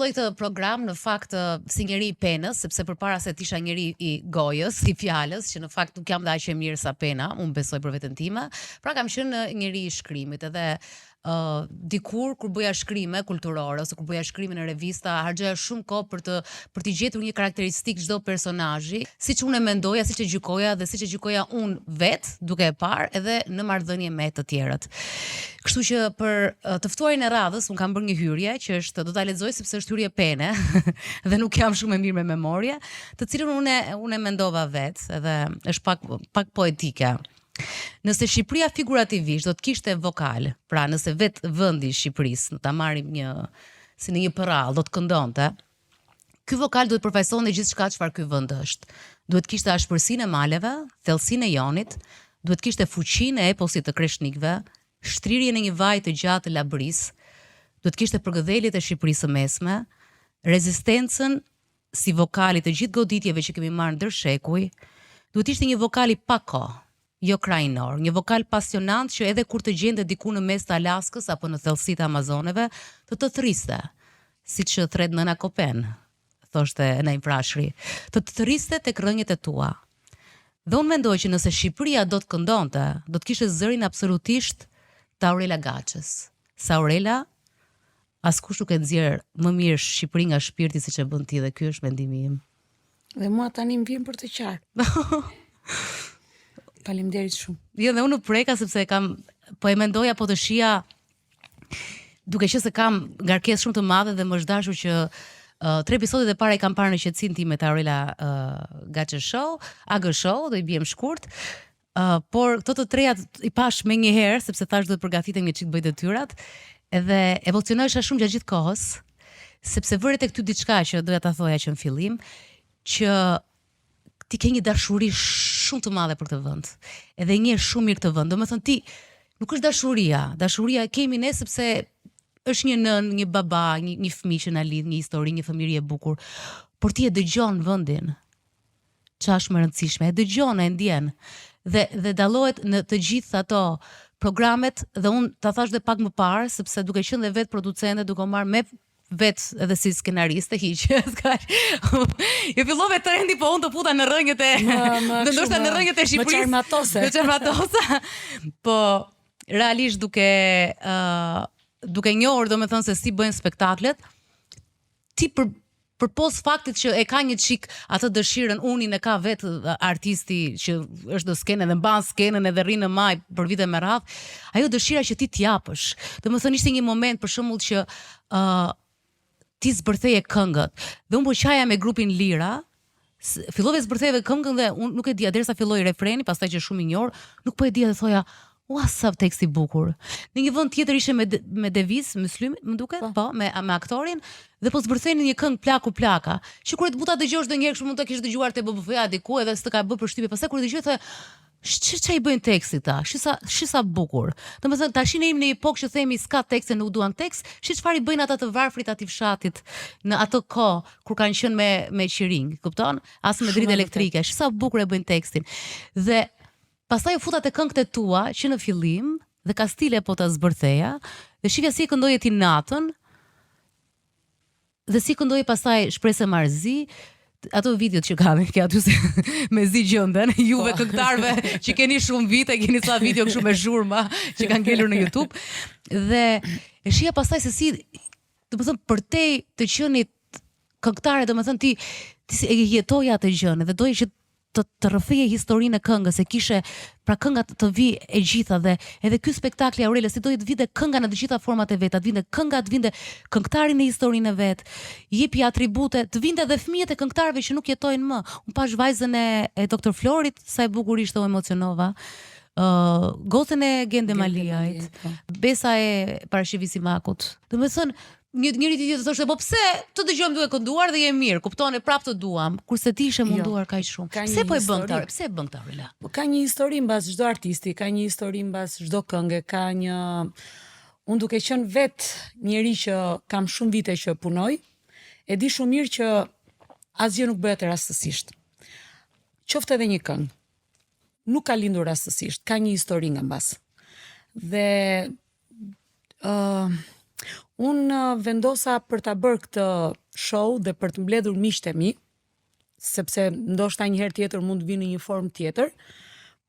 filloj këtë program në fakt si njeri i penës, sepse përpara se të isha njeri i gojës, i fjalës, që në fakt nuk jam dhe aq e mirë sa pena, unë besoj për veten time. Pra kam qenë njeri i shkrimit edhe dikur kur bëja shkrime kulturore ose kur bëja shkrime në revista, harxoja shumë kohë për të gjetur një karakteristikë çdo personazhi, siç unë e mendoja, siç e gjykoja dhe siç e gjykoja unë vet, duke e parë edhe në marrëdhënie me të tjerët. Kështu që për të ftuarin e radhës, unë kam bërë një hyrje që është, do ta lexoj sepse është hyrje pene dhe nuk jam shumë e mirë me memorie, të cilën unë e mendova vet, edhe është pak poetike. Nëse Shqipëria figurativisht do të kishte vokal, pra nëse vetë vendi i Shqipërisë, ta marrim si në një përrall, do të këndonte, ky vokal duhet përfaqësonte gjithçka çfarë ky vend është. Duhet kishte ashpërsinë e maleve, thellësinë e jonit, duhet kishte fuqinë e eposit të Kreshnikëve, shtrirjen e një vaj të gjatë të Labrisë, duhet kishte përgëdheljet e Shqipërisë së mesme, rezistencën si vokali të gjithë goditjeve që kemi marrë ndër shekuj, duhet ishte një vokal i pa kohë, jo krajnor, një vokal pasionant që edhe kur të gjende diku në mes të Alaskës apo në thellësitë e Amazoneve, të thriste, siç thret nëna Kopen, thoshte Enaj Prashri, të thriste tek rrënjët e tua. Dhe unë mendoj që nëse Shqipëria do të këndonte, do të kishte zërin absolutisht të Aurela Gaçës. Sa Aurela, askush nuk e nxjerr më mirë Shqipëri nga shpirti siç e bën ti, dhe ky është mendimi im. Dhe mua tani më vjen për të qartë. Faleminderit shumë. Jo, dhe unë preka sepse po e mendoja, po të shija, duke qenë se kam ngarkesë shumë të madhe dhe më është dashur që 3 episodet e para i kam parë në qetësinë time te Aurela Gaçë Show, AG Show, do i bjem shkurt. Por këto të treja i pash me një herë, sepse thash do të përgatitem një çik bëj detyrat, edhe emocionohesha shumë gjatë gjithë kohës, sepse vëre tek ty diçka që doja ta thoja që në fillim, që ti ke një dashuri shumë të madhe për këtë vend. Edhe një shumë mirë këtë vend. Domethënë ti nuk është dashuria e kemi ne sepse është një nën, një baba, një fëmijë që na lidh, një histori, një fëmijëri e bukur. Por ti e dëgjon vendin. Çfarë është më rëndësishme? E dëgjon, e ndjen. Dhe dallohet në të gjithë ato programet, dhe unë ta thash dhe pak më parë, sepse duke qenë dhe vetë producente, duke marrë me vetë edhe si skenariste hiqë. Jo fillove trendi, po unë të futa në rrënjët e ndoshta në rrënjët e Shqipërisë. Më çarmatosa. Po realisht duke njohur domethënë se si bëjnë spektaklet, ti përpos faktit që e ka një çik atë dëshirën, unin e ka vetë artisti që është në skenë dhe mban skenën edhe rri në maj për vite me radhë, ajo dëshira që ti t'japësh. Domethënë ishte një moment për shembull që ti zbërtheje këngët. Dhe unë po qaja me grupin Lira, fillove zbërthejeve këngën dhe unë nuk e dia derisa filloi refreni, pastaj që shumë i njohur, nuk po e dia dhe thoja, ua sa teksti bukur. Në një vend tjetër ishte me Deviz Myslymi, më duket, po, me aktorin, dhe po zbërthejnë një këngë plaka. Që kur e të buta dëgjosh ndonjëherë kështu mund ta kish dëgjuar te BBF-ja diku edhe s'të ka bë përshtypje. Pastaj kur e dëgjoj thoya, ç'ai bëjnë tekstit ta? Shi sa bukur. Domethënë tash ne jemi në një epokë që themi s'ka tekste, nuk duan tekst, shi çfarë i bëjnë ata të varfrit aty fshatit në atë kohë kur kanë qenë me qiring, kupton? As me dritë elektrike, shi sa bukur e bëjnë tekstin. Dhe pastaj u futa te këngët e tua që në fillim dhe ka stile po ta zbërtheja, dhe shifja si këndoje ti natën, dhe si këndoje pastaj Shpresë Marzi, ato videot që kam aty me zi gjënden, juve këngëtarve që keni shumë vite, keni sa video kështu me zhurma që kanë ngelur në YouTube, dhe e shija pastaj se si, domethënë përtej të qenit këngëtare, domethënë ti e jetoja atë gjën, dhe doje që të rrëfeje historinë e këngës, e kishe pra këngat të vi e gjitha, dhe edhe ky spektakli Aurela si doje të vinte kënga në të gjitha format e veta, të vinte kënga, të vinte këngëtari në historinë e vet, jepi atribute, të vinte edhe fëmijët e këngëtarëve që nuk jetojnë më. Unë pash vajzën e Doktor Florit, sa e bukur ishte, u emocionova. Gocën e Gende Maliajt, Besa e Parashivisi Makut. Domethënë njëri tjetër thoshte, po pse të dëgjojmë duke kënduar dhe je mirë, kupton, e prapë të duam, kurse ti ishe munduar kaq shumë. Pse po e bën këtë? Pse e bën këtë Aurela? Ka një histori mbas çdo artisti, ka një histori mbas çdo këngë, ka një unë duke qenë vet njeri që kam shumë vite që punoj, e di shumë mirë që asgjë nuk bëhet rastësisht. Qoftë edhe një këngë, nuk ka lindur rastësisht, ka një histori nga mbas. Dhe Unë vendosa për ta bërë këtë show dhe për të mbledhur miqtë e mi, sepse ndoshta një herë tjetër mund të vi në një formë tjetër,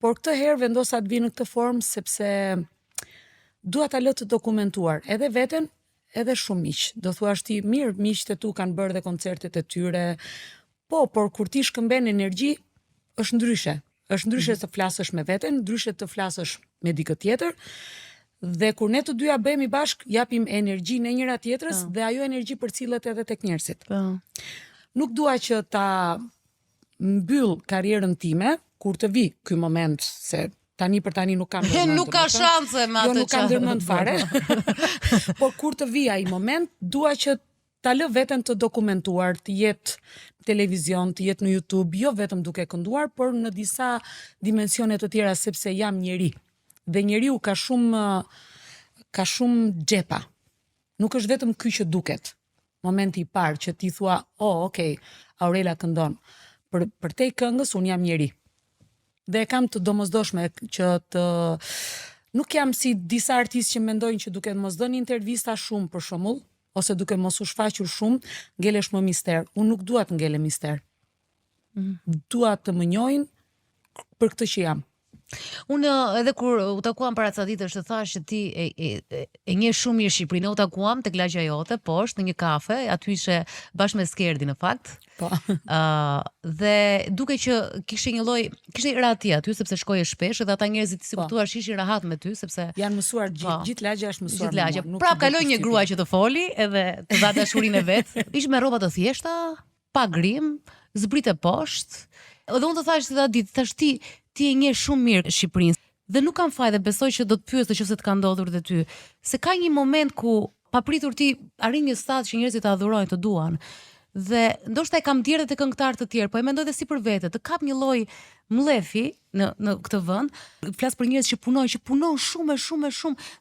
por këtë herë vendosa të vi në këtë formë sepse dua ta lë të dokumentuar edhe veten, edhe shumë miq. Do thuash ti, mirë, miqtë e tu kanë bërë dhe koncertet e tyre, por kur ti shkëmben energji, është ndryshe. Është ndryshe të flasësh me veten, ndryshe të flasësh me dikë tjetër. Dhe kur ne të dyja bëhemi bashk, japim energji në njëra tjetrës dhe ajo energji përcillet edhe tek njerëzit. Nuk dua që ta mbyll karrierën time kur të vi ky moment, se tani për tani nuk kam ndërmend. Nuk ka shanse me atë. Jo, nuk kam ndërmend fare. Por kur të vi ai moment, dua që ta lë veten të dokumentuar, të jetë televizion, të jetë në YouTube, jo vetëm duke kënduar, por në disa dimensione të tjera, sepse jam njeri. Dhe njeriu ka shumë xhepa. Nuk është vetëm ky që duket. Momenti i parë që ti thua, okay, Aurela këndon. Për te këngës unë jam njeri. Dhe kam të domosdoshme që nuk jam si disa artistë që mendojnë që duke mos dhënë intervista shumë për shembull, ose duke mos u shfaqur shumë, ngelesh më mister. Unë nuk dua të ngele mister. Dua të më njohin për këtë që jam. Unë edhe kur u takuam para ca ditësh të thash që ti e njeh shumë mirë Shqipërinë, u takuam tek lagja jote poshtë në një kafe, aty ishe bashkë me Skerdi në fakt. Po. Dhe duke që kishte një lloj, kishte rahat aty sepse shkoje shpesh dhe ata njerëzit si kuptuar ishin rahat me ty sepse janë mësuar gjithë lagja është mësuar. Gjithë lagja. Prap kaloi një grua që të foli edhe të dha dashurinë e vet. Ishte me rroba të thjeshta, pa grim, zbrite poshtë. Dhe unë të thash se ditë, thash ti e njeh shumë mirë Shqipërinë. Dhe nuk kam faj dhe besoj që do të pyes nëse të ka ndodhur dhe ty. Se ka një moment ku papritur ti arrin një stad që njerëzit të adhurojnë, të duan. Dhe ndoshta e kam ndjerë te këngëtar të tjerë, po e mendoj edhe si për vete, të kap një lloj mlefi në këtë vend. Flas për njerëz që punojnë shumë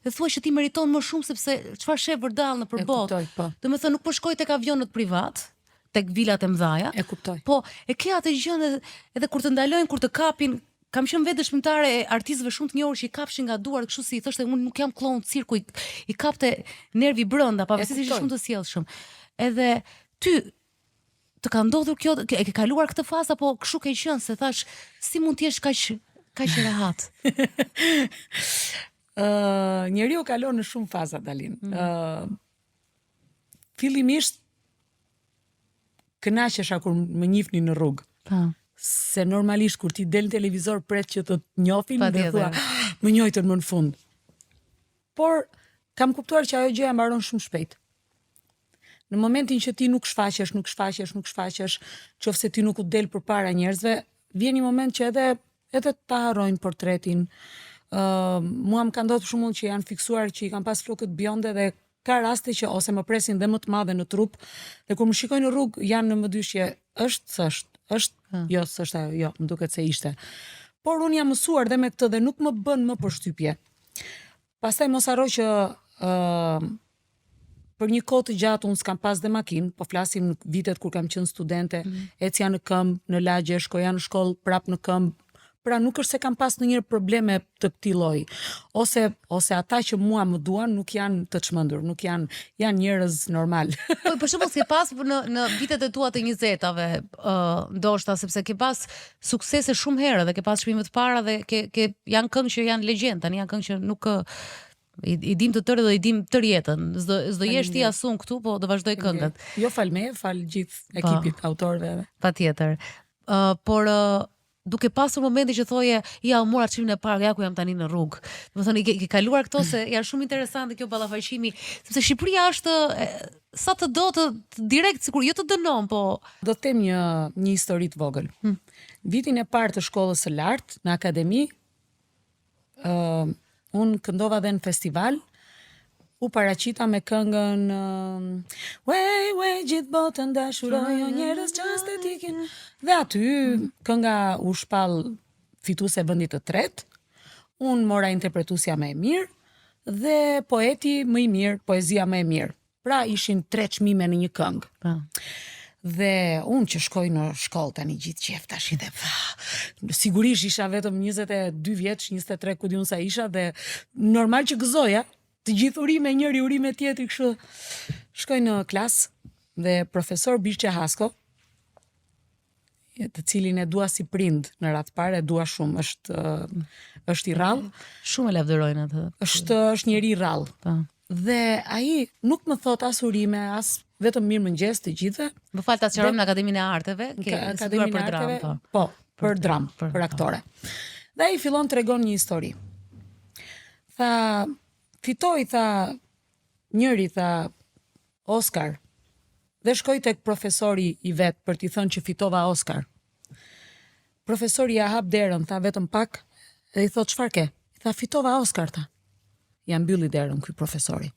dhe thua që ti meriton më shumë sepse çfarë sheh vërdall në përbot. Domethënë nuk po shkoj tek avionët privat, tek vilat e mëdha. E kuptoj. Po e ke atë gjë edhe kur të ndalojnë, kur të kapin. Kam qenë vetë dëshmitare e artistëve shumë të njohur që i kapshin nga duart, kështu si thoshte unë nuk jam klon cirku, i kapte nervi brenda, pavarësisht ishte shumë të sjellshëm. Edhe ty të ka ndodhur kjo, e ke kaluar këtë fazë apo kështu ke qenë se thash si mund të jesh kaq rehat? Njeriu kalon në shumë faza, Dalin. Fillimisht kënaqesha kur më njihni në rrugë. Se normalisht kur ti del në televizor pret që të njohin dhe thua, më njojtën më në fund. Por kam kuptuar që ajo gjëja mbaron shumë shpejt. Në momentin që ti nuk shfaqesh, qofse ti nuk u del përpara njerëzve, vjen një moment që edhe ta harrojnë portretin. Mua më ka ndodhur për shembull që janë fiksuar që i kanë pas flokët bjonde dhe ka raste që ose më presin dhe më të madhe në trup, dhe kur më shikojnë në rrugë janë në mëdyshje, jo, s'është ajo, jo, më duket se ishte. Por unë jam mësuar dhe me këtë dhe nuk më bën më përshtypje. Pastaj mos harro që për një kohë të gjatë unë s'kam pas dhe makinë, po flasim në vitet kur kam qenë studente, ecja në këmbë, në lagje, shkoja në shkollë prap në këmbë. Pra nuk është se kam pas ndonjëherë probleme të këtij lloji. Ose ata që mua më duan nuk janë të çmendur, nuk janë njerëz normal. Po për shembull s'ke pas në vitet e tua të 20-tave, ndoshta sepse ke pas suksese shumë herë dhe ke pas shpime të para dhe ke janë këngë që janë legjend, tani janë këngë që nuk i dim të tërë dhe i dim tërë jetën. S'do jesh ti asun këtu, po do vazhdoj këngët. Jo fal me, fal gjithë ekipit autorëve. Patjetër. Por duke pasur momenti që thoje, ja u mora çimin e parë, ja ku jam tani në rrugë. Domethënë ke kaluar këto se janë shumë interesante kjo ballafaqimi, sepse Shqipëria është sa të do të direkt sikur jo të dënon, po do të them një histori të vogël. Vitin e parë të shkollës së lartë në akademi, unë këndova dhe në festival, u paraqita me këngën gjithë botën dashurojnë njerëz që estetikin. Dhe aty kënga u shpall fituese e vendit të tretë. Unë mora interpretuesja më e mirë dhe poeti më i mirë, poezia më e mirë. Pra ishin 3 çmime në një këngë. Dhe unë që shkoj në shkollë tani gjithë qef tash dhe sigurisht isha vetëm 22 vjeç, 23 ku diun sa isha dhe normal që gëzoja. të gjithë urime, njëri urime tjetri, kështu shkoj në klasë dhe profesor Birçe Hasko, të cilin e dua si prind në radhë parë, e dua shumë, është i rrallë. Shumë e lavdërojnë atë. Është njeri i rrallë. Po. Dhe ai nuk më thot as urime, as vetëm mirëmëngjes të gjithëve. Më fal ta sqarojmë në Akademinë e Arteve, ke studiuar për dramë, po. Po, për dramë, për aktore. Dhe ai fillon tregon një histori. Tha, fitoi, tha, njëri, tha, Oscar. Dhe shkoj tek profesori i vet për t'i thënë që fitova Oscar. Profesori ja hap derën, tha vetëm pak, dhe i thot çfarë ke? I tha fitova Oscar, tha. Ja mbylli derën ky profesori.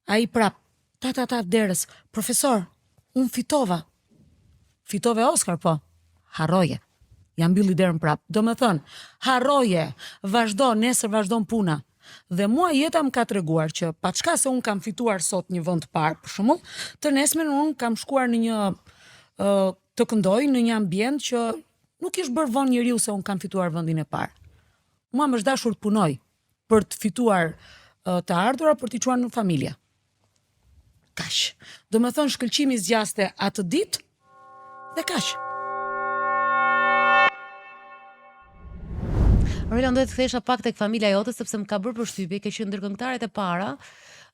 Ai prap, ta derës, profesor, unë fitova. Fitove Oscar, po. Harroje. Ja mbylli derën prap. Do me thënë, harroje, vazhdo, nesër vazhdon puna. Dhe mua jeta më ka treguar që pa çka se unë kam fituar sot një vend të parë, për shembull, të nesmen unë kam shkuar në një të këndoj në një ambient që nuk ishte bërë vonë njeriu se unë kam fituar vendin e parë. Mua më është dashur të punoj për të fituar të ardhura për t'i çuar në familje. Kaq. Do me thënë shkëlqimi zgjaste atë ditë dhe kaq. Aurela, do të kthesha pak tek familja jote sepse më ka bërë përshtypje që ndërkëngëtarët e para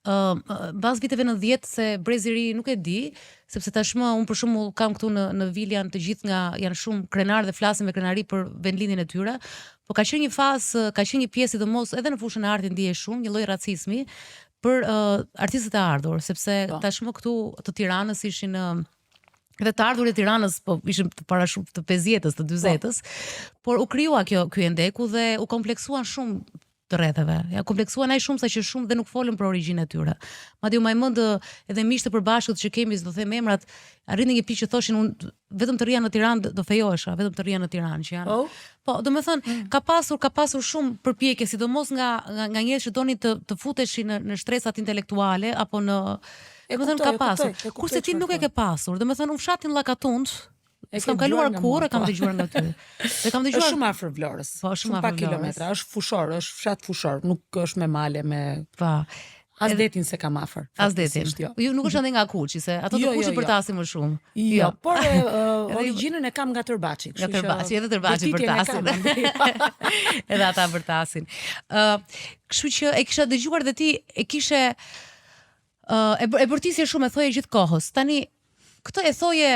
mbas viteve 90 se brezi i ri nuk e di, sepse tashmë unë për shembull kam këtu në Viljan të gjithë janë shumë krenar dhe flasin me krenari për vendlindjen e tyre, po ka qenë një fazë, ka qenë një pjesë sidomos edhe në fushën e artit ndiej shumë një lloj racizmi për artistët e ardhur, sepse tashmë këtu të Tiranës ishin edhe të ardhur e Tiranës, po ishim para shumë të 50-s, të 40-s, por u krijua ky endeku dhe u kompleksuan shumë të rretheve. Ja kompleksuan ai shumë sa që shumë dhe nuk folën për origjinën e tyre. Madje u mend edhe miqtë e përbashkët që kemi, do them emrat, arritën një pikë që thoshin unë vetëm të rrija në Tiranë do fejohesha, vetëm të rrija në Tiranë që janë. Po, do me thënë, ka pasur shumë përpjekje, sidomos nga njerëz që donin të futeshin në shtresat intelektuale apo në ka pasur. Kurse ti nuk e ke pasur. Do me thënë, unë fshatin Llakatund, s'kam kaluar kurrë, e kam dëgjuar nga ty. Është shumë afër Vlorës. Po, shumë afër kilometra, është fushor, është fshat fushor, nuk është me male, me as detin se kam afër. As detin. Ju nuk është ende nga Kuçi, se ato të Kuçi përtasin më shumë. Jo, por origjinën e kam nga Tërbaçi. Nga Tërbaçi, edhe Tërbaçi përtasin. Edhe ata përtasin. Kështu që e kisha dëgjuar dhe ti e kishe e bërtisje shumë, e thoje gjithë kohës. Tani, këtë e thoje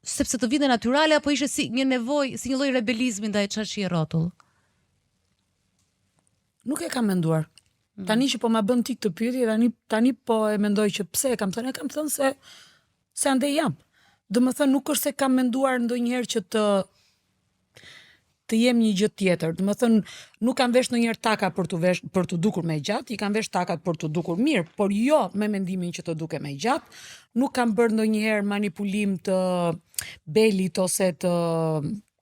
sepse të vinte natyrale, apo ishe si një nevojë, si një lloj rebelizmi ndaj çfarë e rrotull? Nuk e kam menduar. Tani që po ma bën ti këtë pyetje, tani po e mendoj që pse e kam thënë se ande jam. Do më thënë nuk është se kam menduar ndonjëherë që të jem një gjë tjetër. Do më thënë nuk kam vesh ndonjëherë taka për të dukur më gjatë, i kam vesh takat për të dukur mirë, por jo me mendimin që të duke më gjatë. Nuk kam bërë ndonjëherë manipulim të belit ose të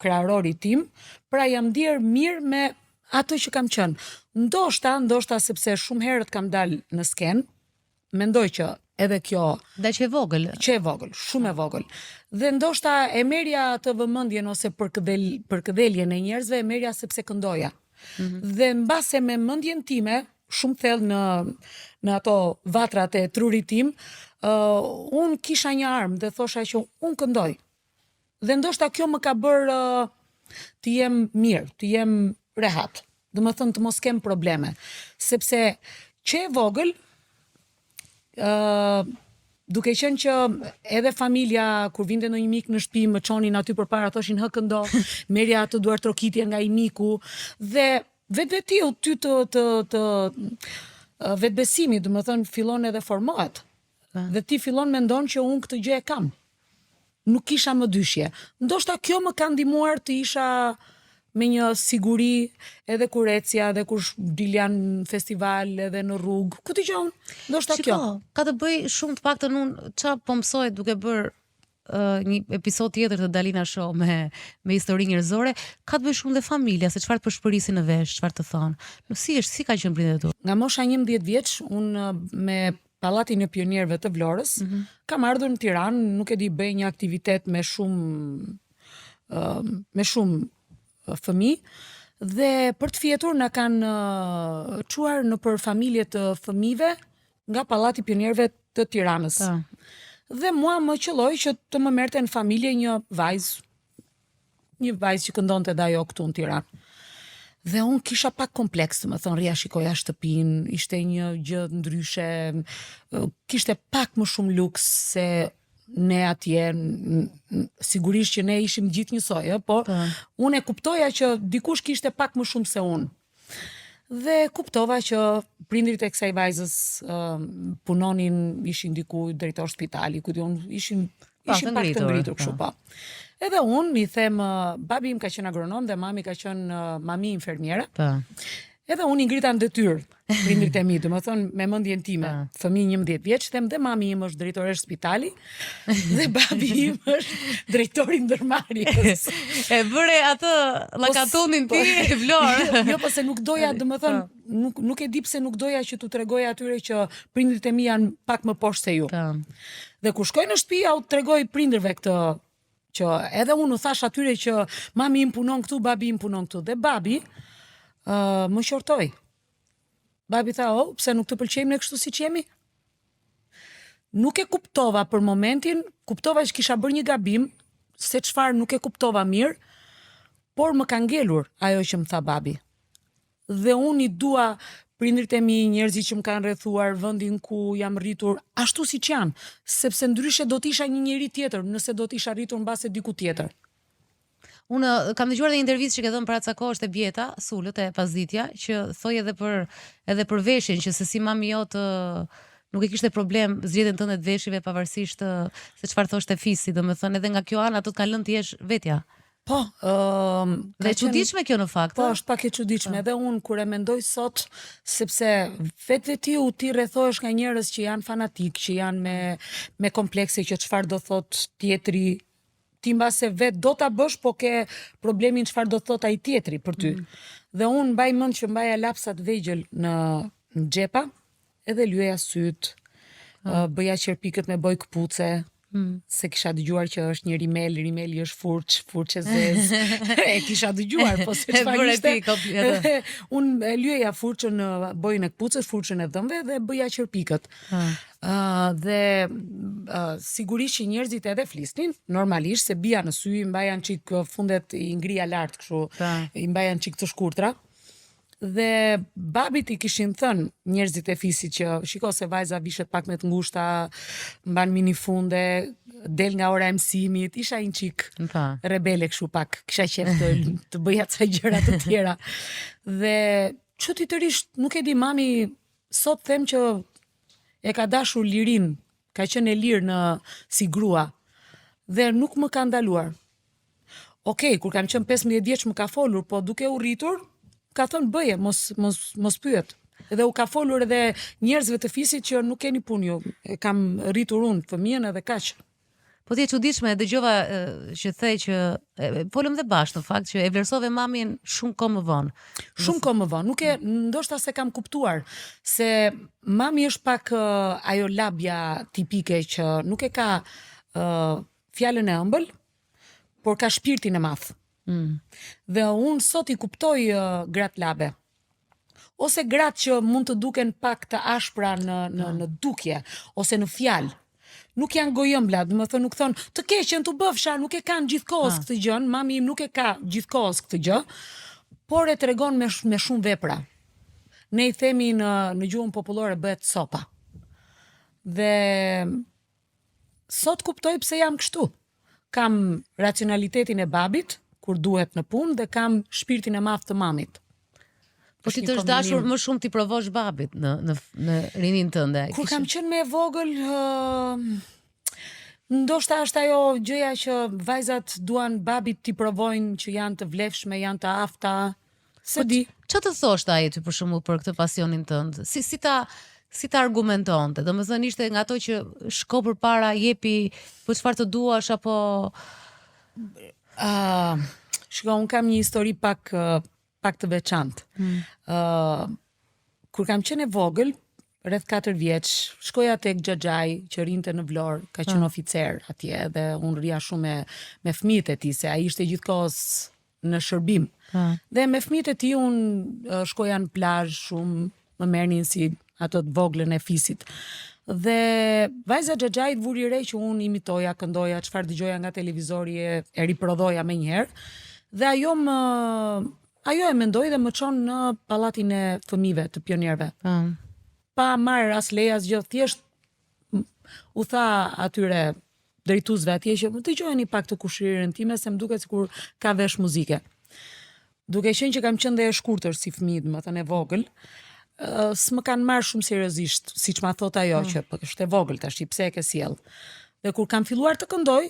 krarorit tim, pra jam ndier mirë me ato që kam qenë. Ndoshta sepse shumë herët kam dalë në skenë, mendoj që edhe kjo që e vogël, shumë e vogël. Dhe ndoshta e merja të vëmendjen ose për këdheljen e njerëzve, e merja sepse këndoja. Dhe mbase me mendjen time, shumë thellë në ato vatrat e trurit tim, unë kisha një armë dhe thosha që unë këndoj. Dhe ndoshta kjo më ka bërë të jem mirë, të jem rehat. Dhe më thënë të mos kem probleme. Sepse që e vogël, duke qenë që edhe familja kur vinte në një mik në shtëpi më çonin aty përpara, thoshin hë këndo, merja të duar trokitje nga i miku dhe vetvetiu ty të vetbesimi, do të thënë fillon edhe formohet. Dhe ti fillon mendon që unë këtë gjë e kam. Nuk kisha më dyshje. Ndoshta kjo më ka ndihmuar të isha me një siguri edhe kur ecja, edhe kur dilja në festival, edhe në rrugë. Ku ti gjon? Ndoshta kjo. Ka të bëj shumë të paktën unë çfarë po mësoj duke bërë një episod tjetër të Dalina Show me histori njerëzore, ka të bëj shumë dhe familja, se çfarë të përshpërisin në vesh, çfarë të thonë. Nuk si ka qenë prindërit tu? Nga mosha 11 vjeç, unë me Pallatin e Pionierëve të Vlorës, kam ardhur në Tiranë, nuk e di bëj një aktivitet me shumë fëmijë Dhe për të fjetur na kanë çuar në për familje të fëmijëve nga Pallati i Pionierëve të Tiranës. Dhe mua më qelloi që të më merrte në familje një vajzë që këndonte dhe ajo këtu në Tiranë. Dhe unë kisha pak kompleks, të më thonë, rria shikoja shtëpinë, ishte një gjë ndryshe, kishte pak më shumë luks se ne atje, sigurisht që ne ishim gjithë njësoj, po unë e kuptoja që dikush kishte pak më shumë se unë. Dhe kuptova që prindrit e kësaj vajzës punonin, ishin diku drejtor spitali, ishin pak të ngritur kështu po. Edhe unë i them, babi im ka qenë agronom dhe mami ka qenë mami infermiere. Edhe unë i ngrita në detyrë prindrit e mi, do më thonë me mendjen time, fëmijë 11 vjeç, them dhe mami im është drejtoresh spitali dhe babi im është drejtori ndërmarrjes. E bëre atë llakatonin ti e Vlorë. Jo, po se nuk doja, do më thonë, nuk e di pse nuk doja që t'u tregoja atyre që prindrit e mi janë pak më poshtë se ju. Dhe kur shkoj në shtëpi, u tregoj prindërve këtë që edhe unë u thash atyre që mami im punon këtu, babi im punon këtu. Dhe babi më qortoi. Babi tha, pse nuk të pëlqejmë ne kështu si që jemi? Nuk e kuptova për momentin, kuptova që kisha bërë një gabim, se çfarë nuk e kuptova mirë, por më ka ngelur ajo që më tha babi. Dhe unë i dua prindrit e mi, njerëzit që më kanë rrethuar, vendin ku jam rritur, ashtu siç janë, sepse ndryshe do t'isha një njeri tjetër, nëse do t'isha rritur mbase diku tjetër. Unë kam dëgjuar dhe një intervistë që ke dhënë para ca kohësh te Bjeta, Sulët e Pasditja, që thoi edhe për veshjen, që se si mami jote nuk e kishte problem zgjedhjen tënde të veshjeve pavarësisht se çfarë thoshte fisi, domethënë edhe nga kjo anë ato të kanë lënë ti jesh vetja. Po, dhe e çuditshme kjo në fakt. Po, është pak e çuditshme. Edhe unë kur e mendoj sot, sepse vetveti ti rrethohesh nga njerëz që janë fanatik, që janë me komplekse që çfarë do thot tjetri, ti mbase vet do ta bësh, po ke problemin çfarë do thot ai tjetri për ty. Dhe unë mbaj mend që mbaja lapsat vegjël në xhepa, edhe lyeja syt, bëja qerpikët me boj këpuce. Se kisha dëgjuar që është një rimeli është furç e zezë. E kisha dëgjuar, po se çfarë ishte. Unë lyeja furçën në bojën e këpucës, furçën e dhëmbëve dhe bëja qerpikët. Dhe sigurisht që njerëzit edhe flisnin, normalisht, se bija në sy, i mbajan çik fundet i ngrija lart kështu, i mbajan çik të shkurtra. Dhe babit i kishin thënë njerëzit e fisit që shiko se vajza vishet pak me të ngushta, mban mini funde, del nga ora e mësimit, isha një çik rebele kështu pak, kisha qef të bëja ca gjëra të tjera. Dhe çuditërisht nuk e di, mami sot them që e ka dashur lirin, ka qenë e lirë si grua dhe nuk më ka ndaluar. Okej, kur kam qenë 15 vjeç më ka folur, po duke u rritur ka thënë bëje, mos pyet. Edhe u ka folur edhe njerëzve të fisit që nuk keni punë ju, e kam rritur unë fëmijën edhe kaq. Po ti e çuditshme, dëgjova që the që folëm dhe bashkë në fakt që e vlerësove mamin shumë kohë më vonë. Shumë kohë më vonë, nuk e ndoshta se kam kuptuar se mami është pak ajo labja tipike që nuk e ka fjalën e ëmbël, por ka shpirtin e madh. Dhe unë sot i kuptoj gratë labe. Ose gratë që mund të duken pak të ashpra në dukje, ose në fjalë. Nuk janë gojëmbla, do të thonë nuk thonë të keqen tu bëfsha, nuk e kanë gjithkohës këtë gjë, mami im nuk e ka gjithkohës këtë gjë, por e tregon me shumë vepra. Ne i themi në gjuhën popullore bëhet sopa. Dhe sot kuptoj pse jam kështu. Kam racionalitetin e babit kur duhet në punë dhe kam shpirtin e madh të mamit. Po ti të është dashur më shumë t'i provosh babit në rinin tënde. Kur kam qenë me vogël, ndoshta është ajo gjëja që vajzat duan babit t'i provojnë që janë të vlefshme, janë të afta. Se di. Ç'të thoshte ai ty për shembull për këtë pasionin tënd? Si ta argumentonte? Domethënë ishte nga ato që shko përpara, jepi, po çfarë të duash apo shiko, unë kam një histori pak të veçantë. Kur kam qenë e vogël, rreth 4 vjeç, shkoja tek xhaxhai që rinte në Vlorë, ka qenë oficer atje dhe unë rria shumë me fëmijët e tij, se ai ishte gjithkohës në shërbim. Dhe me fëmijët e tij unë shkoja në plazh shumë, më merrnin si ato të voglën e fisit. Dhe vajza Xhaxhait vuri re që unë imitoja, këndoja, çfarë dëgjoja nga televizori e riprodhoja me njëherë. Dhe ajo e mendoi dhe më çon në pallatin e fëmijëve të pionierëve. Pa marrë as leje as gjë, thjesht u tha atyre drejtuesve atje që më dëgjojeni pak të kushërirën time se më duket sikur ka vesh muzike. Duke qenë që kam qenë dhe e shkurtër si fëmijë, domethënë e vogël, s'më kanë marrë shumë seriozisht, siç ma thot ajo që po është e vogël tash, pse e ke sjell. Dhe kur kam filluar të këndoj,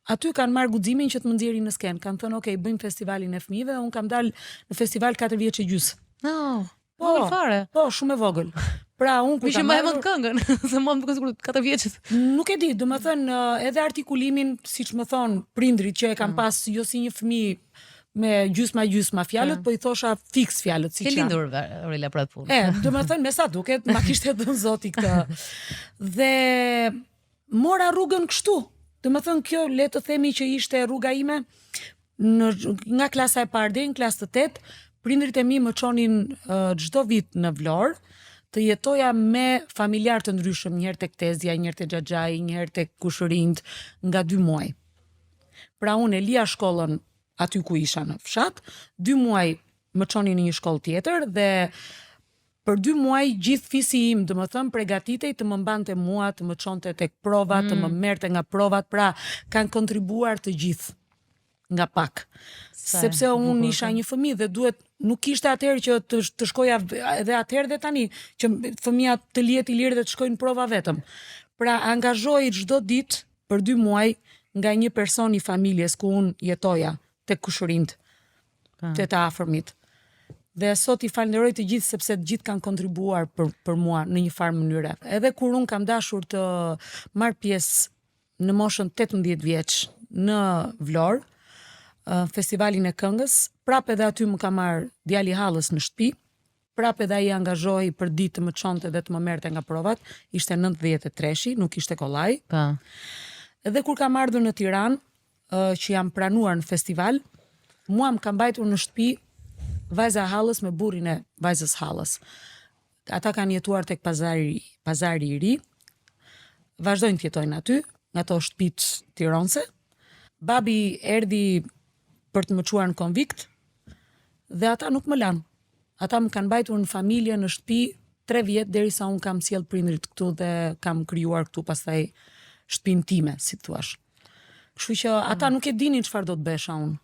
aty kanë marrë guximin që të më nxjerrin në skenë. Kanë thënë, "Okej, bëjmë festivalin e fëmijëve", dhe unë kam dalë në festival 4 vjeç e gjys. No, vogël fare. Po, shumë e vogël. Pra unë kur kam marrë më këngën, se më duket sikur 4 vjeçët. Nuk e di, domethënë edhe artikulimin, siç më thon prindrit që e kanë pas jo si një fëmijë me gjysma fjalët, po i thosha fiks fjalët siç janë. Ke lindur Aurelia për atë punë. Domethënë me sa duket, ma kishte dhënë Zoti këtë. Dhe mora rrugën kështu. Domethënë kjo le të themi që ishte rruga ime nga klasa e parë deri në klasë të 8, prindrit e mi më çonin çdo vit në Vlorë të jetoja me familjar të ndryshëm, njëherë tek Tezja, njëherë tek Xhaxhai, njëherë tek Kushërind, nga 2 muaj. Pra unë e lija shkollën aty ku isha në fshat, 2 muaj më çonin në një shkollë tjetër dhe për 2 muaj gjithë fisi im, domethënë përgatitej të më mbante mua, të më çonte tek provat, të më merrte nga provat, pra kanë kontribuar të gjithë nga pak. Sepse unë isha një fëmijë dhe nuk kishte atëherë që të shkoja edhe atëherë dhe tani, që fëmia të lihet i lirë dhe të shkojnë në prova vetëm. Pra angazhoj çdo ditë për 2 muaj nga një person i familjes ku unë jetoja tek Kushërind, te të afërmit. Dhe sot i falenderoj të gjithë sepse të gjithë kanë kontribuar për mua në një farë mënyre. Edhe kur unë kam dashur të marr pjesë në moshën 18 vjeç në Vlorë, festivalin e këngës, prapë edhe aty më ka marrë djali Hallës në shtëpi, prapë edhe ai angazhohej për ditë të më çonte dhe të më merrte nga provat, ishte 93-shi, nuk ishte kollaj. Edhe kur kam ardhur në Tiranë, që jam pranuar në festival, mua më ka mbajtur në shtëpi vajza Hallës me burrin e vajzës Hallës. Ata kanë jetuar tek pazari i ri, vazhdojnë të jetojnë aty, nga ato shtëpitë tironse. Babi erdhi për të më çuar në konvikt dhe ata nuk më lanë. Ata më kanë mbajtur në familje në shtëpi 3 vjet derisa un kam sjell prindrit këtu dhe kam krijuar këtu pastaj shtëpinë time, si thua. Kështu që ata nuk e dinin çfarë do të besha unë.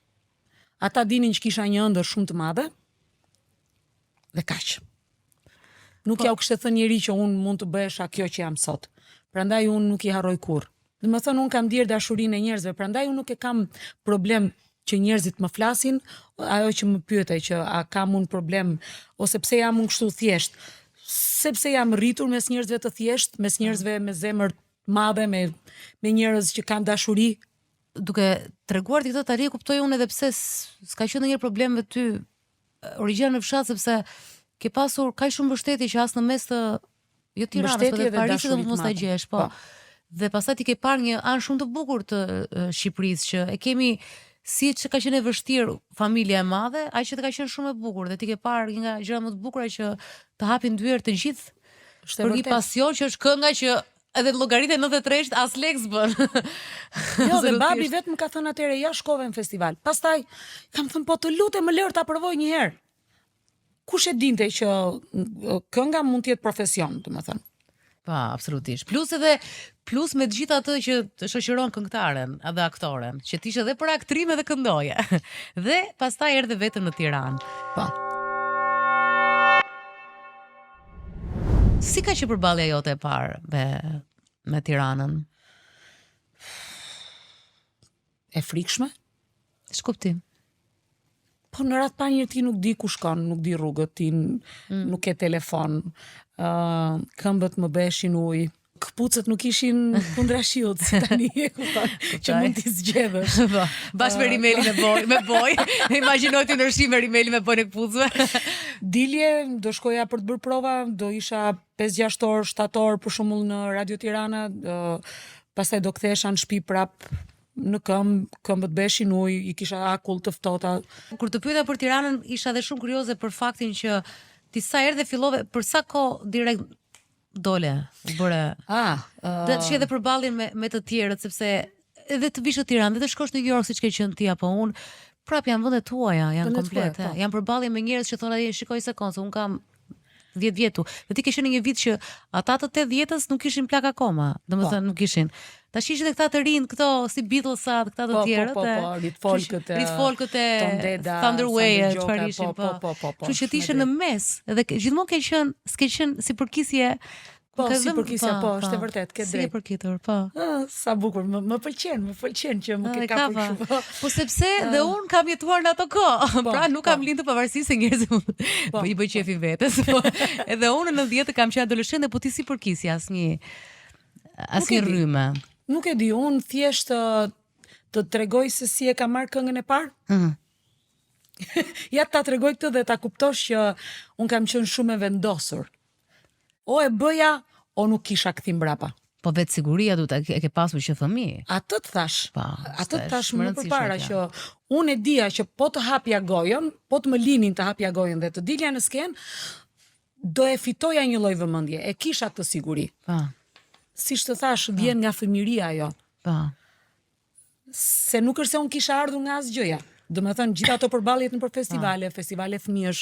Ata dinin që kisha një ëndër shumë të madhe dhe kaq. Nuk ja u kishte thënë njëri që unë mund të bëhesha kjo që jam sot. Prandaj unë nuk i harroj kurrë. Domethënë unë kam ndier dashurinë e njerëzve, prandaj unë nuk e kam problem që njerëzit më flasin, ajo që më pyetej që a kam unë problem ose pse jam unë kështu thjesht, sepse jam rritur mes njerëzve të thjesht, mes njerëzve me zemër të madhe, me njerëz që kanë dashuri. Duke treguar ti këtë tani kuptoj unë edhe pse s'ka qenë ndonjë problem me ty origjina në fshat, sepse ke pasur kaq shumë mbështetje që as në mes të jo Tiranës, por të Parisit do mos ta gjesh, po. Dhe pastaj ti ke parë një anë shumë të bukur të Shqipërisë që e kemi si që ka qenë e vështirë familja e madhe, aq që të ka qenë shumë e bukur dhe ti ke parë një nga gjërat më të bukura që të hapin dyer të gjithë për një pasion që është kënga që edhe në llogaritë 93 as leks bën. Jo, dhe babi vetëm më ka thënë atëherë ja shkove në festival. Pastaj kam thënë po të lutem më lër ta provoj një herë. Kush e dinte që kënga mund të jetë profesion, domethënë. Pa, absolutisht. Plus me të gjithë atë që të shoqëron këngëtaren edhe aktoren, që t'ishe edhe për aktrim edhe këndoje. Dhe pastaj erdhe vetëm në Tiranë. Po. Si ka që përballja jote e parë me Tiranën? E frikshme? Shkuptim. Po në radhë parë njëri ti nuk di ku shkon, nuk di rrugët, ti nuk ke telefon, këmbët më beshin ujë, këpucët nuk ishin kundra shiut, si tani e kupton, që mund t'i zgjedhësh. Bashkë me rimelin me boj, imagjinoj ti ndryshim me rimelin me bojën e këpucëve. Dilje, do shkoja për të bërë prova, do isha 5-6 orë, 7 orë për shembull në Radio Tirana, pastaj do kthehesha në shtëpi prap në këmbët beshin ujë, I kisha akull të ftohta. Kur të pyeta për Tiranën, isha dhe shumë kurioze për faktin që ti sa erdhe fillove, për sa kohë direkt dole, bëre. Dhe të edhe përballjen me të tjerët, sepse edhe të vish në Tiranë, dhe të shkosh në New York siç ke qenë ti apo unë, prap janë vendet tuaja, janë komplet. Janë përballje me njerëz që thonë shikoj sekond, unë kam 10 vjetu. Dhe ti ke qenë një vit që ata të 80-s nuk kishin plak akoma. Domethënë nuk kishin. Tash ishin këta të rinë këto si Beatlesat, këta të tjerët. Ritfolkët e Thunderway, çfarë ishin po. Kështu që ti ishe në mes, edhe gjithmonë s'ke qenë si përkisje. Po, si përkisja, është e vërtet, ke drejt. Si e përkitur, po. Sa bukur, më pëlqen që më ke kapur kështu. Po sepse dhe unë kam jetuar në ato kohë. Pra nuk kam lindur pavarësisht se njerëzit I bëj qefi vetes. Edhe unë në 90 kam qenë adoleshente, po ti si përkisja asnjë rrymë. Nuk e di, unë thjesht të tregoj se si e kam marrë këngën e parë. Ja ta tregoj këtë dhe ta kuptosh që unë kam qenë shumë e vendosur. O e bëja, o nuk kisha kthim mbrapa. Po vetë siguria e ke pasur që fëmijë. Atë të thash më përpara që unë e dija që po të hapja gojën, po të më linin të hapja gojën dhe të dilja në skenë, do e fitoja një lloj vëmendje. E kisha këtë siguri. Siç të thash, vjen nga fëmiria ajo. Se nuk është se unë kisha ardhur nga asgjëja. Do me thënë, gjitha ato përballjet në për festivale fëmijësh,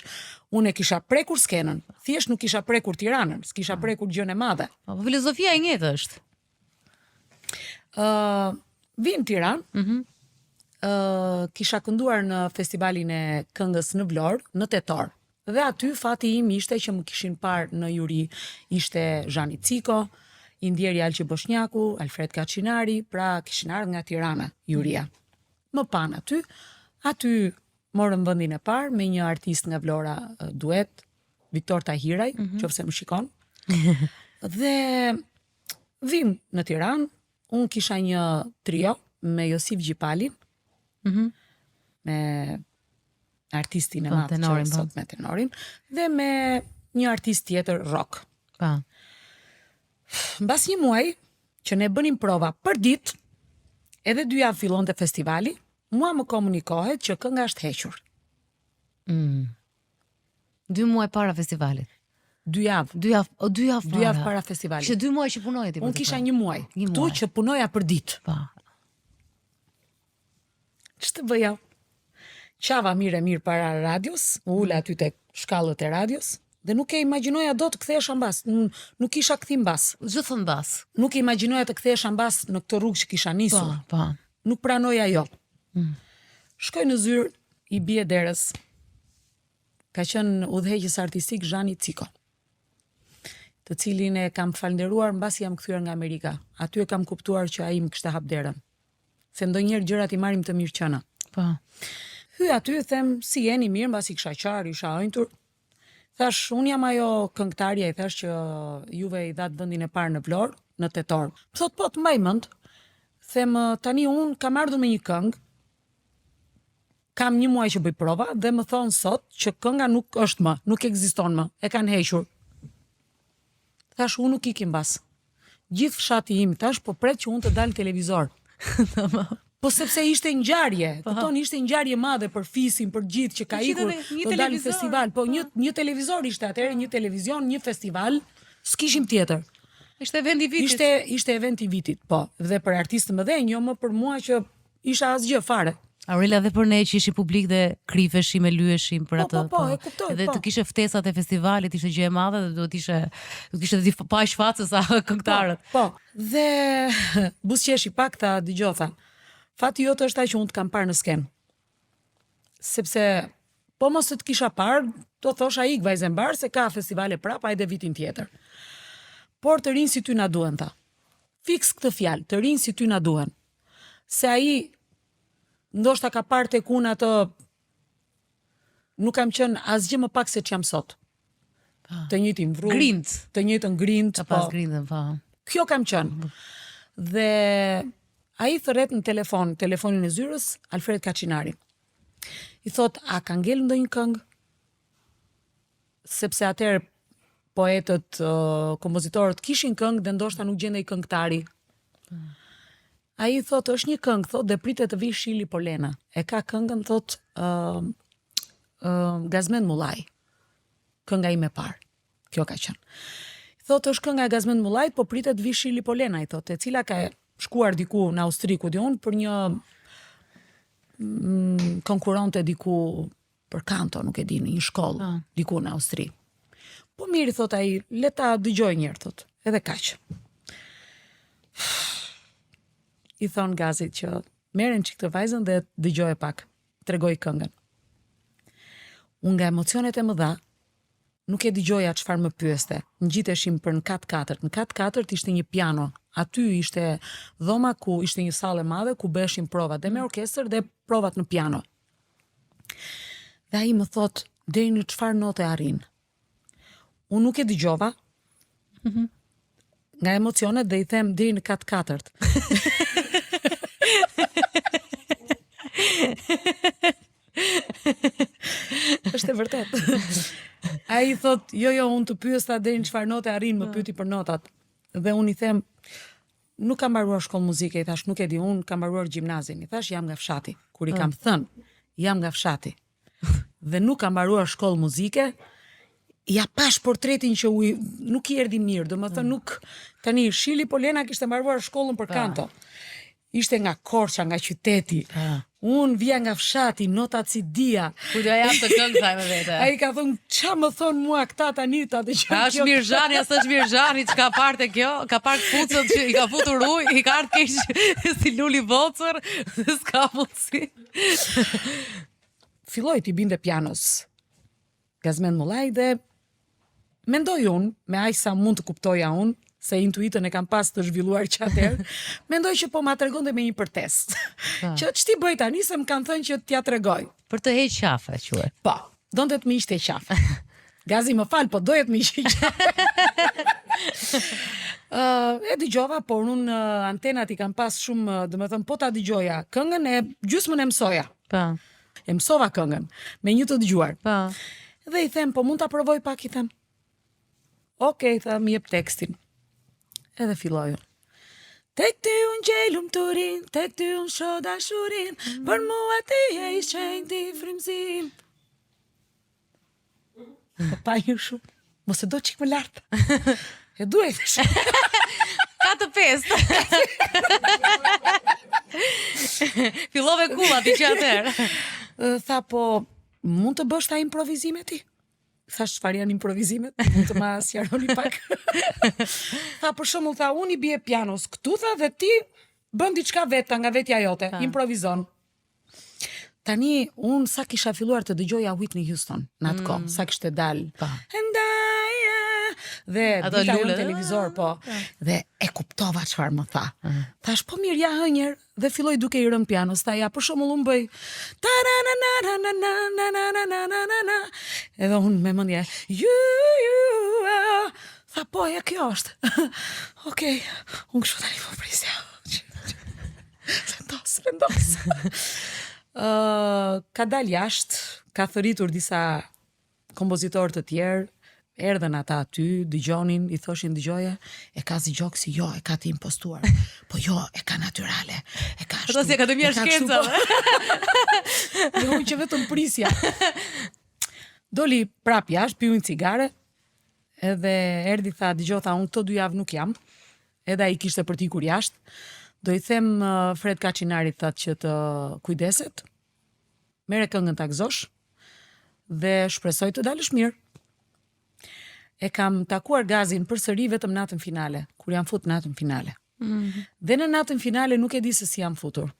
unë e kisha prekur skenën, thjesht nuk kisha prekur Tiranën, s'kisha prekur gjën e madhe. Po filozofia e njëjtë është. Vim Tiranë, kisha kënduar në festivalin e këngës në Vlorë, në tetor. Dhe aty fati im ishte që më kishin parë në juri, ishte Zhani Ciko, Indjeri Alqi Boshnjaku, Alfred Kaçinari, pra kishin ardhur nga Tirana, juria. Më pan aty morëm vendin e parë me një artist nga Vlora duet, Viktor Tahiraj, nëse më shikon. Dhe vim në Tiranë, unë kisha një trio me Josif Gjipalin, me artistin e madh që sot me tenorin, dhe me një artist tjetër rock. Mbas një muaj që ne bënim prova për ditë, edhe 2 javë fillonte festivali, mua më komunikohet që kënga është hequr. 2 muaj para festivalit. 2 javë. 2 javë para festivalit. Që 2 muaj që punoje ti. Unë kisha 1 muaj. Këtu që punoja për ditë. Ç'të bëja? Qava mirë para radios, ula aty tek shkallët e radios, dhe nuk e imagjinoja do të kthehesha mbas. Nuk kisha kthim mbas. Gjithë mbas. Nuk e imagjinoja të kthehesha mbas në këtë rrugë që kisha nisur. Nuk pranoja jo. Shkoj në zyrë, I bie derës. Ka qenë udhëheqës artistik Zhani Ciko, të cilin e kam falënderuar mbasi jam kthyer nga Amerika. Aty e kam kuptuar që ai më kishte hap derën. Se ndonjëherë gjërat I marrim të mirëqëna. Hy aty them si jeni mirë, mbasi kisha qarë, isha ënjtur. Thash, unë jam ajo këngëtarja, I thash që juve I dhat vendin e parë në Vlorë, në tetor. Më thot, po të mbaj mend. Them tani unë kam ardhur me një këngë. Kam 1 muaj që bëj prova dhe më thonë sot që kënga nuk është më, nuk ekziston më, e kanë hequr. Thash, unë nuk ikim mbas. Gjithë fshati im, thash, po pret që unë të dal në televizor. Po sepse ishte ngjarje, kupton, ishte ngjarje madhe për fisin, për gjithë që ka ikur, do dal në festival, po një televizor ishte atëherë, një televizion, një festival, s'kishim tjetër. Ishte event I vitit. Ishte event I vitit, po, dhe për artistë më dhenj, jo më për mua që isha asgjë fare. Aurela dhe për ne që ishi publik dhe krifeshim e lyeshim për atë. Po, e kuptoj. Edhe të kishe ftesat e festivalit, ishte gjë e madhe dhe do të kishe të pash facë sa këngëtarët. Po. Dhe buzëqeshi pak tha dëgjotha. Fati jote është ai që unë të kam parë në skenë. Sepse po mos të kisha parë, do thosha ik vajzë mbar se ka festivale prap, hajde vitin tjetër. Por të rinë si ty na duhen tha. Fiks këtë fjalë, të rinë si ty na duhen. Se ai ndoshta ka parë tek unë atë, nuk kam qenë asgjë më pak se që jam sot. Të njëjtin vrur, të njëjtën grind, ka pas grindën, po. Kjo kam qenë. Dhe ai thërret në telefonin e zyrës, Alfred Kaçinari. I thot, a ka ngel ndonjë këngë? Sepse atëherë poetët, kompozitorët kishin këngë dhe ndoshta nuk gjendej këngëtari. Ai thotë është një këngë, thotë dhe pritet të vi Shili Polena. E ka këngën thotë Gazmend Mullaj. Kënga ime parë. Kjo ka qenë. Thotë është kënga e Gazmend Mullajt, po pritet të vi Shili Polena, i thotë, e cila ka shkuar diku në Austri ku di unë për një konkurante diku për kanto, nuk e di, në një shkollë, diku në Austri. Po mirë, thot ai, le ta dëgjoj një herë, thot, edhe kaq. I thon Gazit që merren çik të vajzën dhe dëgjoje pak, tregoj këngën. Unë nga emocionet e mëdha, nuk e dëgjoja çfarë më pyeste. Ngjiteshim për në 4-4. Në 4-4 ishte një piano. Aty ishte dhoma ku ishte një sallë e madhe ku bëshin provat dhe me orkestër dhe provat në piano. Dhe ai më thot, deri në çfarë note arrin? Unë nuk e dëgjova. Nga emocionet dhe i them deri në 4-4. Është e vërtet. Ai thot, jo, unë të pyesta deri në çfarë note arrin, më pyeti për notat. Dhe unë i them, nuk kam mbaruar shkollë muzike, i thash, nuk e di, unë kam mbaruar gjimnazin. I thash, jam nga fshati. Kur i kam thënë, jam nga fshati. Dhe nuk kam mbaruar shkollë muzike, ja pash portretin që nuk i erdhi mirë, do më thënë nuk, tani Shili Polena kishte mbaruar shkollën për kanto. Ishte nga Korça, nga qyteti. Unë vija nga fshati, notat si dia. Ku do jam të këngë thaj me vete. Ai ka thënë, qa më thonë mua këta tani ta të që është Mirxhani, as është Mirxhani, çka parte kjo? Ka parë fucët që i ka futur ujë, i ka ardhur keq si luli vocër, s'ka mundsi. Filloi t'i binte pianos Gazmend Mullaj dhe mendoj unë, me aq sa mund të kuptoja unë, se intuitën e kam pas të zhvilluar që atëherë, mendoj që po ma tregonte me një përtest. Që ç'ti bëj tani se më kanë thënë që t'ja tregoj. Për të heq qafe, quhet. Po, donte të më ishte qafe. Gazi më fal, po dojet më ishte qafe. E dëgjova, por unë antenat i kam pas shumë, domethënë po ta dëgjoja këngën e gjysmën e mësoja. Po. E mësova këngën me një të dëgjuar. Po. Dhe i them, po mund ta provoj pak, i them. Okej, tha, më jep tekstin. Edhe filloj. Tek ty unë gjelum të rinë, tek ty unë shoh dashurin, për mua ti e i shenjë ti frymëzim. Pa një shumë, mos e do qik më lartë. E duhet. Ka të pestë. Fillove kulla ti që atëherë. Tha, po, mund të bësh ta improvizimet ti? Thash, çfarë janë improvizimet? Mund të ma sqaroni pak. Tha, për shembull, tha, unë i bie pianos këtu, tha, dhe ti bën diçka vetë nga vetja jote, improvizon. Tani, unë sa kisha filluar të dëgjoja Whitney Houston në atë kohë, sa kishte dalë. Dhe dita në televizor, po. Dhe e kuptova çfarë më tha. Thash, po mirë, ja hënjer, dhe filloj duke i rënë pianos. Tha, ja, për shembull unë bëj edhe unë me mendje tha, po, ja, kjo është. Okej, unë kështu tani po prisja. Vendos. Ka dal jashtë, ka thëritur disa kompozitorë të tjerë, erdhen ata aty, dëgjonin, i thoshin dëgjoje, e ka zgjok si jo, e ka të impostuar. Po jo, e ka natyrale. E ka ashtu. Ato si akademia shkenca. Dhe unë që vetëm prisja. Doli prap jashtë, piu një cigare, edhe erdhi tha, dëgjoj, tha, unë këto 2 javë nuk jam. Edhe ai kishte për t'ikur jashtë. Do i them Fred Kaçinarit thatë që të kujdeset. Merre këngën ta gëzosh dhe shpresoj të dalësh mirë. E kam takuar Gazin përsëri vetëm natën finale, kur jam fut natën finale. Dhe në natën finale nuk e di se si jam futur.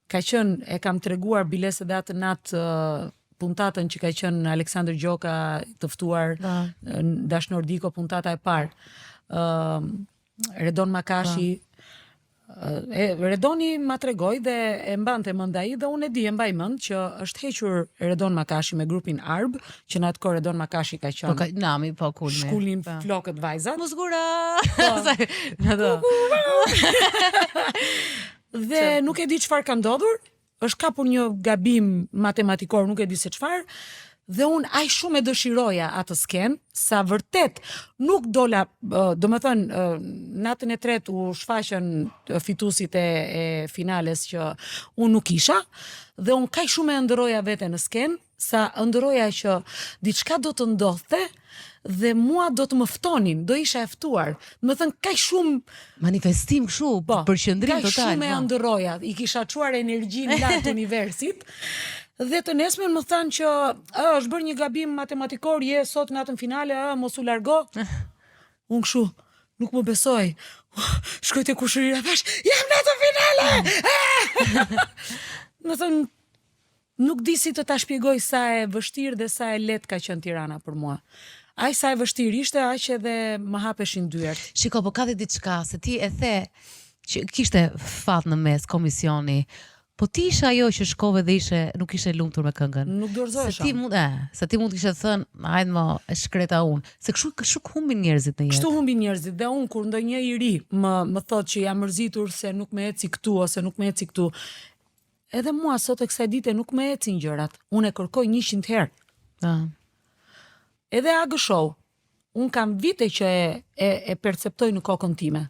Ka qenë, e kam treguar biles edhe atë natë puntatën që ka qenë Aleksandër Gjoka të ftuar, Dash Nordiko puntata e parë. Redon Makashi, Redoni ma tregoj dhe e mbante mend ai dhe unë e di, e mbaj mend që është hequr Redon Makashi me grupin Arb, që në atë kohë Redon Makashi ka qenë. Po nami, po kulmi. Shkullin flokët vajzat. Muzgura. Dhe nuk e di çfarë ka ndodhur, është kapur një gabim matematikor, nuk e di se çfarë. Dhe unë aq shumë e dëshiroja atë sken, sa vërtet nuk dola, do më thënë, natën e tretë u shfaqën fituesit e finales që unë nuk isha, dhe unë kaq shumë e ëndërroja vete në sken, sa ëndërroja që diçka do të ndodhte dhe mua do të më ftonin, do isha e ftuar. Do të thënë kaq shumë manifestim kështu, përqendrim kaq total. shumë e ëndërroja, i kisha çuar energjinë lart universit. Dhe të nesmen më thanë që është bërë një gabim matematikor, je sot natën finale, mos u largo. Unë kështu, nuk më besoj. Shkoj te kushërira, thash, jam natën finale! Më thënë, nuk di si të ta shpjegoj sa e vështirë dhe sa e lehtë ka qenë Tirana për mua. Aq sa e vështirë ishte, aq edhe më hapeshin dyert. Shiko, po ka dhe diçka, se ti e the që kishte fat në mes komisioni. Po ti isha ajo që shkove dhe nuk ishe lumtur me këngën. Nuk dorëzohesha. Se ti mund të kishe thënë, hajde më e shkreta unë. Se kështu humbin njerëzit në jetë. Kështu humbin njerëzit, dhe unë kur ndonjë i ri më thotë që jam mërzitur se nuk më eci këtu ose nuk më eci këtu. Edhe mua sot e kësaj dite nuk më ecin gjërat. Unë e kërkoj 100 herë. Edhe AG Show, unë kam vite që e perceptoj në kokën time.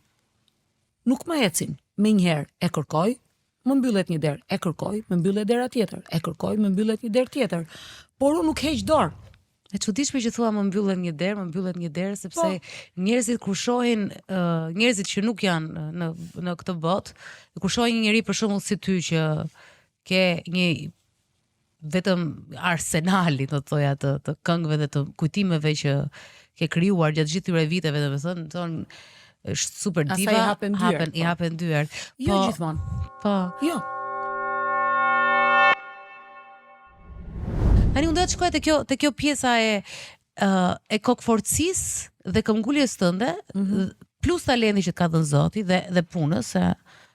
Nuk më ecin. Me njëherë e kërkoj, më mbyllet një derë, e kërkoj, më mbyllet dera tjetër, e kërkoj, më mbyllet një derë tjetër. Por unë nuk heq dorë. E çuditshme që thua më mbyllet një derë, sepse njerëzit kur shohin njerëzit që nuk janë në këtë botë, kur shohin një njerëz për shembull si ty që ke një vetëm arsenali, do të thoja, të këngëve dhe të kujtimeve që ke krijuar gjatë gjithë këtyre viteve, domethënë, thonë është super diva, i hapen dyert. Jo gjithmonë. Po. Jo. Tani unë do të shkoj te kjo pjesa e kokforcisë dhe këmbguljes tënde, plus talenti që ka dhënë Zoti dhe punës, se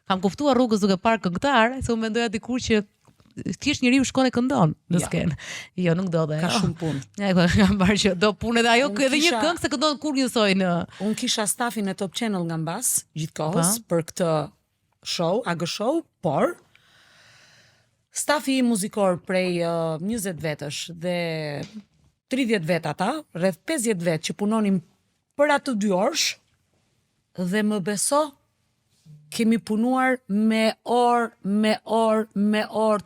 kam kuptuar rrugës duke parë këngëtar, se unë mendoja dikur që thjesht njeriu shkon e këndon në skenë. Jo, nuk do dhe. Ka shumë punë. Ja, kam parë që do punë edhe ajo edhe një këngë se këndon kur njësoj në. Unë kisha stafin e Top Channel nga mbas gjithkohës për këtë show, AG Show, por stafi muzikor prej 20 vetësh dhe 30 vet ata, rreth 50 vet që punonim për atë 2 orësh, dhe më beso kemi punuar me orë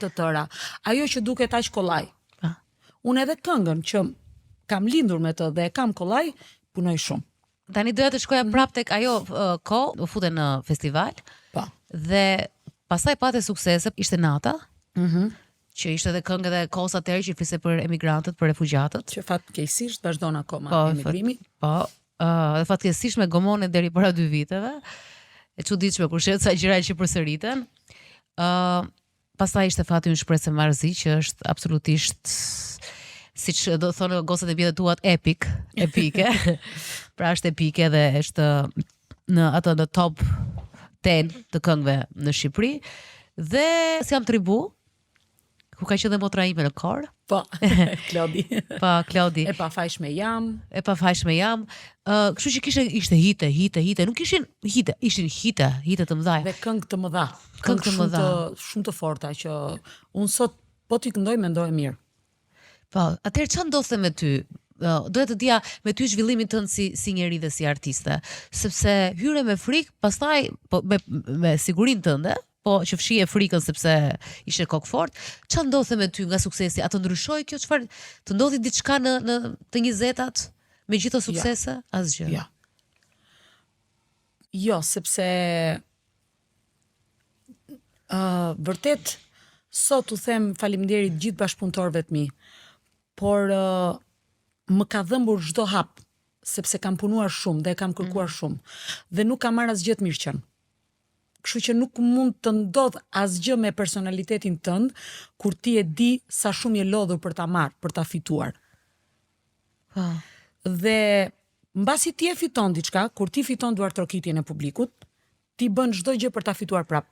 të tëra. Ajo që duket aq kollaj. Unë edhe këngën që kam lindur me të dhe kam kollaj, punoj shumë. Tani doja të shkoja prap tek ajo u fute në festival. Po. Dhe pastaj pate suksese, ishte Nata. Që ishte edhe këngë dhe Kosa Teri që fliste për emigrantët, për refugjatët. Që fatkeqësisht vazhdon akoma emigrimi. Po, dhe fatkeqësisht me gomone deri para 2 viteve. E çuditshme kur shet sa gjëra që përsëriten. Pastaj ishte fati unë shpresë marrëzi që është absolutisht, siç do thonë gocët e bjetët tuat, epike. Pra është epike dhe është në top 10 të këngëve në Shqipëri. Dhe si jam tribu, ku ka qenë dhe motra ime në korë. Po, Klodi. Po, Klodi. E pafajshme jam. Kështu që ishte hite, nuk ishin hite, ishin hite të mëdha. Dhe këngë të mëdha. Këngë të mëdha. Shumë të forta që unë sot po t'i këndoj mendoj mirë. Po, atëherë çfarë ndodhte me ty? Doja të dija me ty zhvillimin tënd si njeri dhe si artiste, sepse hyre me frikë, pastaj me sigurinë tënde, po që fshije frikën sepse ishe kokë fort. Çfarë ndodhte me ty nga suksesi? A të ndryshoi kjo? Çfarë të ndodhi diçka në të 20-tat me gjithë suksese? Asgjë. Ja. Jo, sepse vërtet sot u them faleminderit gjithë bashkëpunëtorëve të mi, por më ka dhëmbur çdo hap, sepse kam punuar shumë dhe kam kërkuar shumë dhe nuk kam marrë asgjë të mirëqen. Kështu që nuk mund të ndodh asgjë me personalitetin tënd kur ti e di sa shumë je lodhur për ta marrë, për ta fituar. Dhe mbasi ti e fiton diçka, kur ti fiton duartrokitjen e publikut, ti bën çdo gjë për ta fituar prap.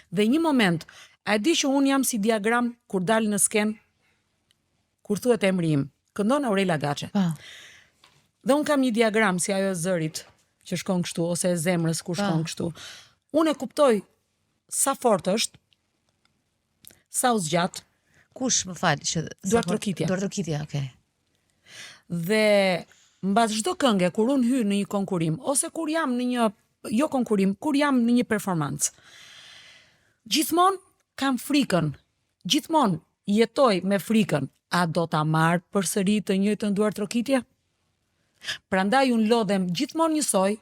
Dhe një moment, a e di që unë jam si diagram kur dal në sken, kur thuhet emri im, këndon Aurela Gaçe. Dhe unë kam një diagram si ajo e zërit që shkon kështu, ose e zemrës kur shkon kështu. Unë e kuptoj sa fort është, sa u zgjat, Kush, më fal, që Duart Rokitja. Duart Rokitja, okay. Dhe mbas çdo kënge kur unë hy në një konkurim ose kur jam në një jo konkurim, kur jam në një performancë, gjithmonë kam frikën. Gjithmonë jetoj me frikën. A do ta marr përsëri të njëjtën Duart Rokitje? Prandaj unë lodhem gjithmonë njësoj,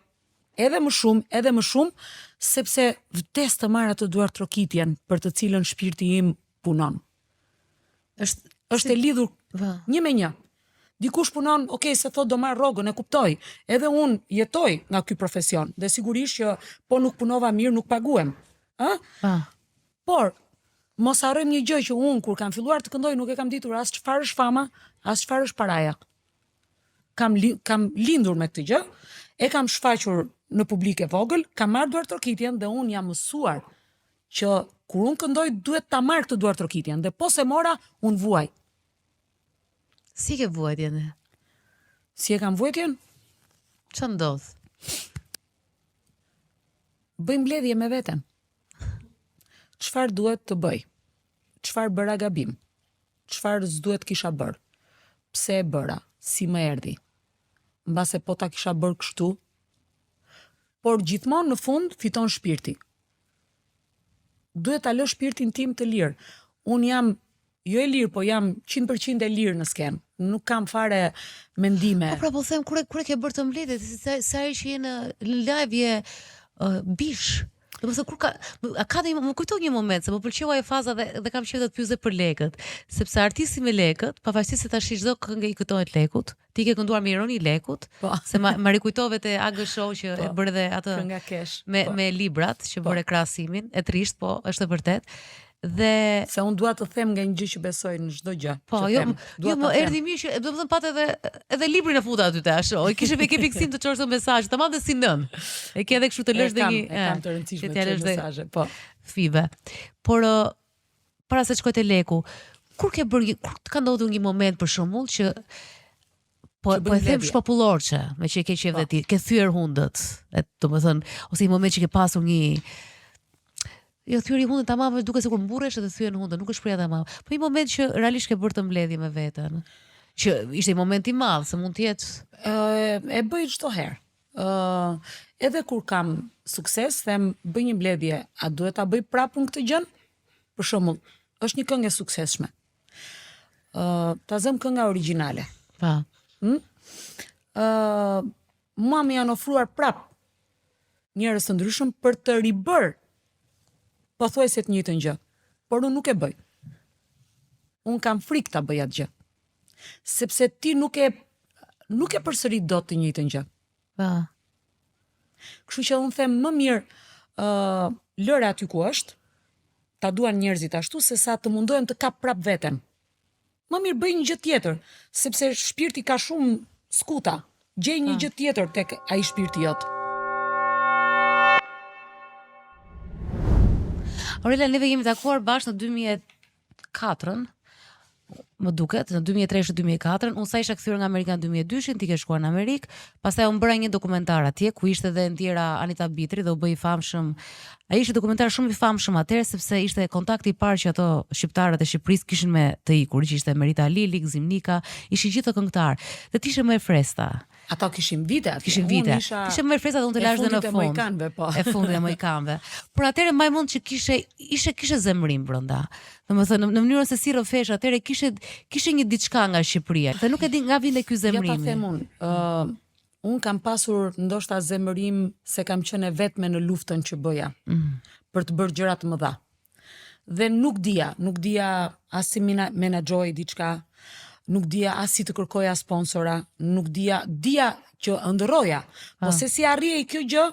edhe më shumë, sepse vdes të marr atë Duart Rokitjen për të cilën shpirti im punon. Është e lidhur një me një. Dikush punon, se thot do marr rrogën, e kuptoj. Edhe unë jetoj nga ky profesion dhe sigurisht që po nuk punova mirë, nuk paguhem. Por mos harrojmë një gjë që unë kur kam filluar të këndoj nuk e kam ditur as çfarë është fama, as çfarë është paraja. Kam lindur me këtë gjë, e kam shfaqur në publik e vogël, kam marrë Duart Rokitjen dhe unë jam mësuar që kur unë këndoj duhet ta marr këtë Duart Rokitjen dhe po se mora, unë vuaj. Si ke vuajtjen? Si e kam vuajtjen? Ç'a ndodh? Bëj mbledhje me veten. Çfarë duhet të bëj? Çfarë bëra gabim? Çfarë s'duhet kisha bërë? Pse e bëra? Si më erdhi? Mbase po ta kisha bërë kështu? Por gjithmonë në fund fiton shpirti. Duhet ta lë shpirtin tim të lirë. Unë jam jo e lirë, po jam 100% e lirë në skenë. Nuk kam fare mendime. Po them, kur e ke bërë të mbledhjet, sa herë që je në live je bish. Domethënë kur ka më kujtoi një moment se më pëlqeu ajo faza dhe kam qenë të pyesë për lekët, sepse artisti me lekët, pavarësisht se tash çdo këngë i kujtohet lekut, ti ke kënduar me ironi lekut, se ma rikujtove te AG Show që e bëre dhe atë nga kesh. Me librat që bëre krahasimin, e trisht, po është e vërtet. Dhe se unë dua të them nga një gjë që besoj në çdo gjë. Po, jo më erdhi mirë që domethënë pat edhe librin e futa aty te ashtu. I kishe ke fiksim të çosh mesazh, tamam dhe si nën. E ke edhe kështu të lësh dhe një kam të rëndësishme të mesazhe, po. Five. Por para se të shkoj te leku, kur ka ndodhur një moment për shembull që po e them shpopullorçe, me që e ke qef dhe ti, ke thyer hundët, domethënë ose një moment që ke pasur një jo thyeri hundën tamam, duke sikur mburresh edhe thyen hundën, nuk është përja tamam. Po një moment që realisht ke bërë të mbledhje me veten. Që ishte një moment i madh, se mund të jetë e bëj çdo herë. Edhe kur kam sukses, them bëj një mbledhje, a duhet ta bëj prapë këtë gjën? Për shembull, është një këngë e suksesshme. Ta zëm kënga origjinale. Pa. Mua më janë ofruar prapë njerëz të ndryshëm për të ribër pothuajse të njëjtën gjë, por unë nuk e bëj. Unë kam frikë ta bëj atë gjë. Sepse ti nuk e përsërit dot të njëjtën gjë. Kështu që unë them më mirë lëre aty ku është, ta duan njerëzit ashtu se sa të mundohem të kap prap veten. Më mirë bëj një gjë tjetër, sepse shpirti ka shumë skuta. Gjej një gjë tjetër tek ai shpirti jot. Aurela, neve jemi takuar bashkë në 2004-ën, më duket, në 2003-2004, unë sa isha kthyer nga Amerika në 2002-shin, ti ke shkuar në Amerikë, pastaj unë bëra një dokumentar atje, ku ishte dhe ndjera Anita Bitri dhe u bë i famshëm. Ai ishte dokumentar shumë i famshëm atëherë sepse ishte kontakti i parë që ato shqiptarët e Shqipërisë kishin me të ikur, që ishte Merita Lili, Gzim Nika, ishin gjithë këngëtar. Dhe ti ishe më e freskëta. Ata kishin vite atje. Kishin vite. Kishe më freskëta dhe unë të lash dhe në fund. E fundit e Moikanëve. Por atëherë mbaj mend që kishe zemrim brenda. Domethënë në mënyrën se si rrofesh atëherë kishe një diçka nga Shqipëria. Dhe nuk e di nga vinte ky zemrimi. Ja ta them unë. Unë kam pasur ndoshta zemërim se kam qenë vetme në luftën që bëja për të bërë gjëra të mëdha. Dhe nuk dija as si menaxhoj diçka, nuk dija as si të kërkoja sponsora, nuk dija që ëndërroja, po se si arrijej kjo gjë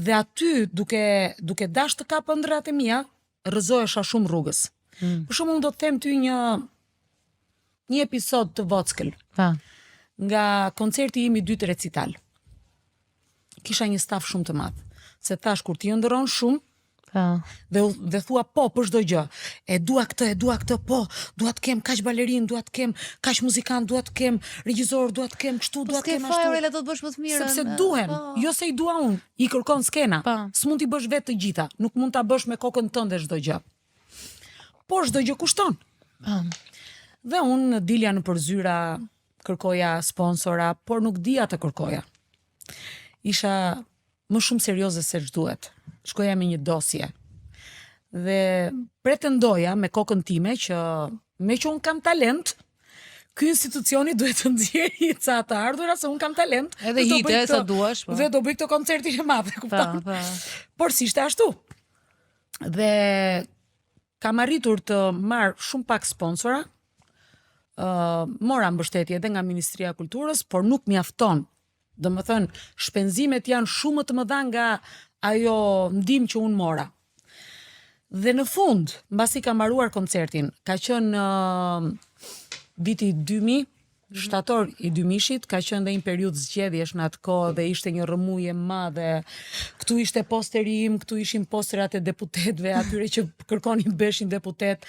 dhe aty duke dash të kap ëndrat e mia, rrëzohesha shumë rrugës. Për shembull, do të them ty një episod të vockël. Nga koncerti im i dytë recital. Kisha një staf shumë të madh. Se thash kur ti ëndërron shumë, dhe thua po për çdo gjë. E dua këtë, po, dua të kem kaq balerin, dua të kem kaq muzikant, dua të kem regjisor, dua të kem kështu, dua të kem ashtu. Aurela, do të bësh më të mirën. Sepse duhen, jo se i dua unë, i kërkon skena. S'mund t'i bësh vetë të gjitha, nuk mund ta bësh me kokën tënde çdo gjë. Por çdo gjë kushton. Dhe unë dilja në përzyra, kërkoja sponsora, por nuk dija të kërkoja. Isha më shumë serioze se ç'duhet. Shkoja me një dosje. Dhe pretendoja me kokën time që me që unë kam talent, ky institucioni duhet të nxjerrë ca të ardhura se unë kam talent. Edhe hite sa duash, po. Dhe do bëj këtë koncertin e madh, kupton? Por si ishte ashtu. Dhe kam arritur të marr shumë pak sponsora. Mora mbështetje edhe nga Ministria e Kulturës, por nuk mjafton. Domethënë, shpenzimet janë shumë më të mëdha nga ajo ndihmë që unë mora. Dhe në fund, mbasi ka mbaruar koncertin, ka qenë viti 2000, shtator i 2000-shit, ka qenë dhe një periudhë zgjedhjesh në atë kohë dhe ishte një rrëmujë e madhe. Këtu ishte posteri im, këtu ishin posterat e deputetëve, atyre që kërkonin beshin deputet.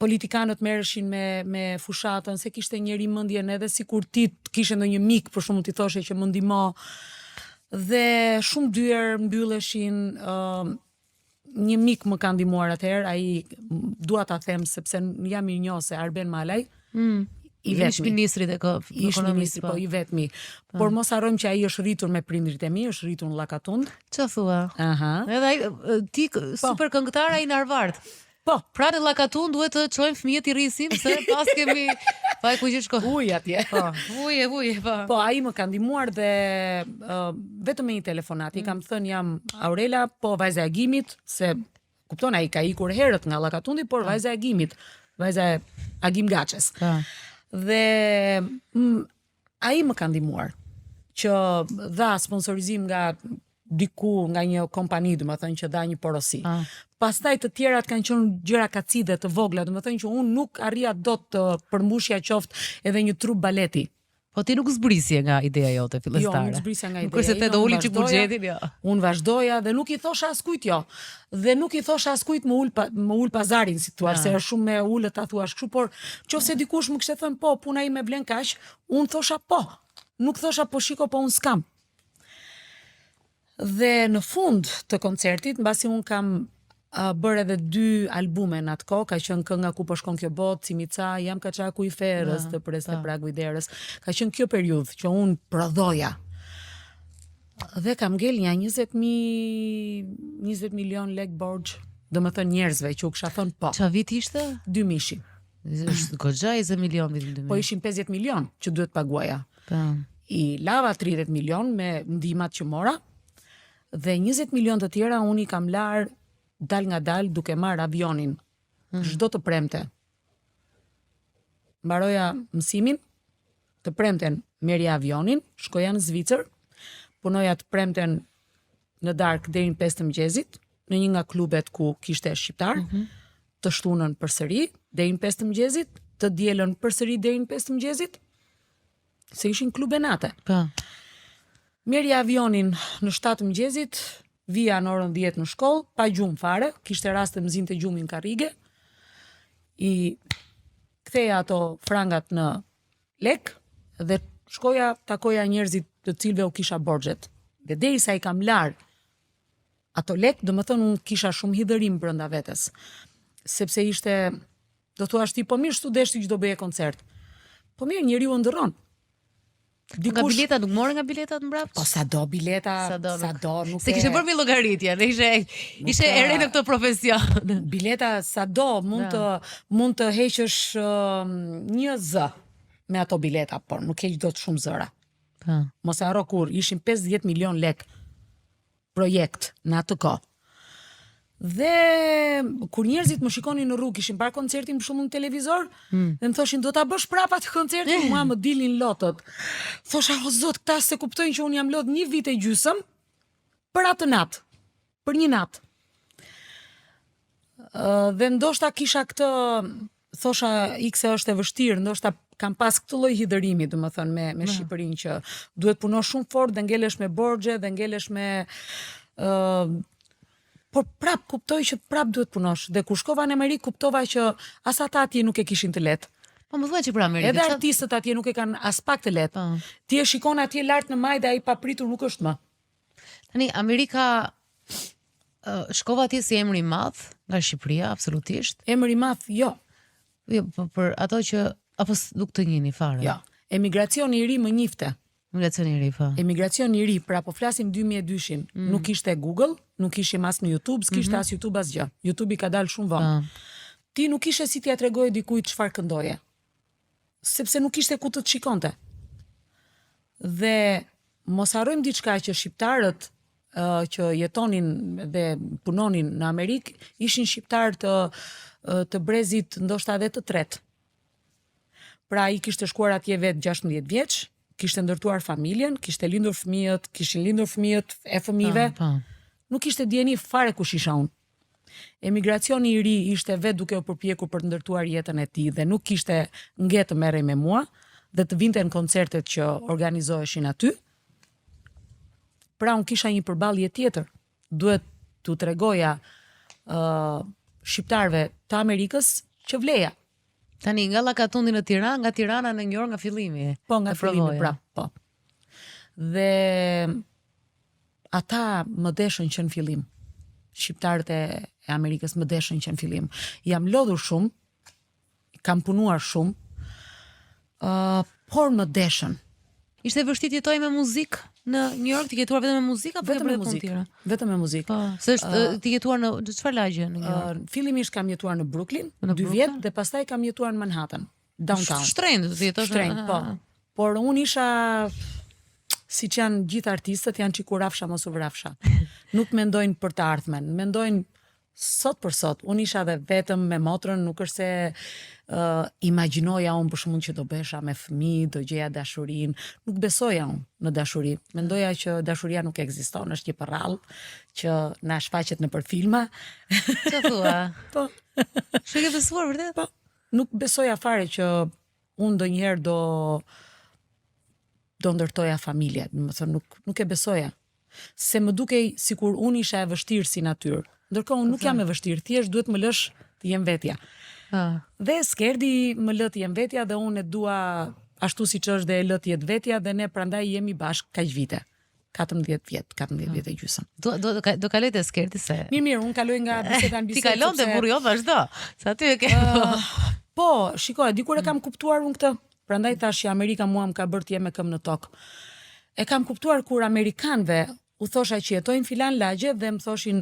Politikanët merreshin me fushatën, se kishte njëri mendjen edhe sikur ti kishe ndonjë mik, për shembull ti thoshe që më ndihmo. Dhe shumë dyer mbylleshin. Një mik më ka ndihmuar atëherë, ai dua ta them sepse jam i njohse, Arben Malaj. I vetmi. Ish ministri të ekonomisë, po i vetmi. Por mos harrojmë që ai është rritur me prindrit e mi, është rritur në Llakatund. Çfarë thua? Aha. Edhe ai ti super këngëtar ai në Harvard. Po, Pra në Llakatund duhet të çojmë fëmijët i rrisim se pas kemi pa ku që shko. uj atje. Po, uje, po. Po, ai më ka ndihmuar dhe vetëm me një telefonat. I kam thënë jam Aurela, po vajza e Agimit, se kupton ai ka ikur herët nga Llakatundi, por vajza e Agimit, vajza e Agim Gaçes. Dhe ai më ka ndihmuar që dha sponsorizim nga diku nga një kompani, domethënë që dha një porosi. Pastaj të tjerat kanë qenë gjëra kacide të vogla, domethënë që unë nuk arrija dot të përmbushja qoftë edhe një trup baleti. Po ti nuk zbrisje nga ideja jote fillestare. Jo, nuk zbrisja nga ideja. Nuk se te do uli çik buxhetin, jo. Unë vazhdoja dhe nuk i thosha askujt jo. Dhe nuk i thosha askujt më ul pazarin, si thua, se është shumë me ulët ta thuash kështu, por nëse dikush më kishte thënë po, puna ime blen kaq, unë thosha po. Nuk thosha po shiko, po unë s'kam. Dhe në fund të koncertit, mbasi unë kam bërë edhe 2 albume në atë kohë, ka qenë Kënga ku po shkon kjo botë, Cimica, Jam Kaçaku i Ferrës, Të preste pragu i derës. Ka qenë kjo periudhë që unë prodhoja. Dhe kam ngel një 20 milion lek borxh, domethënë njerëzve që u kisha thënë po. Çfarë vit ishte? 2000. Është goxha 20 milion vitin 2000. Po ishin 50 milion që duhet paguaja. Po. I lava 30 milion me ndihmat që mora. Dhe 20 milion të tjera unë i kam larë dal nga dal duke marrë avionin. Çdo të premte. Mbaroja mësimin, të premten merja avionin, shkoja në Zvicër, punoja të premten në darkë deri në 5 të mëngjesit, në një nga klubet ku kishte shqiptar, të shtunën përsëri deri në 5 të mëngjesit, të dielën përsëri deri në 5 të mëngjesit, se ishin klube nate. Po. Merja avionin në 7 të mëngjesit, vija në orën 10 në shkollë, pa gjumë fare, kishte rast të mëzinte gjumin karrige, i ktheja ato frangat në lek dhe shkoja takoja njerëzit të cilëve u kisha borxhet. Dhe derisa i kam lar ato lek, domethënë unë kisha shumë hidhërim brenda vetes. Sepse ishte, do thuash ti, po mirë studeshti që do bëje koncert. Po mirë, njeriu ndërron. Nga bileta nuk morë nga biletat mbrapsht? Po sa do bileta, sa do nuk se kishte bërë mi llogaritje, ishe e re në këtë profesion. Bileta sa do mund të heqësh një zë me ato bileta, por nuk heq dot shumë zëra. Mos e harro kur ishin 50 milion lek projekt në atë kohë. Dhe kur njerëzit më shikonin në rrugë, kishin parë koncertin për shembull në televizor, dhe më thoshin do ta bësh prapa atë koncertin, mua më dilnin lotët. Thosha o zot, këta se kuptojnë që unë jam lodh 1 vit e gjysmë për atë natë, për një natë. Dhe ndoshta kisha këtë, thosha ikse është e vështirë, ndoshta kam pas këtë lloj hidhërimi, domethënë me Shqipërinë që duhet punosh shumë fort dhe ngelesh me borxhe dhe ngelesh me por prap kuptoj që prap duhet punosh. Dhe kur shkova në Amerikë kuptova që as ata atje nuk e kishin të lehtë. Po më thuaj që për Amerikë. Edhe artistët atje nuk e kanë as pak të lehtë. Ti e shikon atje lart në majë dhe ai papritur nuk është më. Tani Amerika Shkova atje si emri i madh nga Shqipëria, absolutisht. Emri i madh, jo. Jo, për ato që apo nuk të njihni fare. Jo. Emigracioni i ri më njifte. Emigracioni i ri, po. Emigracioni i ri, pra po flasim 2002-shin. Nuk ishte Google, nuk ishim as në YouTube, s'kishte as YouTube as gjë. YouTube i ka dalë shumë vonë. Ti nuk ishe si t'ja tregoj dikujt çfarë këndoje. Sepse nuk ishte ku të shikonte. Dhe mos harrojmë diçka që shqiptarët që jetonin dhe punonin në Amerikë ishin shqiptar të brezit ndoshta edhe të tretë. Pra ai kishte shkuar atje vetë 16 vjeç, kishte ndërtuar familjen, kishte lindur fëmijët, kishin lindur fëmijët e fëmijëve. Nuk ishte dieni fare kush isha unë. Emigracioni i ri ishte vetë duke u përpjekur për të ndërtuar jetën e tij dhe nuk kishte nge të merrej me mua dhe të vinte në koncertet që organizoheshin aty. Pra unë kisha një përballje tjetër. Duhet t'u tregoja shqiptarëve të Amerikës që vleja. Tani nga Llakatundi në Tiranë, nga Tirana në New York nga fillimi. Po, nga fillimi, pra, po. Dhe ata më deshën që në fillim. Shqiptarët e Amerikës më deshën që në fillim. Jam lodhur shumë, kam punuar shumë, por më deshën. Ishte vështirë të jetoj me muzikë në New York, ti jetuar vetëm me muzikë apo vetëm me muzikë? Vetëm me muzikë. Po, se ti jetuar në çfarë lagje në New York? Fillimisht kam jetuar në Brooklyn, 2 vjet dhe pastaj kam jetuar në Manhattan, downtown. Shtrenjtë të jetosh. Shtrenjtë, po. Por unë isha siç janë gjithë artistët, janë qiku rafsha mos u vrafsha. Nuk mendojnë për të ardhmen, mendojnë sot për sot. Unë isha dhe vetëm me motrën, nuk është se imagjinoja unë për shkakun që do besha me fëmijë, do gjeja dashurinë. Nuk besoja unë në dashuri. Mendoja që dashuria nuk ekziston, është një përrall që na shfaqet nëpër filma. Çfarë thua? Po. Shë ke besuar vërtet? Po. Nuk besoja fare që unë ndonjëherë do ndërtoja familje, domethënë nuk e besoja. Se më dukej sikur unë isha e vështirë si natyrë. Ndërkohë unë nuk jam e vështirë, thjesht duhet më lësh të jem vetja. Dhe s'kerdi më lë të jem vetja dhe unë e dua ashtu siç është dhe e lë të jetë vetja dhe ne prandaj jemi bashkë kaq vite. 14 vjet e gjysmë. Do kaloj te skerti se. Mirë, unë kaloj nga biseda në bisedë. Ti kalon te burri, jo, vazhdo. Sa aty e ke. Po, shikoj, dikur e kam kuptuar unë këtë. Prandaj tash Amerika mua më ka bërë të jem me këmbë në tokë. E kam kuptuar kur amerikanëve u thosha që jetojnë filan lagje dhe më thoshin,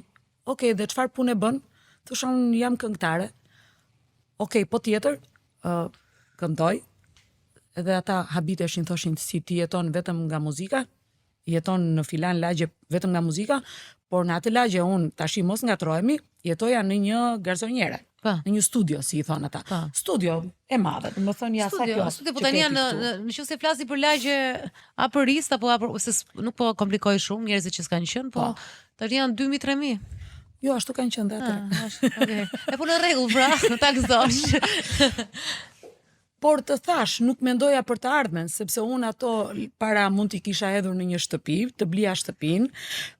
"Okej, dhe çfarë punë bën?" Thosha unë jam këngëtare. Okej, po tjetër, këndoj. Edhe ata habiteshin thoshin si ti jeton vetëm nga muzika, jeton në filan lagje vetëm nga muzika, por në atë lagje unë tashi mos ngatrohemi, jetoja në një garsonjere. Në një studio, si I thon ata. Studio e madhe, domethënë ja sa kjo. Studio, po tani nëse flasi për lagje apërist apo se nuk po komplikoj shumë njerëzit që s'kanë qenë, po tani janë 2000-3000. Jo, ashtu kanë qenë atë. Okej. E po në rregull, pra, ta gëzosh. Por të thash, nuk mendoja për të ardhmen, sepse unë ato para mund t'i kisha hedhur në një shtëpi, të blija shtëpinë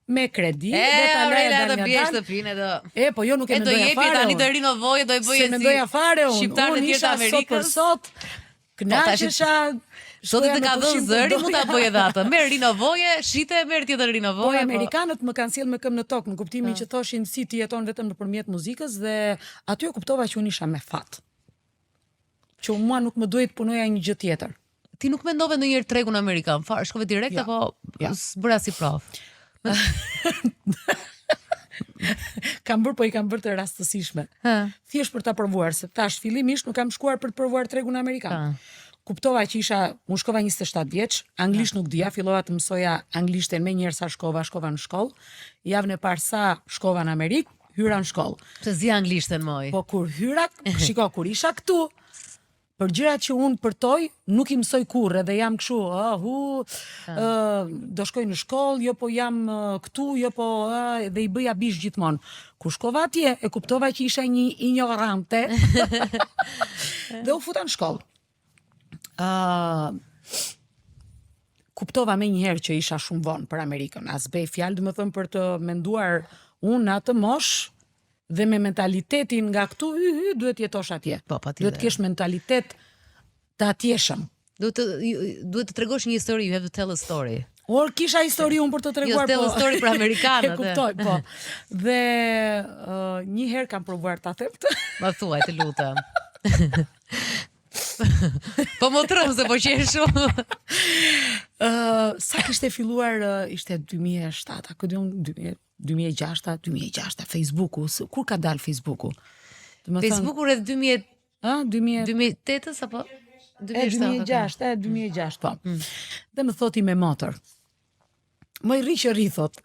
me kredi dhe ta laja dal nga dal. Shtëpinë do. Po jo nuk e mendoja fare. Do jepi tani të rinovoje, do i bëje si. Mendoja fare unë. Shqiptarët e tjerë të Amerikës. Sot kënaqesha. Sot të ka dhënë zëri, mund ta bëj edhe atë. Merr rinovoje, shite, merr tjetër rinovoje. Po amerikanët më kanë sjell me këmbë në tokë, në kuptimin që thoshin si ti jeton vetëm nëpërmjet muzikës dhe aty e kuptova që unë isha me fat. Që mua nuk më duhet punoja një gjë tjetër. Ti nuk mendove ndonjëherë tregun amerikan, fare, shkove direkt apo bëra si prof? Kam bërë të rastësishme. Thjesht për ta provuar, se thash fillimisht nuk kam shkuar për të provuar tregun amerikan. Kuptova që unë shkova 27 vjeç, anglisht nuk dija, fillova të mësoja anglishten me njerë sa shkova në shkollë. Javën e parë sa shkova në Amerikë, hyra në shkollë. Se zi anglishten moj. Po kur hyra, shiko, kur isha këtu, për gjërat që unë përtoj, nuk I mësoj kurrë, edhe jam kështu, do shkoj në shkollë, jo po jam këtu, jo po, dhe I bëja bish gjithmonë. Kur shkova atje, e kuptova që isha një ignorante, dhe u futa në shkollë. Kuptova me njëherë që isha shumë vonë për Amerikën, as bëj fjalë, më thëmë për të menduar unë atë mosh, dhe me mentalitetin nga këtu, duhet jetosh atje. Duhet kesh mentalitet të atjeshëm. Duhet të tregosh një histori, you have to tell a story. Or kisha histori unë për të treguar, Jo, tell story për amerikanët. E kuptoj, po. Dhe një herë kam provuar ta them këtë. Ma thuaj, të lutem. Po më trëm se po qesh shumë. Sa kishte filluar, ishte 2007, ku diun 2006, Facebooku, kur ka dalë Facebooku? Facebooku rreth 2008 apo 2006, po. Dhe më thoti me motor. Më i ri që ri, thot.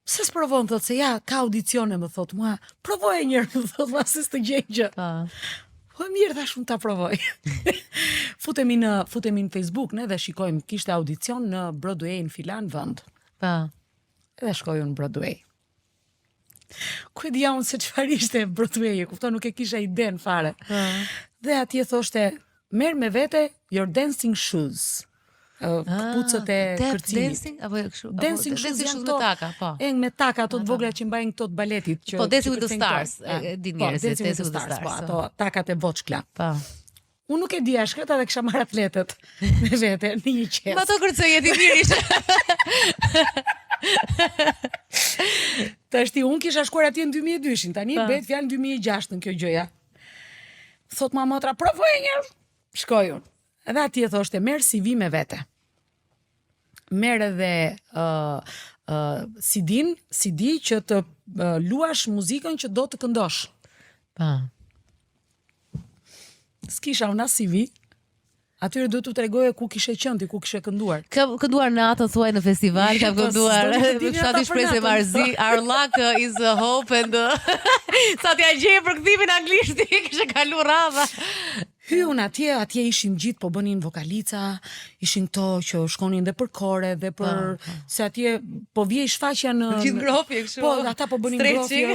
Pse s'provon, thot, se ja, ka audicione, më thot, mua, provoje njërë, më thot, ma se s'të gjegje. Po mirë, thash unë ta provoj. Futemi në Facebook, ne, dhe shikojmë, kishte audicion në Broadway në filan vend. Edhe shkoj unë në Broadway. Ku e dija unë se çfarë ishte Broadway, kupton, nuk e kisha iden fare. Dhe atje thoshte, merr me vete your dancing shoes. Këpucët e kërcimit. Dancing shoes janë me taka, po. Me taka, ato të vogla që mbajnë këto të baletit. Po, Dancing with the Stars. Di mirë se Dancing with the Stars. Po, ato takat e voçkla. Po. Unë nuk e dija shkreta dhe kisha marrë atletët me vete në një qes. Ma to kërcëje ti mirë ishte. Tashti unë kisha shkuar atje në 2002, tani bet fjalë në 2006 në kjo gjëja. Thot mamotra, provoj njërë. Shkoj unë. Edhe atje thoshte, merë CV me vete. Merë edhe CD që të luash muzikën që do të këndosh. S'kisha unë as CV. Atyre do të tregoje ku kishe qenë, ku kishe kënduar. Kam kënduar natën thuaj në festival, kam kënduar. Fshati shpresë marzi, our luck is a hope and sa t'ja gjej për kthimin anglisht kishe kalu radha. Hyun atje ishin gjithë, po bënin vokalica, ishin këto që shkonin dhe për kore, dhe për... Se atje, po vje i shfaqja në... Gjithë ngrofje, kështu. Po, ata po bënin ngrofje.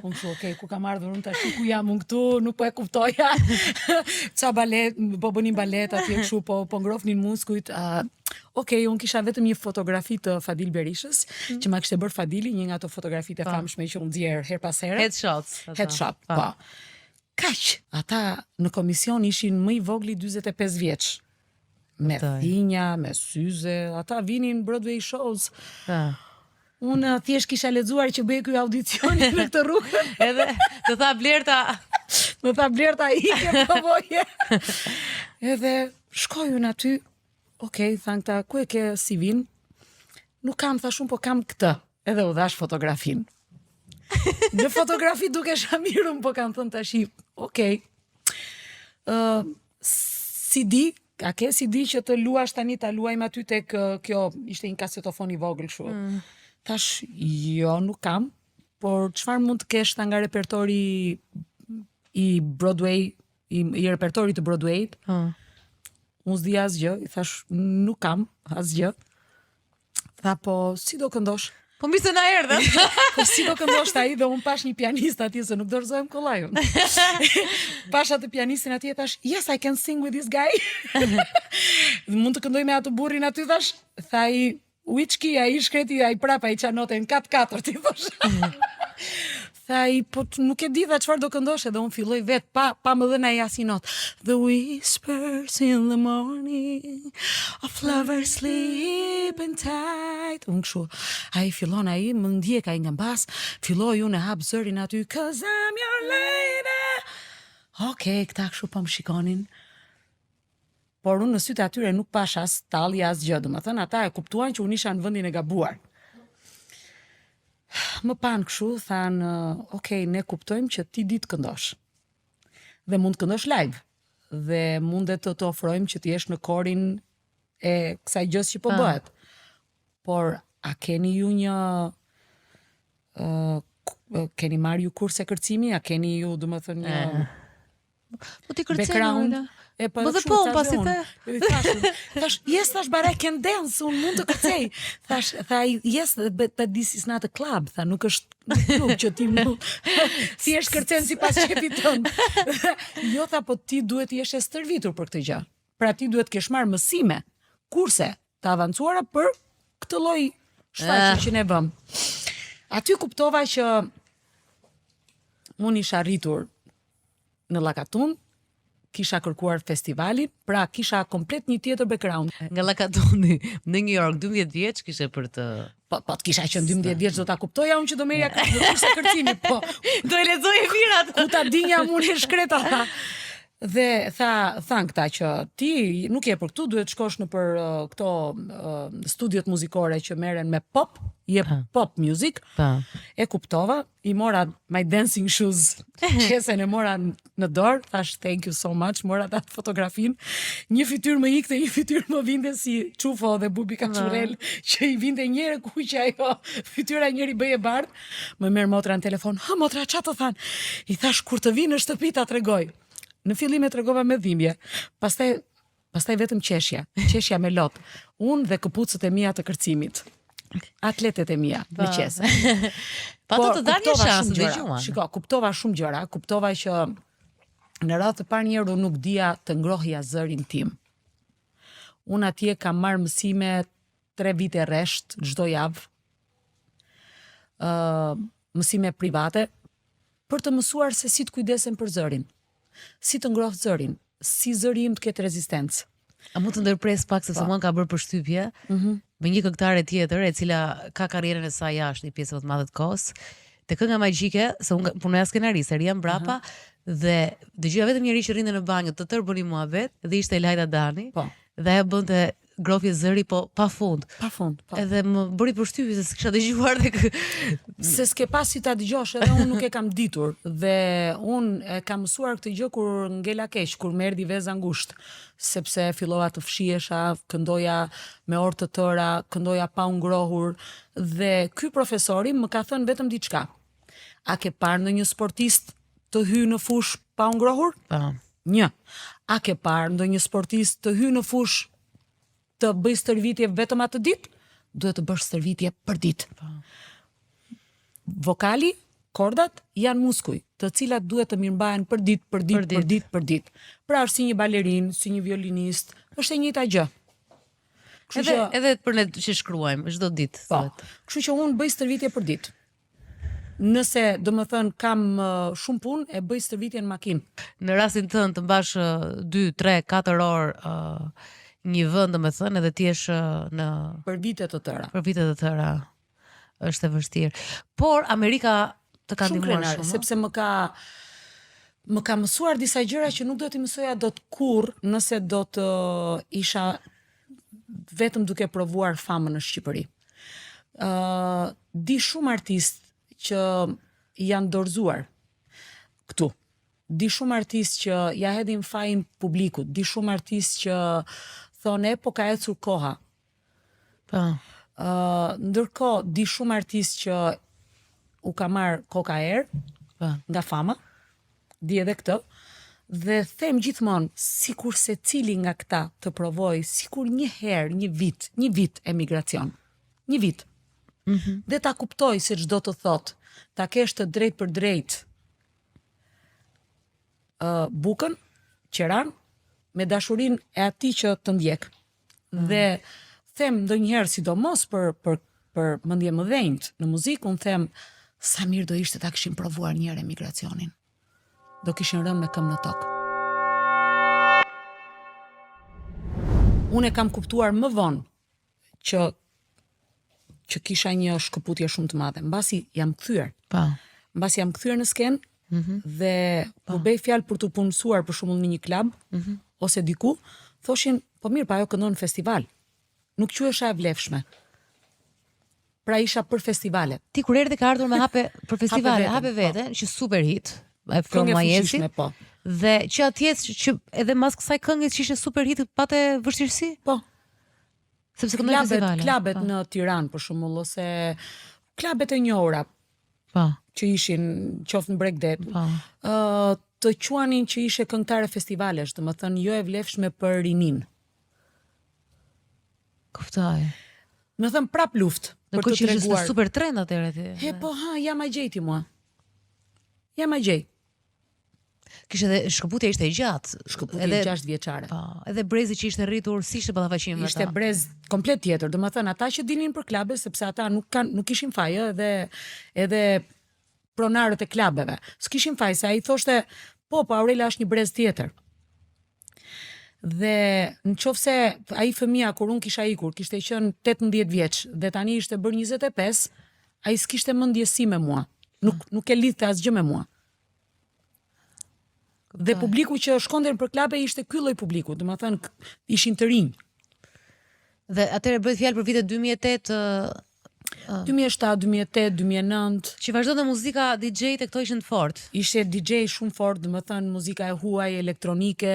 Unë shu, okej, ku kam ardhur unë tash, ku jam unë këtu, nuk po e kuptoja. Ca balet, po bënin balet atje kështu, po ngrofnin muskujt. Okej, unë kisha vetëm një fotografi të Fadil Berishës, që ma kishte bërë Fadili, një nga ato fotografitë e famshme që unë djerë her pas here. Headshot, po. Kaq, ata në komision ishin më i vogli 45 vjeç. Me thinja, me syze, ata vinin Broadway shows. Unë thjesht kisha lexuar që bëj ky audicioni në këtë rrugë. Edhe të tha Blerta, ike provoje. Edhe shkojun aty. Okej, than këta, ku e ke CV-n? Nuk kam, thash unë, po kam këtë. Edhe u dhash fotografin. Në fotografi duke shamirun, po kam thënë tash, okej. CD, a ke CD që të luash tani, ta luajmë aty tek kjo, ishte një kasetofon i vogël kështu. Tash, jo, nuk kam, por çfarë mund të kesh ta nga repertori i Broadway, i repertorit të Broadwayt? Unë s'di asgjë, i thash, nuk kam asgjë. Tha, po, si do këndosh? po mbi se na erdhe. Po si do këndosh ai dhe unë pash një pianist atje se nuk dorëzojmë kollajun. Pash atë pianistin atje thash, yes, I can sing with this guy. Mund të këndoj me atë burrin aty thash, tha ai, which key, ai shkreti, ai prapa i çanote në 4/4 ti thosh. Tha ai, po nuk e di dha çfarë do këndosh, edhe unë filloj vet pa më dhënë ai asnjë notë. The whispers in the morning of lovers sleeping tight. Unë kështu, ai fillon ai, më ndjek ai nga mbas, filloj unë e hap zërin aty, 'cause I'm your lady. Okej, këta kështu po më shikonin. Por unë në sytë atyre nuk pash as talli as gjë, domethënë ata e kuptuan që unë isha në vendin e gabuar. Më panë kështu, thanë, okej, ne kuptojmë që ti di të këndosh. Dhe mund të këndosh live. Dhe mundet të ofrojmë që ti jesh në korin e kësaj gjës që po bëhet. Por, a keni ju një... keni marrë ju kurse kërcimi? A keni ju, du më thënë, një... Po ti kërceni, Më dhe po, pasi the. Thash, yes, thash, but I can dance, unë mund të kërcej. Tha, yes, but this is not a club. Tha, nuk është klub që ti mu... Ti është kërcen si pas qepit tënë. Jo, tha, po ti duhet i eshe stërvitur për këtë gjë. Pra ti duhet kesh marrë mësime, kurse të avancuara për këtë lloj shfaqje që ne vëm. Aty kuptova që unë isha rritur në Llakatun, kisha kërkuar festivalin, pra kisha komplet një tjetër background. Nga Llakatuni në New York 12 vjeç kishe për të Po të kisha qenë 12 vjeç do ta kuptoja unë që do merja do kisha kërcimi, po. do e lexoje mirat. Ku ta dinja unë e shkreta. Dhe than këta që ti nuk je për këtu, duhet shkosh në për këto studiot muzikore që merren me pop, pop music. E kuptova, i mora my dancing shoes, qesen e mora në dorë, thash thank you so much, mora atë fotografin, një fytyrë më ikte, një fytyrë më vinte si Çufo dhe Bubi Kaçurel, që i vinte njëre ku që ajo fytyra njëri bëje bardh, më merr motra në telefon, ha motra çfarë të than? I thash kur të vinë në shtëpi ta tregoj. Në fillim e tregova me dhimbje, pastaj vetëm qeshja me lot. Unë dhe këpucët e mia të kërcimit. Atletet e mia me qese. Pa të dalë një shans dëgjuan. Shiko, kuptova shumë gjëra, kuptova që në radhë të parë njerë nuk dija të ngrohja zërin tim. Unë atje kam marrë mësime 3 vite rresht çdo javë. Mësime private për të mësuar se si të kujdesem për zërin. Si të ngroh zërin, si zëri im të ketë rezistencë. A mund të ndërpres pak sepse mua ka bërë përshtypje me një këngëtare tjetër e cila ka karrierën e saj jashtë një pjesë më të madhe të kohës. Te kënga magjike, se unë punoja skenarise, rria mbrapa dhe dëgjoja vetëm njëri që rinte në banjë, të tërë bëni muhabet dhe ishte Elajda Dani. Dhe ajo bënte grofje zëri po pafund. Po. Edhe më bëri përshtypje se s'kisha dëgjuar dhe se s'ke pas si ta dëgjosh, edhe unë nuk e kam ditur dhe unë e kam mësuar këtë gjë kur ngela keq, kur më erdhi veza ngushtë, sepse fillova të fshihesha, këndoja me orë të tëra, këndoja pa u ngrohur dhe ky profesori më ka thënë vetëm diçka. A ke parë ndonjë sportist të hyjë në fush pa u ngrohur? Një. A ke parë ndonjë sportist të hyjë në fush të bëj stërvitje vetëm atë ditë? Duhet të bësh stërvitje për ditë. Vokali, kordat janë muskuj, të cilat duhet të mirëmbahen për ditë. Pra është si një balerin, si një violinist, është e njëjta gjë. Edhe për ne që shkruajmë çdo ditë. Kështu që unë bëj stërvitje për ditë. Nëse do më thënë kam shumë punë, e bëj stërvitje në makinë. Në rastin tënd të mbash 2, 3, 4 orë një vend, domethënë, edhe ti je në për vite të tëra. Për vite të tëra është e vështirë. Por Amerika të ka ndihmuar shumë, sepse më ka mësuar disa gjëra që nuk do t'i mësoja dot kurrë nëse do të isha vetëm duke provuar famën në Shqipëri. Di shumë artistë që janë dorëzuar këtu. Di shumë artistë që ja hedhin fajin publikut, di shumë artistë që thonë po ka ecur koha. Ndërkohë di shumë artistë që u ka marr koka nga fama, di edhe këtë, dhe them gjithmonë, sikur se cili nga këta të provoj, sikur një herë, një vit emigracion, një vit, dhe ta kuptoj se çdo të thot, ta kesh të drejt për drejt bukën, qeran, me dashurin e ati që të ndjek. Dhe them ndonjëherë, sidomos për mendje më dhenjt në muzikë, unë them sa mirë do ishte ta kishin provuar një herë emigracionin. Do kishin rënë me këmbë në tokë. Unë e kam kuptuar më vonë që kisha një shkëputje shumë të madhe. Mbasi jam kthyer në skenë, dhe kur bëj fjalë për të punësuar për shembull në një klub ose diku, thoshin, po mirë, pa ajo këndon në festival. Nuk quhesha e vlefshme. Pra isha për festivale. Ti kur erdhe ka ardhur me hape për festivale, hape vete, që super hit, From Majesi. Dhe që atje që edhe mas kësaj këngë që ishte super hit pate vështirësi? Po. Sepse këndon në festivale. Klubet në Tiranë për shembull, ose klubet e njohura. Që ishin qoftë në Bregdet, të quanin që ishe këngëtare festivalesh, do të thënë jo e vlefshme për rinin. Kuptoj. Më thënë prap luftë për të treguar. Në super trend atëherë ti. Jam a gjej ti mua. Jam a gjej. Kishte edhe shkëputja ishte e gjatë. Shkëputja 6 vjeçare. Edhe brezi që ishte rritur, si ishte ballafaqimi me ata? Ishte brez komplet tjetër, do të thënë ata që dinin për klabe, sepse ata nuk kishin fajë, edhe pronarët e klubeve. S'kishin faj, se ai thoshte, po Aurela është një brez tjetër. Dhe në qoftë se ai fëmia kur unë kisha ikur, kishte qenë 18 vjeç dhe tani ishte bërë 25, ai s'kishte më ndjesi me mua. Nuk e lidhte asgjë me mua. Dhe publiku që shkonte për klabe ishte ky lloj publiku, domethënë ishin të rinj. Dhe atëherë bëhet fjalë për vitet 2008, 2007, 2008, 2009. që vazhdonte muzika DJ e këto ishin të fortë. Ishte DJ shumë fort, domethënë muzika e huaj, elektronike,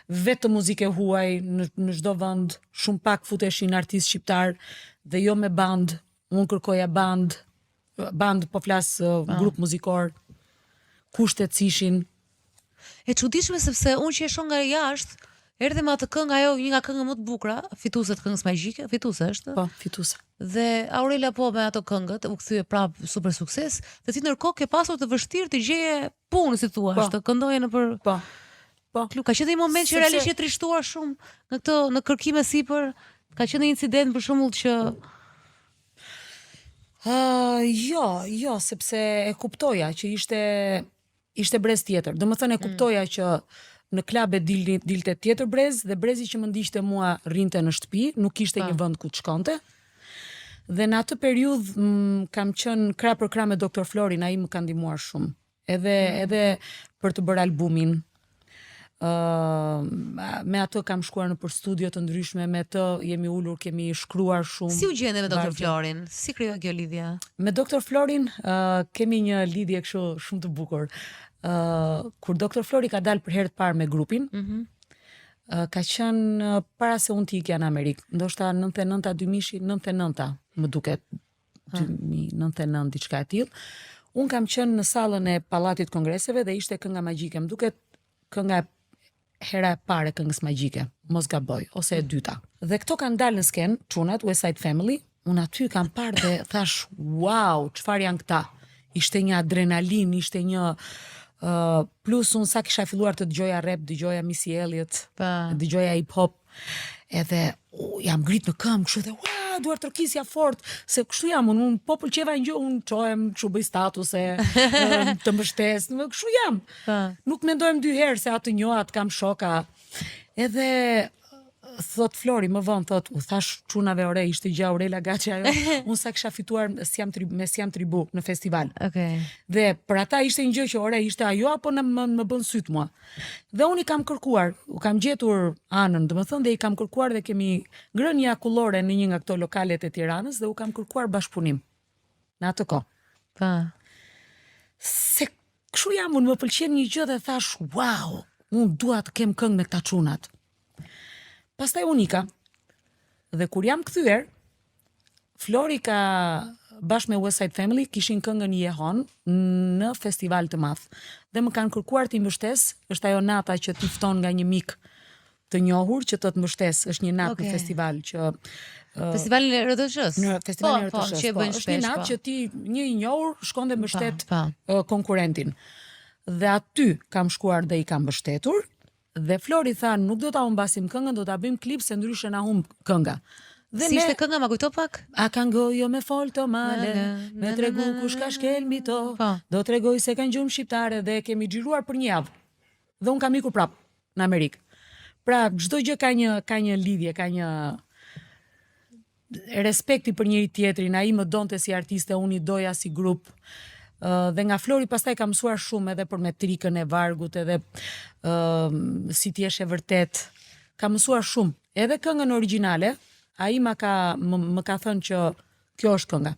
vetëm muzikë e huaj në çdo vend, shumë pak futeshin artist shqiptar dhe jo me band. Unë kërkoja band po flas grup muzikor. Kushtet ishin. E çuditshme sepse unë që e shoh nga jashtë, erdhe me atë këngë, ajo një nga këngët më të bukura, fituese të këngës magjike, fituese është. Po, fituese. Dhe Aurelia po me ato këngët u kthye prap super sukses, dhe ti ndërkohë ke pasur të vështirë të gjeje punë, si thua, të këndoje nëpër. Po. Klub, ka qenë një moment që realisht je trishtuar shumë në kërkime sipër, ka qenë një incident për shembull që jo, sepse e kuptoja që ishte brez tjetër. Domethënë e kuptoja që në klube dilte tjetër brez dhe brezi që më ndiqte mua rrinte në shtëpi, nuk kishte një vend ku të shkonte. Dhe në atë periudhë kam qenë krah për krah me Dr. Florin, ai më ka ndihmuar shumë. Edhe për të bërë albumin. Me atë kam shkuar në për studio të ndryshme, me të jemi ulur, kemi shkruar shumë. Si u gjende me Dr. Florin? Si krijoa kjo lidhje? Me Dr. Florin kemi një lidhje kështu shumë të bukur. Kur Dr. Flori ka dalë për herë të parë me grupin, ka qenë para se unë të ikja në Amerikë. Ndoshta 99 më duket 2099 diçka e tillë. Unë kam qenë në sallën e Pallatit Kongreseve dhe ishte kënga magjike. Më duket kënga hera e parë e këngës magjike, mos gaboj, ose e dyta. Dhe këto kanë dalë në skenë, çunat, West Side Family. Unë aty kam parë dhe thash, wow, çfarë janë këta? Ishte një adrenalin, ishte një plus unë sa kisha filluar të dëgjoja rap, dëgjoja Missy Elliott, dëgjoja hip hop, edhe jam ngrit në këmbë, kështu dhe duar tërkisja fort, se kështu jam, unë po pëlqeva një gjë, unë çohem, kështu bëj statuse, të mbështes, kështu jam. Nuk mendojmë dy herë se atë njoh, atë kam shoka. Edhe thot Flori më vonë, thot, u thash çunave ore, ishte gjë Aurela Gaçi ajo, unë sa kisha fituar me Siam Tribu në festival. Dhe për ata ishte një gjë që ore ishte ajo apo më bën syt mua. Dhe unë i kam kërkuar, u kam gjetur anën, domethënë dhe i kam kërkuar dhe kemi ngrënë një akullore në një nga këto lokalet e Tiranës dhe u kam kërkuar bashkëpunim. Në atë kohë. Se kështu jam, unë më pëlqen një gjë dhe thash, wow, unë dua të kem këngë me këta çunat. Pastaj unika, dhe kur jam kthyer, Flori ka bashkë me West Side Family kishin këngën Jehon në festival të madh. Dhe më kanë kërkuar të i mbështes, është ajo nata që ti fton nga një mik të njohur që të mbështes, është një natë në festival që Festivalin e RTS-s. Në festivalin e RTS-s. Që e bën shpesh. Është një natë që ti një i njohur shkon dhe mbështet konkurentin. Dhe aty kam shkuar dhe i kam mbështetur. Dhe Flori tha, nuk do ta humbasim këngën, do ta bëjmë klip se ndryshe na humb kënga. Dhe si ishte kënga, ma kujto pak? A kanë gojo me folto male, me tregu kush ka shkel mbi to, do tregoj se kanë gjumë shqiptare dhe kemi xhiruar për një javë. Dhe unë kam ikur prap në Amerikë. Pra, çdo gjë ka një lidhje, ka një respekti për njëri tjetrin, ai më donte si artiste, unë i doja si grup. Dhe nga Flori pastaj kam mësuar shumë edhe për metrikën e vargut, edhe si ti je e vërtet. Kam mësuar shumë. Edhe këngën origjinale, ai më ka thënë që kjo është kënga.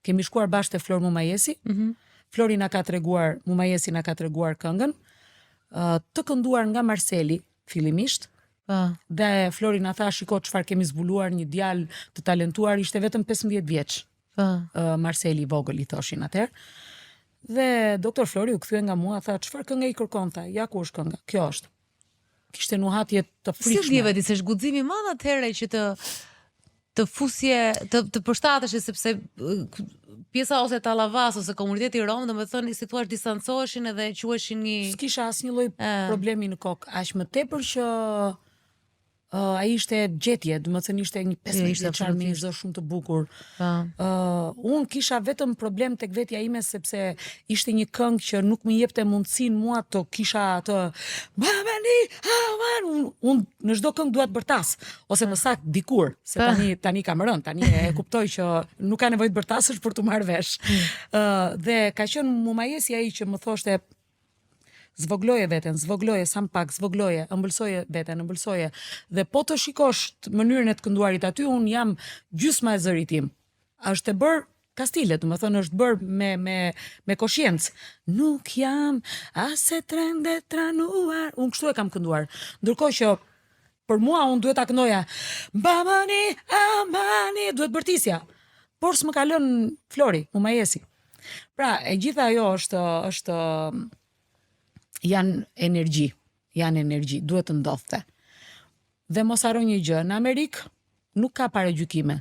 Kemi shkuar bashkë te Flor Mumajesi. Flori na ka treguar, Mumajesi na ka treguar këngën, të kënduar nga Marseli fillimisht. Dhe Flori na tha, shiko çfarë kemi zbuluar, një djalë të talentuar, ishte vetëm 15 vjeç. Marseli vogël i thoshin atëherë. Dhe Dr. Flori u kthye nga mua, tha, çfarë këngë i kërkon, tha, ja ku është kënga, kjo është. Kishte nuhatje të frikshme. Si ndjeve ti se është guximi i madh atëherë që të fusje, të përshtatesh, sepse pjesa ose Tallavas ose komuniteti rom, domethënë si thua distancoheshin edhe quheshin një. S'kisha asnjë lloj problemi në kokë, aq më tepër që ai ishte gjetje, do të thënë ishte një 15 vjeçar me një zë shumë të bukur. Unë kisha vetëm problem tek vetja ime sepse ishte një këngë që nuk më jepte mundësinë mua të kisha atë unë në çdo këngë dua të bërtas ose më saktë dikur, se tani kam rënë, tani e kuptoj që nuk ka nevojë të bërtasësh për të marrë vesh. Dhe ka qenë Mumajesi ai që më thoshte zvogloje veten, zvogloje sa më pak, zvogloje, ëmbëlsoje veten, ëmbëlsoje. Dhe po të shikosh mënyrën e të kënduarit aty, unë jam gjysma e zërit tim. Është e bërë kastile, do të thënë është bërë me koshiencë. Nuk jam as e trende tranuar. Unë kështu e kam kënduar. Ndërkohë që për mua unë duhet ta këndoja Bamani, amani, duhet bërtisja. Por s'më ka lënë Flori, Mumajesi. Pra, e gjitha ajo është janë energji, duhet të ndodhte. Dhe mos haro një gjë, në Amerikë nuk ka paragjykime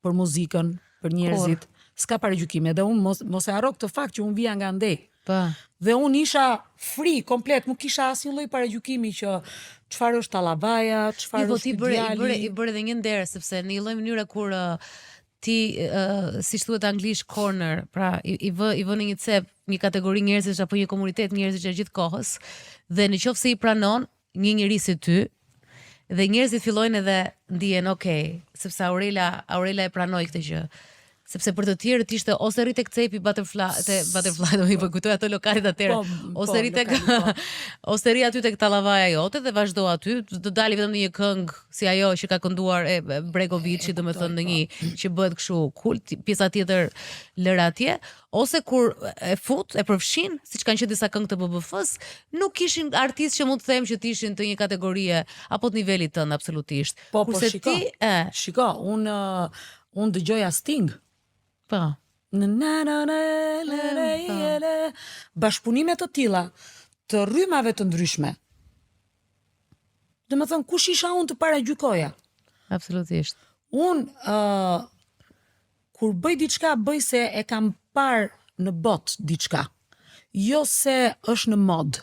për muzikën, për njerëzit, s'ka paragjykime, dhe unë mos e haro këtë fakt që unë vija nga ndej. Dhe unë isha free, komplet, nuk kisha asnjë lloj paragjykimi që çfarë është tallavaja, çfarë është ideali. I bëre edhe një nder, sepse në një lloj mënyre kur ti, siç thuhet anglisht corner, pra i vë në një cep një kategori njerëzish apo një komunitet njerëzish gjatë gjithë kohës, dhe në qoftë se i pranon një njerëz si ty, dhe njerëzit fillojnë edhe ndihen okay, sepse Aurela e pranoi këtë gjë. Sepse për të tjerët ishte ose rri tek cepi butterfly, do i kujtoj ato lokalet atëherë, ose rri tek ose rri aty tek tallavaja jote dhe vazhdo aty, të dali vetëm në një këngë si ajo që ka kënduar Bregoviçi, domethënë në një që bëhet kështu kult, pjesa tjetër lër atje, ose kur e fut, e përfshin, siç kanë qenë disa këngë të BBF-s, nuk kishin artistë që mund të them që të ishin të një kategorie apo të nivelit tënd absolutisht. Kurse shiko, unë dëgjoja Sting. Bashkëpunime të tilla, të rrymave të ndryshme. Dhe më thënë, kush isha unë të paragjykoja? Absolutisht. Unë, kur bëj diçka, bëj se e kam parë në botë diçka. Jo se është në mod.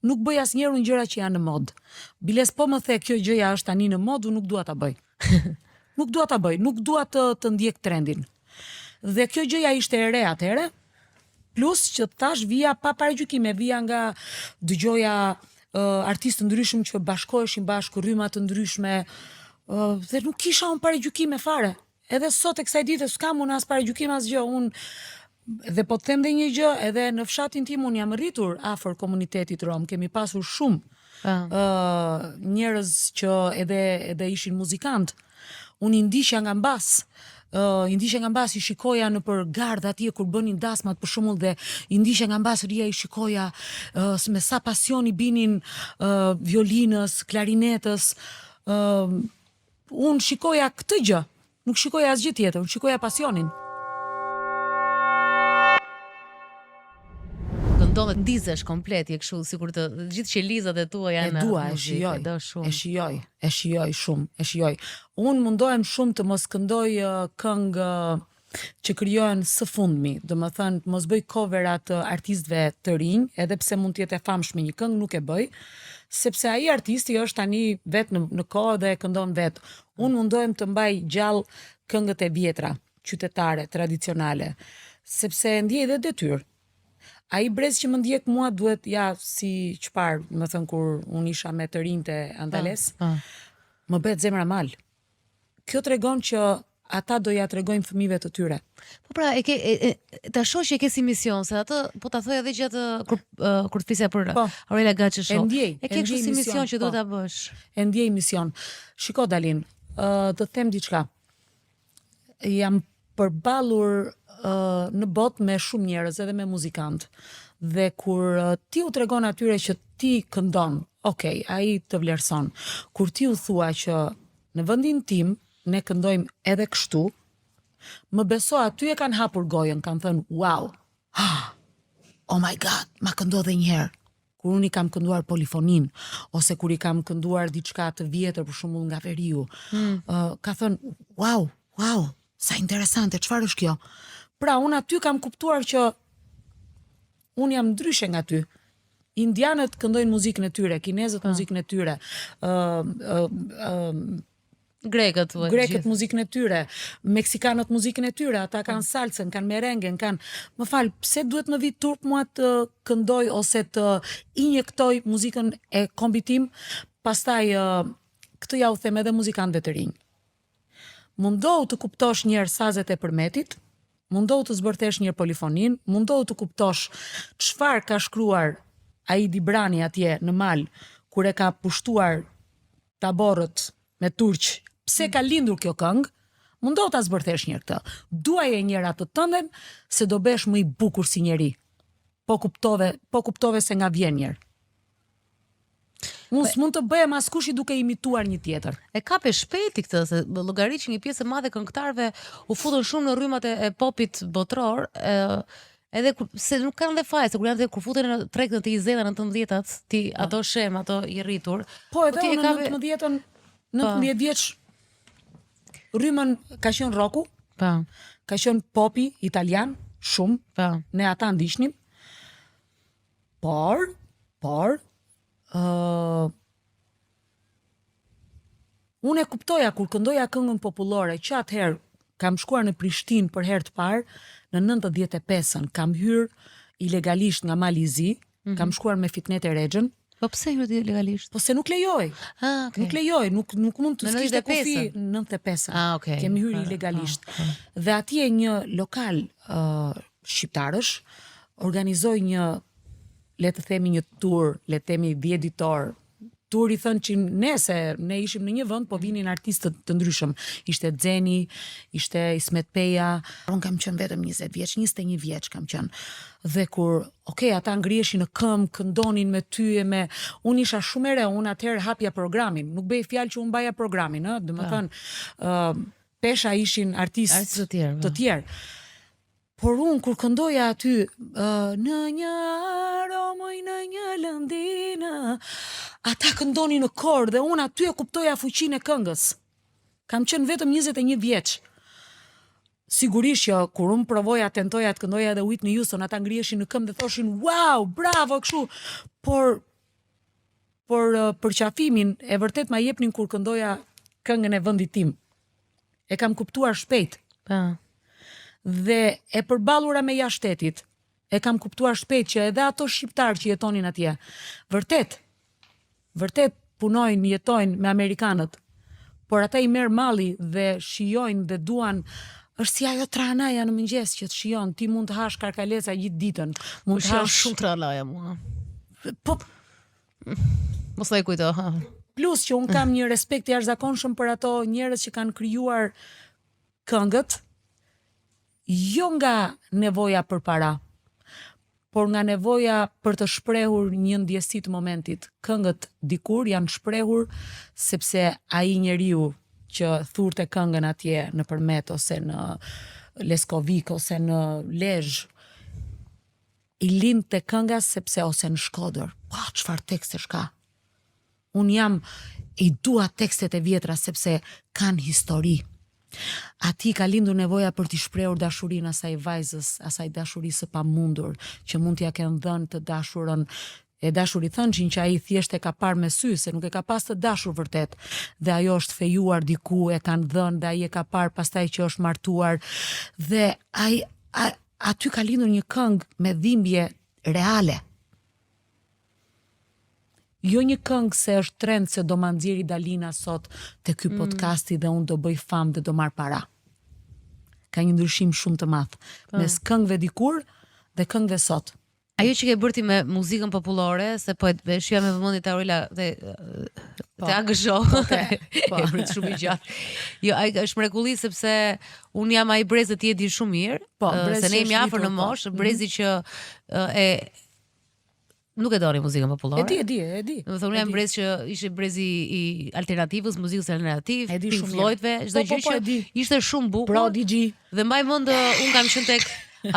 Nuk bëj asnjëherë unë gjëra që janë në mod. Biles po më the kjo gjëja është tani në mod, unë nuk dua ta bëj. Nuk dua ta bëj, nuk dua të ndjek trendin. Dhe kjo gjëja ishte e re atëherë, plus që thash vija pa paragjykime, vija nga dëgjoja artistë të ndryshëm që bashkoheshin bashkë, rryma të ndryshme, dhe nuk kisha unë paragjykime fare. Edhe sot e kësaj dite s'kam unë as paragjykime as gjë, unë dhe po të them dhe një gjë, edhe në fshatin tim unë jam rritur afër komunitetit rom, kemi pasur shumë njerëz që edhe ishin muzikant. Unë i ndishja nga mbas. I ndishja nga mbas, i shikoja në për gardh atje kur bënin dasmat për shembull, dhe i ndishja nga mbas ria, i shikoja me sa pasion i binin violinës, klarinetës. Unë shikoja këtë gjë, nuk shikoja asgjë tjetër, unë shikoja pasionin. Ndodhet ndizesh komplet, je kështu sikur të gjithë qelizat e tua janë. E dua, e shijoj shumë. Unë mundohem shumë të mos këndoj këngë që krijohen së fundmi, domethënë mos bëj covera të artistëve të rinj, edhe pse mund të jetë e famshme një këngë, nuk e bëj, sepse ai artisti është tani vetë në kohë dhe e këndon vetë. Unë mundohem të mbaj gjallë këngët e vjetra, qytetare, tradicionale, sepse ndjej dhe detyrë. Ai brez që më ndjek mua duhet, si çfarë, më thënë kur unë isha me të rinjtë andales, më bëhet zemra mal. Kjo tregon që ata do ja tregojnë fëmijëve të tyre. Po pra, ta shoh që e ke si mision, se atë po ta thoj edhe gjatë kur të fisja për Aurela Gaçi Show. E ke kështu si mision që duhet ta bësh. E ndjej mision. Shiko Dalin, të them diçka. Jam përballur në botë me shumë njerëz, edhe me muzikantë. Dhe kur ti u tregon atyre që ti këndon, okay, ai të vlerëson. Kur ti u thua që në vendin tim ne këndojmë edhe kështu, më beso aty e kanë hapur gojën, kanë thënë, wow, oh my god, ma këndo dhe njëherë. Kur unë i kam kënduar polifonin, ose kur i kam kënduar diçka të vjetër, për shembull nga Veriu, ka thënë, wow, sa interesante, çfarë është kjo? Pra, unë aty kam kuptuar që unë jam ndryshe nga ty. Indianët këndojnë muzikën e tyre, kinezët muzikën e tyre, Grekët muzikën e tyre, meksikanët muzikën e tyre, ata kanë salsën, kanë merengen, më fal, pse duhet më vit turp mua të këndoj ose të injektoj muzikën e kombit tim, pastaj këtë ja u them edhe muzikantëve të rinj. Mundohu të kuptosh njerë sazet e përmetit, mundohu të zbërthesh njerë polifonin, mundohu të kuptosh çfarë ka shkruar Aidi Brani atje në mal, kur e ka pushtuar taborët me turq, pse ka lindur kjo këngë, mundohu ta zbërthesh njerë këtë. Duaje njerë atë tënden, se do besh më i bukur si njeri. Po kuptove se nga vjen njerë. Unë s'mund të bëhem askush i duke imituar një tjetër. E kape shpejti këtë, se llogarit që një pjesë e madhe këngëtarëve u futën shumë në rrymat e popit botror, edhe se nuk kanë dhe faj, se kur futen në tregën e 20-ta, 19-tat, ti ato shem, ato i rritur. Po edhe unë në 19 vjeç rrymën ka qenë roku, ka qenë popi italian, shumë, ne ata ndiqnim. Por unë e kuptoja kur këndoja këngën popullore, që atëherë kam shkuar në Prishtinë për herë të parë, në 95-ën, kam hyrë ilegalisht nga Mali i Zi, kam shkuar me Fitnet e Rexhën. Po pse hyrë ilegalisht? Po se nuk lejoj. Nuk lejoj, nuk mund të s'kishte kufi 95-ën. Kemi hyrë ilegalisht. Dhe atje një lokal shqiptarësh organizoi një, le të themi një tur, le të themi 10 ditor. Tur i thënë që ne ishim në një vend, po vinin artistët të ndryshëm. Ishte Xeni, ishte Ismet Peja. Unë kam qenë vetëm 20 vjeç, 21 vjeç kam qenë. Dhe kur, ata ngriheshin në këmbë, këndonin me ty e me... Unë isha shumë e re, unë atëherë hapja programin. Nuk bëj fjalë që unë baja programin, do të thënë, pesha ishin artistë të tjerë. Por unë, kur këndoja aty, në një aromoj, në një lëndinë, ata këndoni në kor, dhe unë aty e kuptoja fuqinë e këngës. Kam qenë vetëm 21 vjeç. Sigurisht që, kur unë provoja, tentoja të këndoja edhe Whitney Houston, ata ngriheshin në këmbë dhe thoshin, wow, bravo, kështu. Por përqafimin e vërtet ma jepnin kur këndoja këngën e vendit tim. E kam kuptuar shpejt. Dhe e përballura me jashtetit, e kam kuptuar shpejt që edhe ato shqiptarë që jetonin atje, vërtet punojnë, jetojnë me amerikanët, por ata i merr malli dhe shijojnë dhe duan, është si ajo tranaja në mëngjes që të shijon, ti mund të hash karkalesa gjithë ditën, mund të hash shumë tranaja mua. Po mos e kujto, ha. Plus që un kam një respekt i jashtëzakonshëm për ato njerëz që kanë krijuar këngët, jo nga nevoja për para, por nga nevoja për të shprehur një ndjesi të momentit. Këngët dikur janë shprehur sepse ai njeriu që thurte këngën atje në Përmet ose në Leskovik ose në Lezhë, i lindte kënga sepse ose në Shkodër. Pa, çfarë tekstesh ka? Unë i dua tekstet e vjetra sepse kanë histori. Ati ka lindur nevoja për t'i shprehur dashurinë asaj vajzës, asaj dashurisë së pamundur, që mund t'ja kenë dhënë të dashurën, e dashuri thënçin që ai thjesht e ka parë me sy, se nuk e ka pas të dashur vërtet, dhe ajo është fejuar diku, e kanë dhënë, dhe ai e ka parë pastaj që është martuar, dhe aty ka lindur një këngë me dhimbje reale. Jo një këngë se është trend se do ma nxjerri Dalina sot te ky podcasti dhe unë do bëj famë dhe do marr para. Ka një ndryshim shumë të madh mes këngëve dikur dhe këngëve sot. Ajo që ke bërë ti me muzikën popullore, se po e shija me vëmendje te Aurela te AGSH. Po, është shumë i gjatë. Jo, ai është mrekulli sepse un jam ai brez ti e di shumë mirë, se ne jemi afër në moshë, brezi që nuk e doni muzikën popullore. E di. Do të thonë jam brez që ishte brezi i alternativës, muzikës alternative, Pink Floydve, çdo gjë që ishte shumë bukur. Prodigy. Dhe mbaj mend un kam qenë tek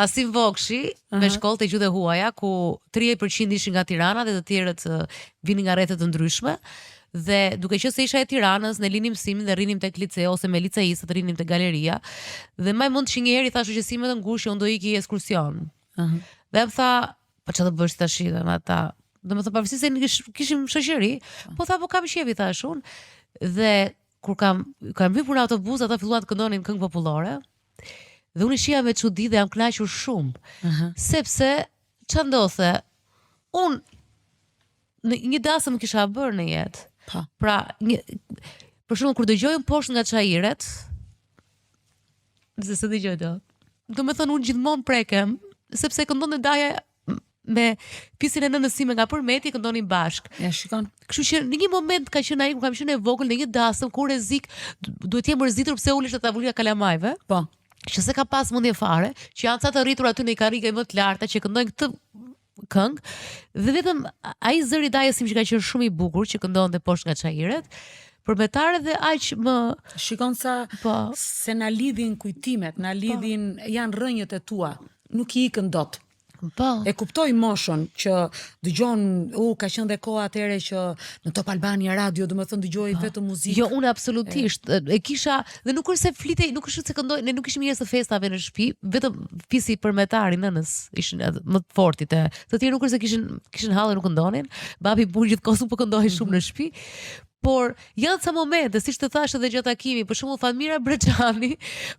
Asim Vokshi, me shkollë të gjuhë huaja, ku 30% ishin nga Tirana dhe të tjerët vinin nga rrethet të ndryshme. Dhe duke qenë se isha e Tiranës, ne linim mësimin dhe rrinim tek liceu ose me liceistët rrinim tek galeria. Dhe mbaj mend që një herë i thash shoqësimit të ngushtë, unë do iki ekskursion. Dhe më tha, po çfarë do bësh tash? Dhe ata domethënë pavarësisht se kishim shoqëri, po tha po kam qefi thash unë. Dhe kur kam hyrë në autobus, ata filluan të këndonin këngë popullore. Dhe unë shija me çudi dhe jam kënaqur shumë. Sepse ç'a ndodhte? Unë në një dasëm kisha bërë në jetë. Pra, për shembull kur dëgjoj poshtë nga çajiret, se dëgjoj do. Domethënë unë gjithmonë prekem, sepse këndonte Daja me pisin e nënës sime nga Përmeti, këndonin bashk. Ja shikon. Kështu që në një moment ka qenë ai kur kam qenë e vogël në një dasëm kur rrezik, duhet të jem rrezitur pse ulesh te tavolina e kalamajve. Po. Që se ka pas mundje fare, që janë ca të rritur aty në karrige më të larta që këndojnë këtë këngë, dhe vetëm ai zëri Dajës im që ka qenë shumë i bukur që këndonte poshtë nga çajiret, përmetare dhe aq më shikon sa se na lidhin kujtimet, na lidhin janë rrënjët e tua, nuk i ikën dot. E kuptoj moshën që dëgjon, ka qenë dhe koha atëre që në Top Albania Radio, domethënë dëgjoj vetëm muzikë. Jo, unë absolutisht e kisha dhe nuk është se flitej, nuk është se këndoj, ne nuk ishim njerëz të festave në shtëpi, vetëm pisi përmetari nënës ishin më të fortit të tjerë nuk është se kishin hallë nuk këndonin. Babi bur gjithkohë po këndohej shumë në shtëpi. Por janë ca momente, siç të thash edhe gjatë takimit, për shembull Fatmira Brexhani,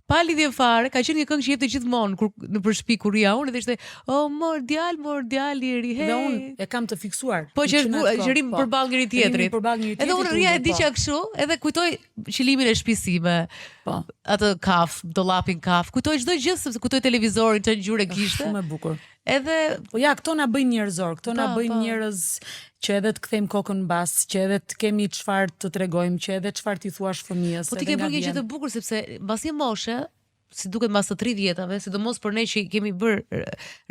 pa lidhje fare, ka qenë një këngë që jepte gjithmonë kur në shtëpi kur ja unë dhe ishte mor djal i ri. Dhe unë e kam të fiksuar. Po që rim përballë njëri tjetrit. Edhe unë rria e diçka kështu, edhe kujtoj qëllimin e shtëpisime. Po. Atë kaf, dollapin kaf. Kujtoj çdo gjë sepse kujtoj televizorin, çfarë ngjyre kishte. Shumë e bukur. Edhe po ja, këto na bëjnë njerëzor, këto na bëjnë njerëz që edhe të kthejmë kokën mbas, që edhe të kemi çfarë të tregojmë, që edhe çfarë t'i thuash fëmijës. Po ti ke bërë një gjë të bukur sepse mbas një moshe, si duket mbas të 30-tave, sidomos për ne që kemi bërë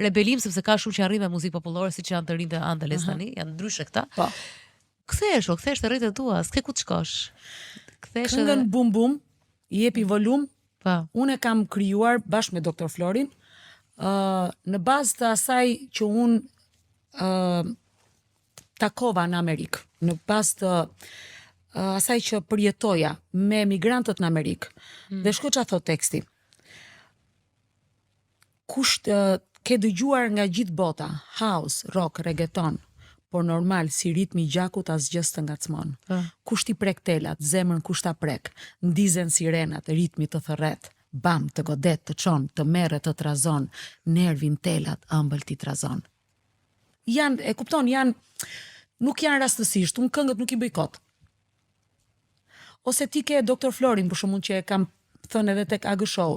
rebelim sepse ka shumë që arrin me muzikë popullore siç janë të rinjtë Andeles tani, janë ndryshe këta. Po. Kthesh te rrjetet tua, s'ke ku të shkosh. Kthesh këngën bum bum, i jepi volum. Po. Unë e kam krijuar bashkë me Dr. Florin. Në bazë të asaj që unë takova në Amerikë, në bazë të asaj që përjetoja me migrantët në Amerikë, dhe shko që a thot teksti. Kusht ke dëgjuar nga gjithë bota, house, rock, reggaeton, por normal si ritmi i gjakut asgjës të ngacmon. Kusht i prek telat, zemrën kusht ta prek, ndizen sirenat, ritmi të thërret. Bam, të godet, të çon, të merret, të trazon, nervin telat, ëmbël ti trazon. Janë, e kupton, nuk janë rastësisht, unë këngët nuk i bëj kot. Ose ti ke Dr. Florin, për shkakun që e kam thënë edhe tek AG Show.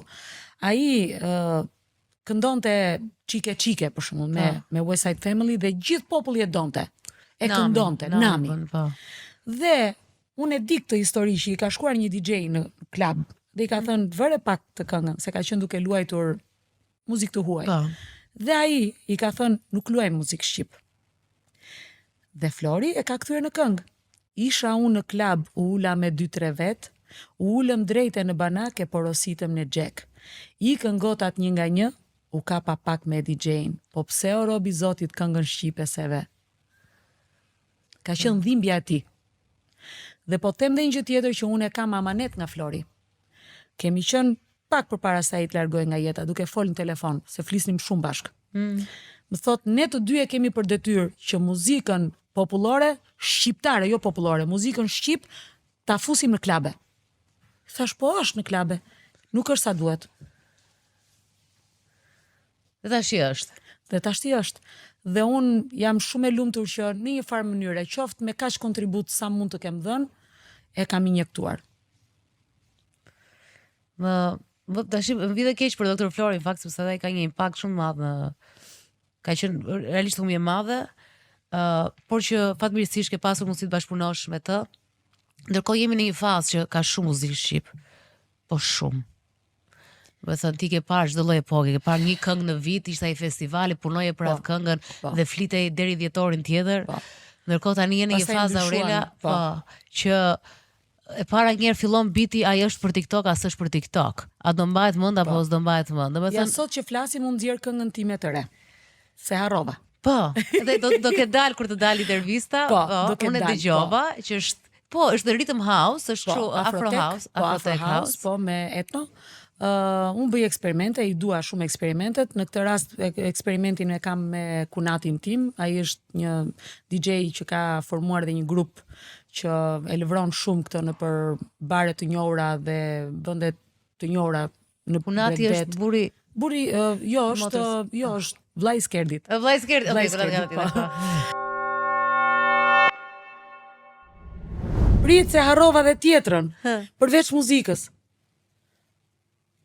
Ai këndonte Çike për shkakun me West Side Family dhe gjithë populli e donte. E këndonte, Nami. Dhe unë e di këtë histori që i ka shkuar një DJ në klub. Dhe i ka thënë vëre pak të këngën, se ka qenë duke luajtur muzikë të huaj. Dhe ai i ka thënë nuk luaj muzikë shqip. Dhe Flori e ka kthyer në këngë. Isha unë në klub, u ula me 2-3 vet, u ulëm drejte në banake, por ositëm në xhek. Ikën gotat një nga një, u kapa pak me DJ-n, po pse o robi zotit këngën shqipe seve. Ka qenë dhimbja e tij. Dhe po them dhe një gjë tjetër që unë e kam amanet nga Flori. Kemi qenë pak përpara se ai të largohej nga jeta, duke folur në telefon, se flisnim shumë bashkë. Më thot, ne të dy e kemi për detyrë që muzikën popullore, shqiptare, jo popullore, muzikën shqip, ta fusim në klabe. Thash, po është në klabe, nuk është sa duhet. Dhe tash është. Dhe unë jam shumë e lumtur që në një farë mënyrë, qoftë me kaq kontribut sa mund të kem dhënë, e kam injektuar. Tash më vjen keq për Dr. Florin, në fakt sepse ai ka një impakt shumë madh ka qenë realisht shumë i madhe, por që fatmirësisht ke pasur mundësi të bashkëpunosh me të. Ndërkohë jemi në një fazë që ka shumë muzikë shqip. Po shumë. Do të thënë ti ke parë çdo lloj epoke, ke parë një këngë në vit, ishte ai festivali, punoje për atë këngën dhe flitej deri dhjetorin tjetër. Ndërkohë tani jeni në një fazë Aurelia, që e para njerë fillon biti, ai është për TikTok, as është për TikTok. A do mbahet mend apo s'do mbahet mend? Ja sot që flasim unë nxjerr këngën time të re. Se harrova. Po, dhe do ke dal kur të dalë intervista, unë e dëgjova që është rhythm house, është kështu Afro house, po me etno. Unë bëj eksperimente, i dua shumë eksperimentet. Në këtë rast eksperimentin e kam me kunatin tim. Ai është një DJ që ka formuar dhe një grup që e lëvron shumë këtë në për bare të njohura dhe vende të njohura në Kunati është buri. Buri, jo është vllai i Skerdit. Vllai i Skerdit, Vllai i okay, Skerdit, Prit se harrova dhe tjetrën, përveç muzikës.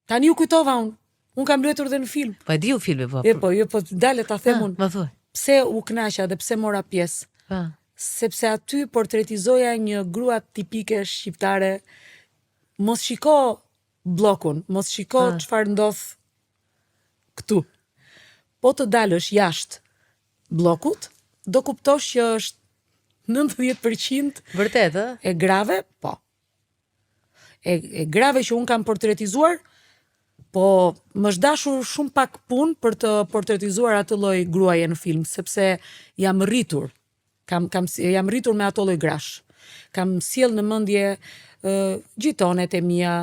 Tani u kujtova unë. Unë kam luetur dhe në film. Po e di u filmi, po. Jo, po dale ta them unë. Më thuaj. Pse u kënaqa dhe pse mora pjesë? Sepse aty portretizoja një grua tipike shqiptare. Mos shiko bllokun, mos shiko çfarë ndodh këtu. Po të dalësh jashtë bllokut, do kuptosh që është 90% Vërtet, ë? e grave, po. E grave që unë kam portretizuar, po më është dashur shumë pak punë për të portretizuar atë lloj gruaje në film, sepse jam rritur. Jam rritur me ato lloj grash. Kam sjell në mendje gjitonet e mia,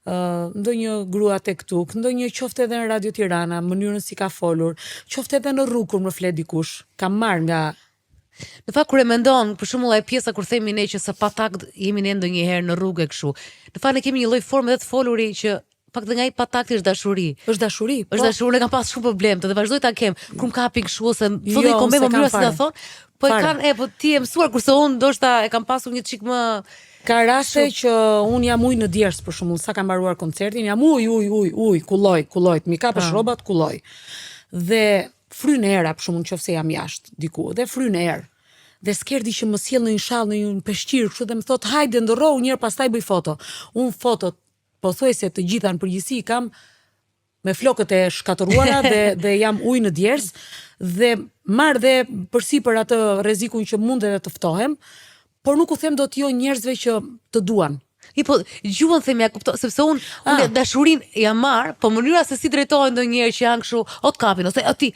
ndonjë grua tek tuk, ndonjë qofte edhe në Radio Tirana, mënyrën si ka folur, qofte edhe në rrugë kur më flet dikush. Kam marr nga Në fakt kur e mendon, për shembull ai pjesa kur themi ne që sa patakt jemi ne ndonjëherë në rrugë e kështu. Në fakt ne kemi një lloj forme edhe të foluri që pak dhe nga i patakti është dashuri. Është dashuri. Është dashuri, ne kam pas shumë problem, të dhe vazhdoj ta kem. Kur më kapin kështu ose thonë i kombë më mënyra si ta thon, po e kanë po ti e mësuar kurse unë ndoshta e kam pasur një çik më. Ka raste që unë jam ujë në djers për shembull, sa kam mbaruar koncertin, jam ujë, kulloj, mi kapësh rrobat, kulloj. Dhe fryn era për shembull nëse jam jashtë diku, dhe fryn erë. Dhe Skerdi që më sjell në një shall, në një peshqir, kështu dhe më thot hajde ndërrohu një herë pastaj bëj foto. Unë fotot pothuajse të gjitha në përgjithësi kam me flokët e shkatëruara dhe jam ujë në djers dhe marr dhe përsipër atë rrezikun që mund edhe të ftohem, por nuk u them dot jo njerëzve që të duan. Po, gjuhën themi ja kuptoj, sepse unë dashurinë jam marr, po mënyra se si drejtohen ndonjëherë që janë kështu, o të kapin ose o ti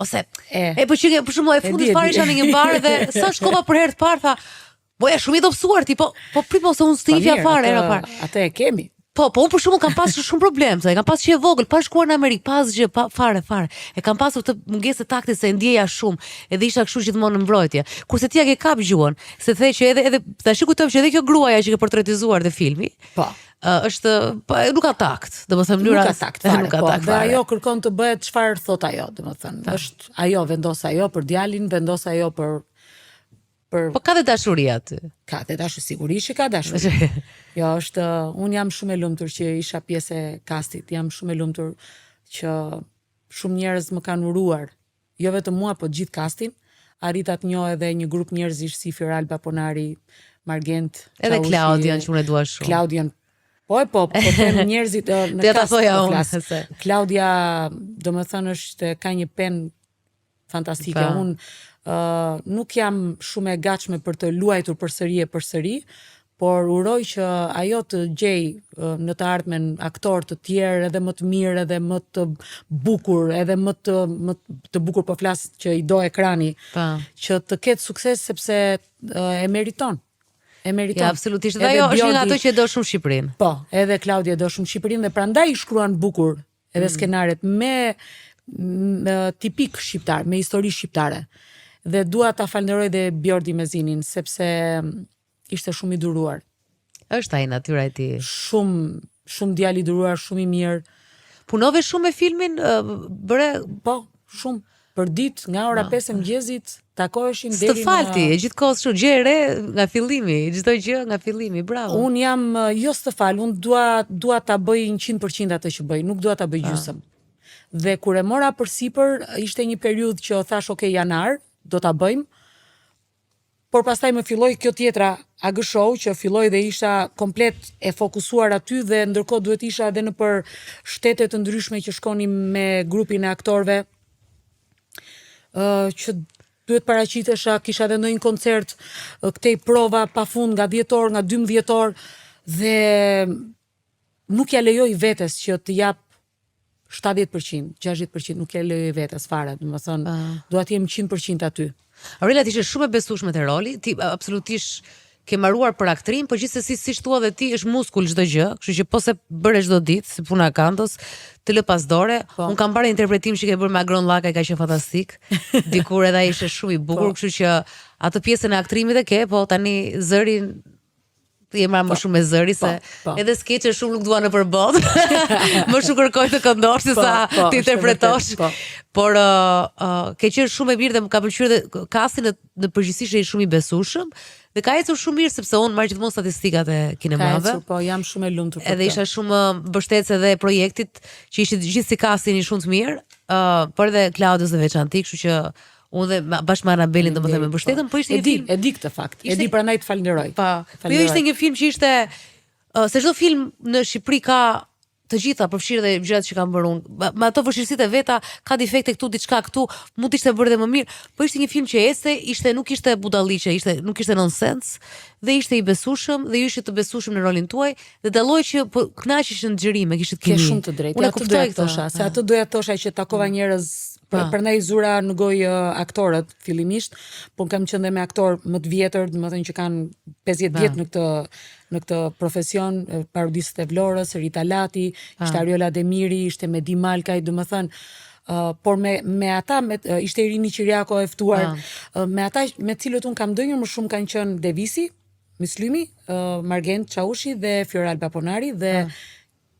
po që për shembull e fundit fare isha në një bar dhe sa shkova për herë të parë tha, boja shumë i dobësuar ti, po prit mos unë stivja fare era parë. Atë e kemi. Po unë për shembull kam pasur shumë problem, se kam pasur që e vogël, pa shkuar në Amerikë, pas gjë, fare. E kam pasur të mungesë takti se ndjeja shumë, edhe isha kështu gjithmonë në mbrojtje. Kurse ti ja ke kap gjuhën, se the që edhe tash kujtojmë që edhe kjo gruaja që ke portretizuar në filmi. Po. Është nuk ka takt, domethënë mënyra nuk ka takt. Dhe ajo kërkon të bëhet çfarë thot ajo, domethënë. Është ajo vendos ajo për djalin, vendos ajo për Po ka dhe dashuri aty. Ka dhe dashuri, sigurisht që ka dashuri. Jo, unë jam shumë e lumtur që isha pjesë e kastit, jam shumë e lumtur që shumë njerëz më kanë uruar, jo vetëm mua, po gjithë kastin. Arrita të njoh edhe një grup njerëzish si Firalba Ponari, Margent, edhe Klaudian që unë e dua shumë. Klaudian. Po them njerëzit në kast. Klaudia, domethënë ka një pen fantastike. Unë nuk jam shumë e gatshme për të luajtur përsëri, por uroj që ajo të gjej në të ardhmen aktor të tjerë edhe më të mirë edhe më të bukur, edhe më të bukur po flas që i do ekrani, që të ketë sukses sepse e meriton. Ja, absolutisht. Dhe ajo është një nga ato që e do shumë Shqipërinë. Po, edhe Klaudia do shumë Shqipërinë dhe prandaj i shkruan bukur edhe skenaret me tipik shqiptar, me histori shqiptare. Dhe dua ta falenderoj dhe Bjordi Mezinin sepse ishte shumë i duruar. Është ai natyra e tij. Shumë djalë i duruar, shumë i mirë. Punove shumë me filmin, bëre po, shumë. Për ditë nga ora 5 e mëngjesit takoheshin deri në Stëfalti, gjithkohë kështu gjë e re nga fillimi, çdo gjë nga fillimi, bravo. Un jam jo Stëfal, un dua ta bëj 100% atë që bëj, nuk dua ta bëj gjysmë. Dhe kur e mora përsipër, ishte një periudhë që thash, okay, janar, do ta bëjmë. Por pastaj më filloi kjo tjetra AG Show që filloi dhe isha komplet e fokusuar aty dhe ndërkohë duhet isha edhe në për shtete të ndryshme që shkonim me grupin e aktorëve. Që duhet paraqitesha, kisha edhe ndonjë koncert këtej prova pafund nga 10 orë, nga 12 orë dhe nuk ja lejoj vetes që të jap 70%, 60%, nuk ja lejoj vetes fare, domethënë dua të jem 100% aty. Aurela, ti ishe shumë e besueshme te roli, ti absolutisht ke marruar për aktrim, por gjithsesi siç thua dhe ti është muskull çdo gjë, kështu që po se bëre çdo ditë, si puna e kantos, të lë pas dore. Un kam parë interpretim që ke bërë me Agron Llaka, ka qenë fantastik. Dikur edhe ai ishte shumë i bukur, kështu që atë pjesën e aktrimit e ke, po tani zërin je marrë më shumë me zëri, se edhe skeqe shumë nuk dua në përbot. Më shumë kërkoj të këndosh se sa të interpretosh. Por ke qenë shumë e mirë dhe më ka pëlqyer dhe kasti në përgjithësi është shumë i besueshëm dhe ka ecur shumë mirë sepse unë marr gjithmonë statistikat e kinemave. Ka ecur, po jam shumë e lumtur për këtë. Edhe isha shumë mbështetëse edhe projektit që ishte gjithë si casting i shumë të mirë, por edhe Klaudios dhe veçanti, kështu që unë dhe bashkë me Anabelin domethënë me mbështetëm, po ishte një film. E di këtë fakt. E di, prandaj të falenderoj. Po jo, ishte një film që ishte se çdo film në Shqipëri ka të gjitha, përfshirë dhe gjërat që kam bërë unë. Me ato vështirësitë e veta, ka defekte këtu, diçka këtu, mund të ishte bërë dhe më mirë, po ishte një film që nuk ishte budalliqe, nuk ishte nonsens, dhe ishte i besueshëm, dhe ju ishte të besueshëm në rolin tuaj, dhe dalloj që po kënaqesh në xhirim, kishit kimi. Ke shumë të drejtë. Unë kuptoj këtë, se atë doja thosha që takova njerëz. Prandaj zura në gojë aktorët fillimisht, po kam qenë dhe me aktor më të vjetër, domethënë që kanë 50 vjet në këtë profesion, parodistët e Vlorës, Rita Lati, ishte Ariola Demiri, ishte Medi Malkaj, domethënë por me ata ishte Irini Qiriako e ftuar, me ata me cilët un kam ndonjë më shumë kanë qenë Devisi, Myslymi, Margent Çaushi dhe Fioral Baponari dhe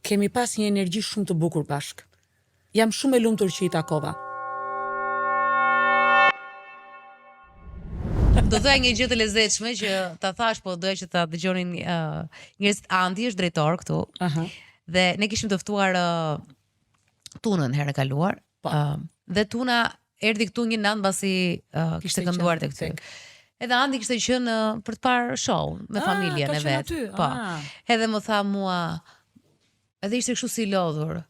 kemi pas një energji shumë të bukur bashk. Jam shumë e lumtur që i takova. Do thoya një gjë të lezetshme që ta thash, po doja që ta dëgjonin njerëzit. Andi është drejtor këtu. Dhe ne kishim të ftuar Tunën herë kaluar. Dhe Tuna erdhi këtu një natë mbasi kishte kënduar tek ty. Edhe Andi kishte qenë për të parë show me familjen e vet. Po. Edhe më tha mua, edhe ishte kështu si i lodhur.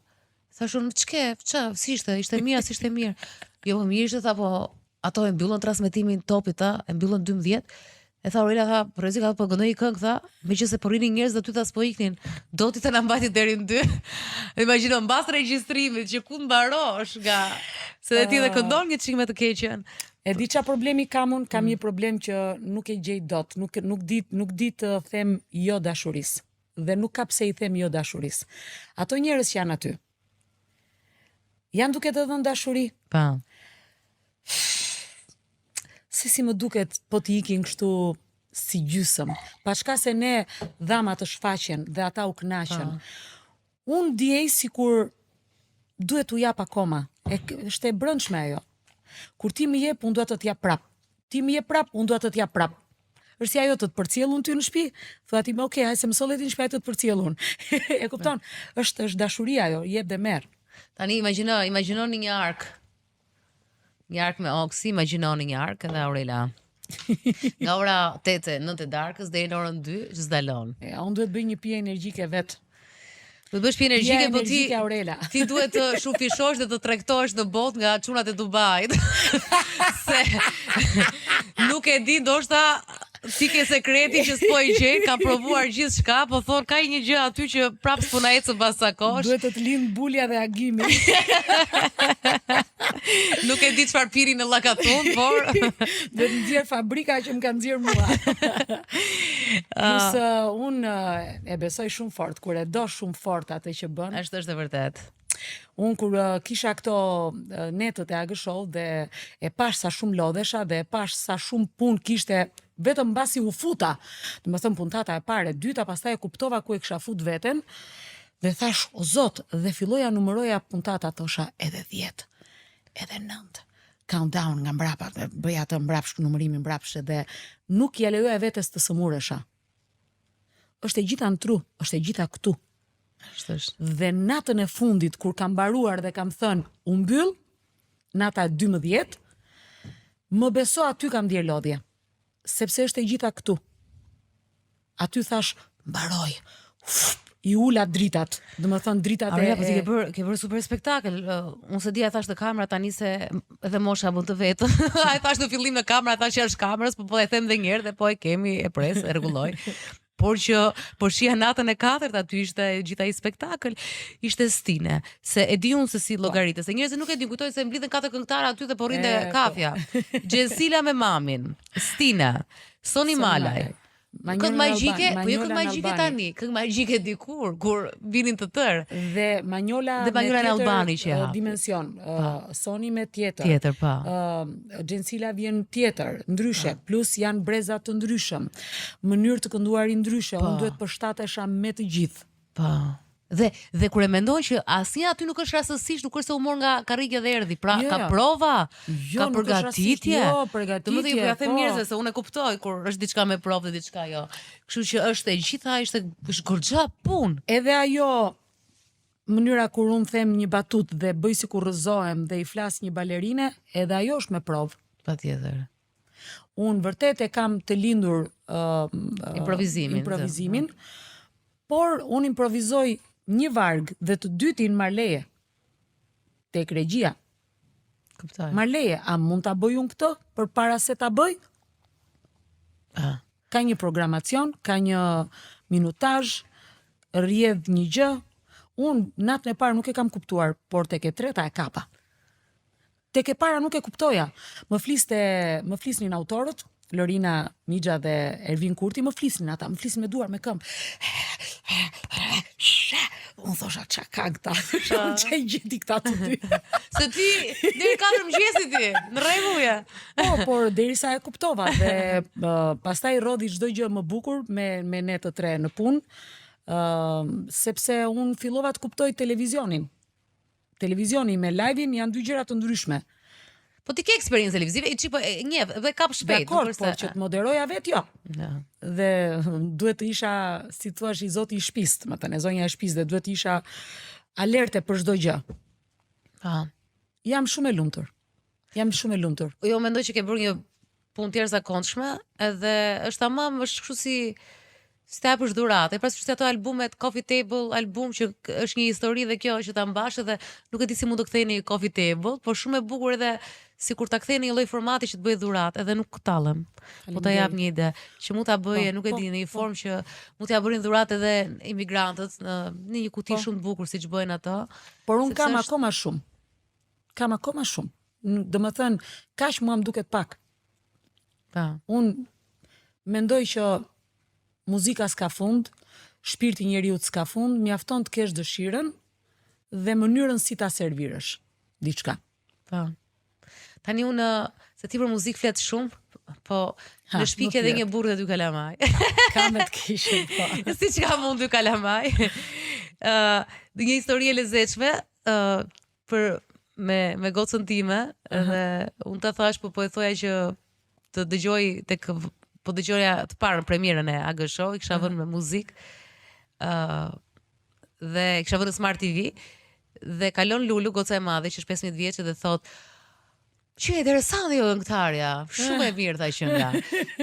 Thashun, si ishte? Ishte mirë, si ishte mirë? Jo, më mirë ishte, tha, po ato e mbyllën transmetimin topit, e mbyllën 12. E tha Aurela, tha, për rrezik, po gënoi këngë, tha, meqense po rrinin njerëz dhe aty ta s'po iknin. Do ti të na mbajti deri në 2. Imagjino mbas regjistrimit që ku mbarosh nga se dhe ti dhe këndon një çik me të keqen. E di çfarë problemi kam unë, kam një problem që nuk e gjej dot, nuk di të them jo dashurisë. Dhe nuk ka pse i them jo dashurisë. Ato njerëz që janë aty janë duke të dhënë dashuri. Pa. Si më duket po t'i ikin kështu si gjysëm. Pa shka se ne dhama të shfaqen dhe ata u kënaqen. Unë diej sikur duhet t'u jap akoma. Është e brendshme ajo. Kur ti më jep, unë dua të t'jap prap. Ti më jep prap, unë dua të t'jap prap. Është si ajo të të përcjellun ty në shtëpi, thua ti më okay, hajde se më sollet në shtëpi të të përcjellun. E kupton? Është dashuria ajo, jep dhe merr. Tani imagjinoni një ark. Një ark me oksi, imagjinoni një ark edhe Aurela. Nga ora 8-9 e darkës deri në orën 2 që s'dalon. Unë duhet bëj një pije energjike vet. Do të bësh pije energjike, po ti duhet të shufishosh dhe të tregtohesh në botë nga çunat e Dubait. Se nuk e di, ndoshta ti ke sekretin që s'po i gjen, ka provuar gjithçka, po thon ka një gjë aty që prapë s'po na ecë pas sakosh. Duhet të të lind bulja dhe agimi. Nuk e di çfarë piri në Llakatun, por do të nxjerr fabrika që më ka nxjerr mua. Plus unë e besoj shumë fort, kur e do shumë fort atë që bën. Është e vërtet. Unë kur kisha këto netët e AG Show dhe e pash sa shumë lodhesha dhe e pash sa shumë punë kishte vetëm mbasi u futa. Domethënë puntata e parë, e dyta, pastaj e kuptova ku e kisha fut veten dhe thash, o Zot, dhe filloja numëroja puntata, thosha edhe 10, edhe 9. Countdown nga mbrapa, bëja atë mbrapsh, numërimin mbrapsh dhe nuk ja lejoja vetes të sëmuresha. Është e gjitha në tru, është e gjitha këtu. Dhe natën e fundit, kur kam mbaruar dhe kam thënë, u mbyll, nata 12, më beso aty kam ndier lodhje. Sepse është e gjitha këtu. Aty thash, mbaroj. I ula dritat. Domethënë dritat Aurela, po ti ke bërë super spektakël. Unë se dia thash te kamera tani se edhe mosha bën të vetë. Ai thash në fillim në kamera, thash jashtë kamerës, po e them edhe një herë dhe po e kemi, e pres, e rregulloj. Por shija natën e 4 aty ishte gjitha i spektakël, ishte stine, se e di unë se si llogaritë, se njerëzit nuk e din, kujtoj se mblidhen 4 këngëtarë aty dhe po rrinte kafja. Gjensila me mamin, Stina, Soni Malaj, Këngë magjike, po jo këngë magjike tani, këngë magjike dikur, kur vinin të tërë. Dhe Manjola Dhe Manjola në Albani që hapi. dimension, Soni me tjetër. Tjetër, pa. Gjensila vjen tjetër, ndryshe, plus janë breza të ndryshëm. Mënyrë të kënduari ndryshe, unë duhet përshtatesha me të gjithë. Pa. Dhe kur e mendoj që asnjë aty nuk është rastësisht, nuk është se u mor nga karrige dhe erdhi, pra ka prova, ka përgatitje. Përgatitje. Po ja them njerëzve se unë e kuptoj kur është diçka me provë dhe diçka jo. Kështu që është e gjitha është goxha punë. Edhe ajo mënyra kur unë them një batut dhe bëj sikur rrëzohem dhe i flas një balerine, edhe ajo është me provë. Patjetër. Unë vërtet e kam të lindur improvizimin, por unë improvizoj një varg dhe të dytin Marleje. Tek regjia. Kuptoj. Marleje, a mund ta bëj unë këtë përpara se ta bëj? Ka një programacion, ka një minutazh, rrjedh një gjë. Unë natën e parë nuk e kam kuptuar, por tek e treta e kapa. Tek e para nuk e kuptoja. Më flisnin autorët, Lorina Mixha dhe Ervin Kurti, më flisnin ata, më flisnin me duar, me këmbë. Unë thosha, qa ka këta? Qa i gjeti këta të dy? Se ti, deri 4 mëngjesi ti, në rregull. Po, por derisa e kuptova dhe pastaj rodhi çdo gjë më bukur me ne të tre në punë, sepse unë fillova të kuptoj televizionin. Televizioni me live-in janë dy gjëra të ndryshme. Po ti ke eksperiencë televizive, e njeh dhe kap shpejt. Dakor, por që të moderoja vetë jo. Dhe duhet të isha, si thua, i zoti i shtëpisë, më thënë, zonja e shtëpisë, dhe duhet të isha alerte për çdo gjë. Jam shumë e lumtur. Jo, mendoj që ke bërë një punë të jashtëzakonshme, edhe është tamam, është kështu si ta hapësh dhuratë. Pra si ato albumet Coffee Table, album që është një histori dhe kjo që ta mbash edhe nuk e di si mund të kthej në një Coffee Table, por shumë e bukur edhe sikur ta kthej në një lloj formati që të bëj dhuratë, edhe nuk tallem. Po ta jap një ide që mund ta bëje, nuk e di, në një formë që mund t'ja bërin dhuratë edhe imigrantët në një kuti shumë të bukur siç bëjnë ato. Por un kam akoma shumë. Domethënë, kaq mua më duket pak. Un mendoj që muzika s'ka fund, shpirti njeriu s'ka fund, mjafton të kesh dëshirën dhe mënyrën si ta servirësh diçka. Tani unë, se ti për muzikë flet shumë, po në shtëpi ke edhe një burrë dhe 2 kalamaj. Ka me të kishin, po. Si që ka mund 2 kalamaj. Një histori e lezetshme me gocën time, dhe unë të thash, po e thoja që të dëgjoj po dëgjoja të parë premierën e AG Show, i kisha vënë me muzikë, dhe i kisha vënë në Smart TV, dhe kalon Lulu, goca e madhe, që është 15 vjeçë, dhe thot, që e interesante jo këngëtarja, shumë e mirë tha që nga.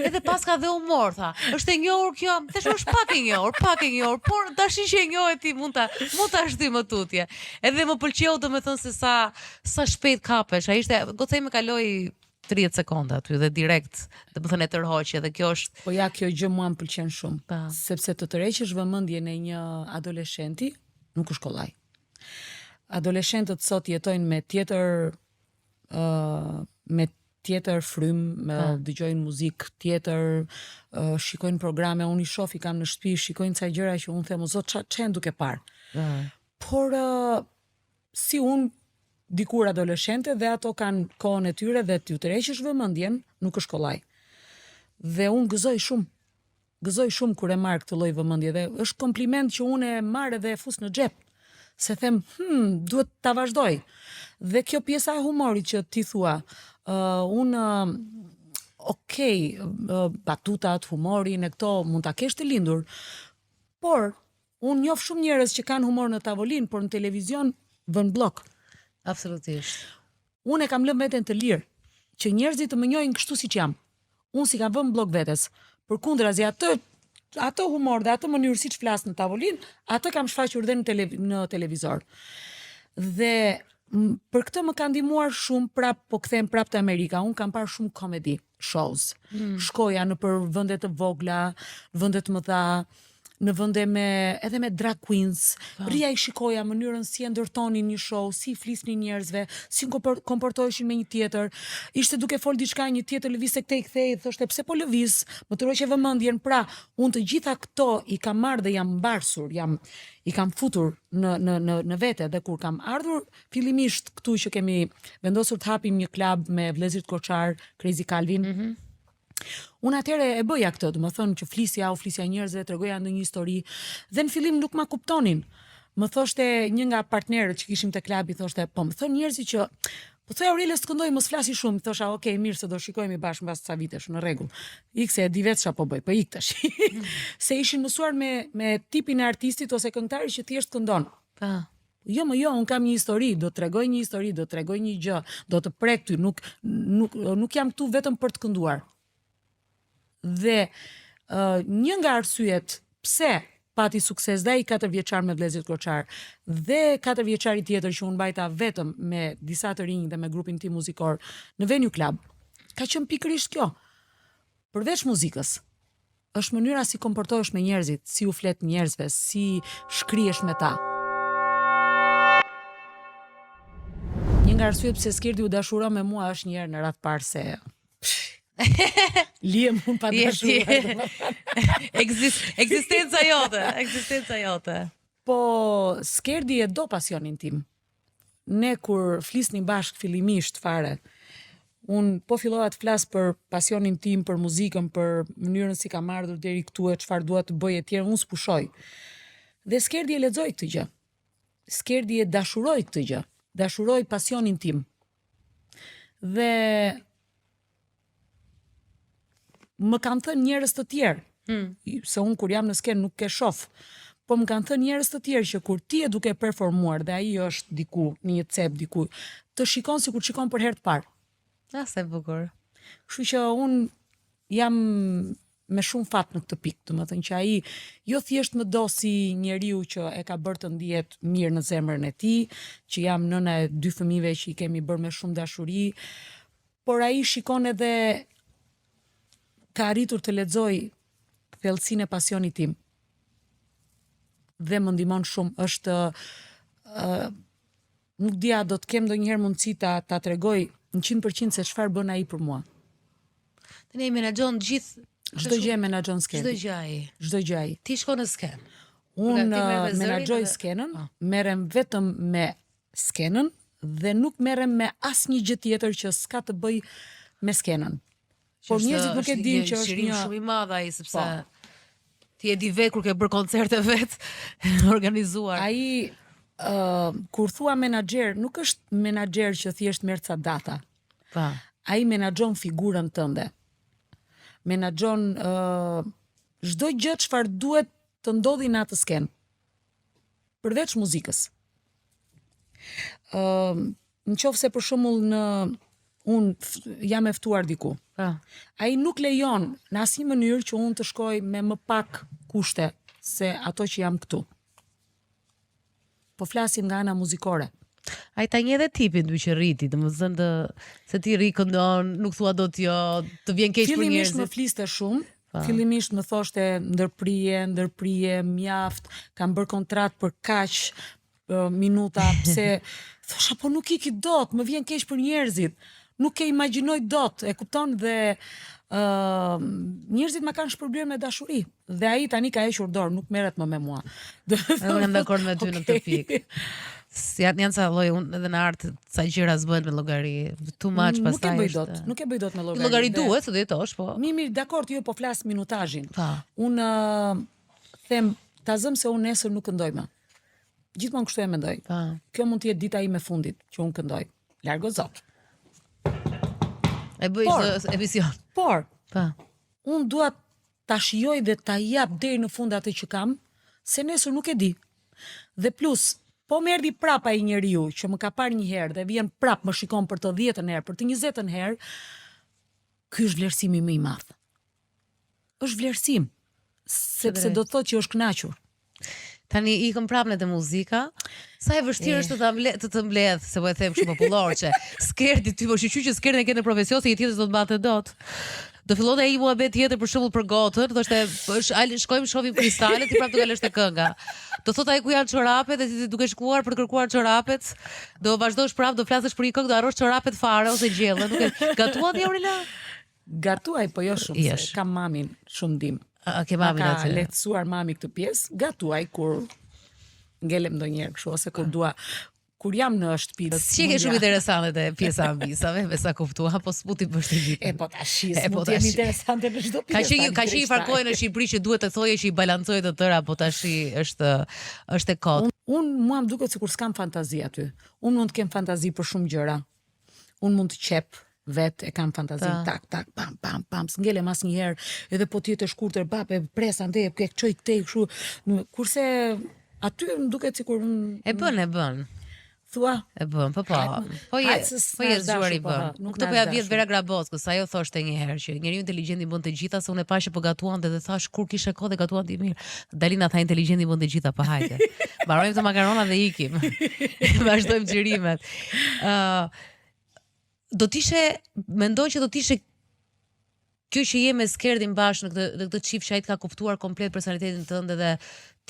Edhe pas ka dhe humor, tha, është e njohur kjo, thash është pak e njohur, por tash që e njohë ti mund ta shty më tutje. Edhe më pëlqeu domethënë se sa shpejt kapesh, ai ishte, goca ime kaloi 30 sekonda aty dhe direkt, domethënë e tërhoqi, dhe kjo është. Po ja, kjo gjë mua më pëlqen shumë, sepse të tërheqësh vëmendjen e një adoleshenti nuk është kollaj. Adoleshentët sot jetojnë me tjetër frymë, dëgjojnë muzikë tjetër, shikojnë programe, unë i shoh, i kam në shtëpi, shikojnë ca gjëra që unë them, o zot, ç'en duke parë. Por si unë dikur adoleshente, dhe ato kanë kohën e tyre dhe t'ju tërheqësh vëmendjen, nuk është kollaj. Dhe unë gëzoj shumë kur e marr këtë lloj vëmendje, dhe është kompliment që unë e marr dhe e fus në xhep. Se them, duhet ta vazhdoj. Dhe kjo pjesa e humorit që ti thua, unë, batutat, humorin e këto mund ta kesh të lindur, por unë njoh shumë njerëz që kanë humor në tavolinë, por në televizion vën blok. Absolutisht. Unë e kam lënë veten të lirë, që njerëzit të më njohin kështu siç jam. Unë si kam vënë blok vetes. Përkundrazi atë humor dhe atë mënyrë siç flas në tavolinë, atë kam shfaqur dhe në televizor. Dhe për këtë më ka ndihmuar shumë, po kthehem prap te Amerika. Unë kam parë shumë comedy shows. Shkoja në për vende të vogla, vende të mëdha, në vende edhe me drag queens, rria I shikoja mënyrën si e ndërtonin një show, si flisnin njerëzve, si komportoheshin me një tjetër. Ishte duke fol diçka, një tjetër lëvizte këtej kthej, thoshte pse po lëviz, më tërhoqe vëmendjen. Pra, unë të gjitha këto I kam marrë dhe jam mbarsur, I kam futur në vete, dhe kur kam ardhur fillimisht këtu që kemi vendosur të hapim një klub me vëllezërit Koçar, Crazy Calvin. Unë atëre e bëja këtë, do të thonë që flisja njerëzve, tregoja ndonjë histori, dhe në fillim nuk ma kuptonin. Më thoshte një nga partnerët që kishim te klubi, thoshte, po më thon njerëzit që po thoj Aurele të këndoj, mos flasi shumë. Thosha, okay, mirë, se do shikojmë bashkë mbas ca vitesh, në rregull. Se e di vetë çfarë po bëj, po ik tash. Se ishin mësuar me tipin e artistit ose këngëtarit që thjesht këndon. Jo, unë kam një histori, do të tregoj një histori, do të tregoj një gjë, do të prek ty, nuk jam këtu vetëm për të kënduar. Dhe një nga arsyet pse pati sukses dhe I 4 vjeçar me vëllezërit Koçar dhe 4 vjeçari tjetër që unë mbajta vetëm me disa të rinj dhe me grupin tim muzikor në Venue Club, ka qenë pikërisht kjo. Përveç muzikës, është mënyra si komportohesh me njerëzit, si u flet njerëzve, si shkrihesh me ta. Një nga arsyet pse Skerdi u dashuron me mua është një herë në radh parë se lihem unë pa dashuruar. Ekzistenca jote. Po Skerdi e do pasionin tim. Ne kur flisnim bashkë fillimisht fare, unë po fillova të flas për pasionin tim, për muzikën, për mënyrën si kam ardhur deri këtu e çfarë dua të bëj etj, unë spushoj. Dhe Skerdi e lexoi këtë gjë. Skerdi e dashuroi këtë gjë. Dashuroi pasionin tim. Dhe më kanë thënë njerëz të tjerë, se unë kur jam në skenë nuk e shoh, po më kanë thënë njerëz të tjerë që kur ti e duke performuar dhe ai është diku, në një cep diku, të shikon sikur shikon për herë të parë. Sa e bukur. Kështu që unë jam me shumë fat në këtë pikë, domethënë që ai jo thjesht më do si njeriu që e ka bërë të ndihet mirë në zemrën e tij, që jam nëna e 2 fëmijëve që I kemi bërë me shumë dashuri, por ai shikon edhe ka arritur të lexoj thellësinë e pasionit tim. Dhe më ndihmon shumë, është nuk dia do të kem ndonjëherë mundësi ta tregoj 100% se çfarë bën ai për mua. Tani I menaxhon gjithë Çdo gjë e menaxhon Skerdi. Çdo gjë ai. Ti shkon në skenë. Unë menaxhoj skenën, merrem vetëm me skenën dhe nuk merrem me asnjë gjë tjetër që s'ka të bëj me skenën. Por njerëzit nuk e dinë që është një shumë I madh ai, sepse ti e di vetë kur ke bërë koncerte vet organizuar. Ai kur thua menaxher, nuk është menaxher që thjesht merr ca data. Ai menaxhon figurën tënde. Menaxhon çdo gjë çfarë duhet të ndodhi në atë skenë. Përveç muzikës. Nëse për shembull unë jam e ftuar diku. Ai nuk lejon në asnjë mënyrë që unë të shkoj me më pak kushte se ato që jam këtu. Po flasim nga ana muzikore. Ai ta njeh edhe tipin ty që rriti, domethënë se ti rri këndon, nuk thua dot jo, të vjen keq për njerëzit. Fillimisht më fliste shumë, fillimisht më thoshte ndërprije, mjaft, kam bërë kontratë për kaq minuta, pse thosha po nuk iki dot, më vjen keq për njerëzit. Nuk e imagjinoj dot, e kupton, dhe njerëzit ma kanë shpërbyer me dashuri. Dhe ai tani ka hequr dorë, nuk merret më me mua. Unë jam dakord me ty në këtë pikë. Janë ca lloj, unë edhe në art ca gjëra s'bëhen me llogari, too much pastaj. Nuk e bëj dot me llogari. Llogari duhet të jetosh, po. Mirë, dakord, jo po flas minutazhin. Unë them ta zëm se unë nesër nuk këndoj më. Gjithmonë kështu e mendoj. Kjo mund të jetë dita ime e fundit që unë këndoj. Largo zot. E bëj emision. Por, unë dua ta shijoj dhe ta jap deri në fund atë që kam, se nesër nuk e di. Dhe plus, po më erdhi prap ai njeriu që më ka parë një herë dhe vjen prap më shikon për të 10-ën herë, për të 20-ën herë, ky është vlerësimi më I madh. Është vlerësim, sepse do të thotë që është kënaqur. Tani ikëm prap në të muzika. Sa e vështirë është të mbledh, se po e them shumë popullor që Skerdi ty po shiqyr që Skerdi e ke në profesion se një tjetër do të mbante dot. Do fillon ai muhabet tjetër për shembull për gotën, thoshte shkojmë shohim kristale, ti prapë do kalosh te kënga. Do thot ai ku janë çorapet dhe ti duke shkuar për të kërkuar çorapet, do vazhdosh prapë, do flasësh për një këngë, do harrosh çorapet fare ose gjellën, nuk e gatuat ti Aurela? Gatuaj, po jo shumë, se kam mamin shumë ndim. Ke mamin Ka atë. lehtësuar mami këtë pjesë, gatuaj kur ngelem ndonjëherë kështu ose kur jam në shtëpi. Si ke shumë interesante te pjesa e ambisave, me sa kuptua, po s'puti bësh të gjithë. E po tash, s'mund të jemi interesante në çdo pjesë. Ka që i farkohen në Shqipëri që duhet të thoje që i balancojë të tëra, po tash është e kot. Mua më duket sikur s'kam fantazi aty. Unë mund të kem fantazi për shumë gjëra. Unë mund të qep vet, e kam fantazi tak tak pam pam pam, s'ngelem asnjëherë, edhe po ti të shkurtër bape pres ande e çoj këtej kështu. Kurse aty më duket sikur E bën. Thua? E bën, po. Po je zgjuar i bën. Këtë po ja vjet Vera Grabockës, ajo thoshte një herë që njeriu inteligjent i bën të gjitha, se unë e pashë po gatuan dhe thash kur kishe kohë dhe gatuan ti mirë. Dalina tha inteligjent i bën të gjitha, po hajde. Mbarojmë të makarona dhe ikim. Vazhdojmë xhirimet. Do t'ishe, mendoj që do t'ishe kjo që je me Skerdin bashkë në këtë çift që ai ka kuptuar komplet personalitetin tënd dhe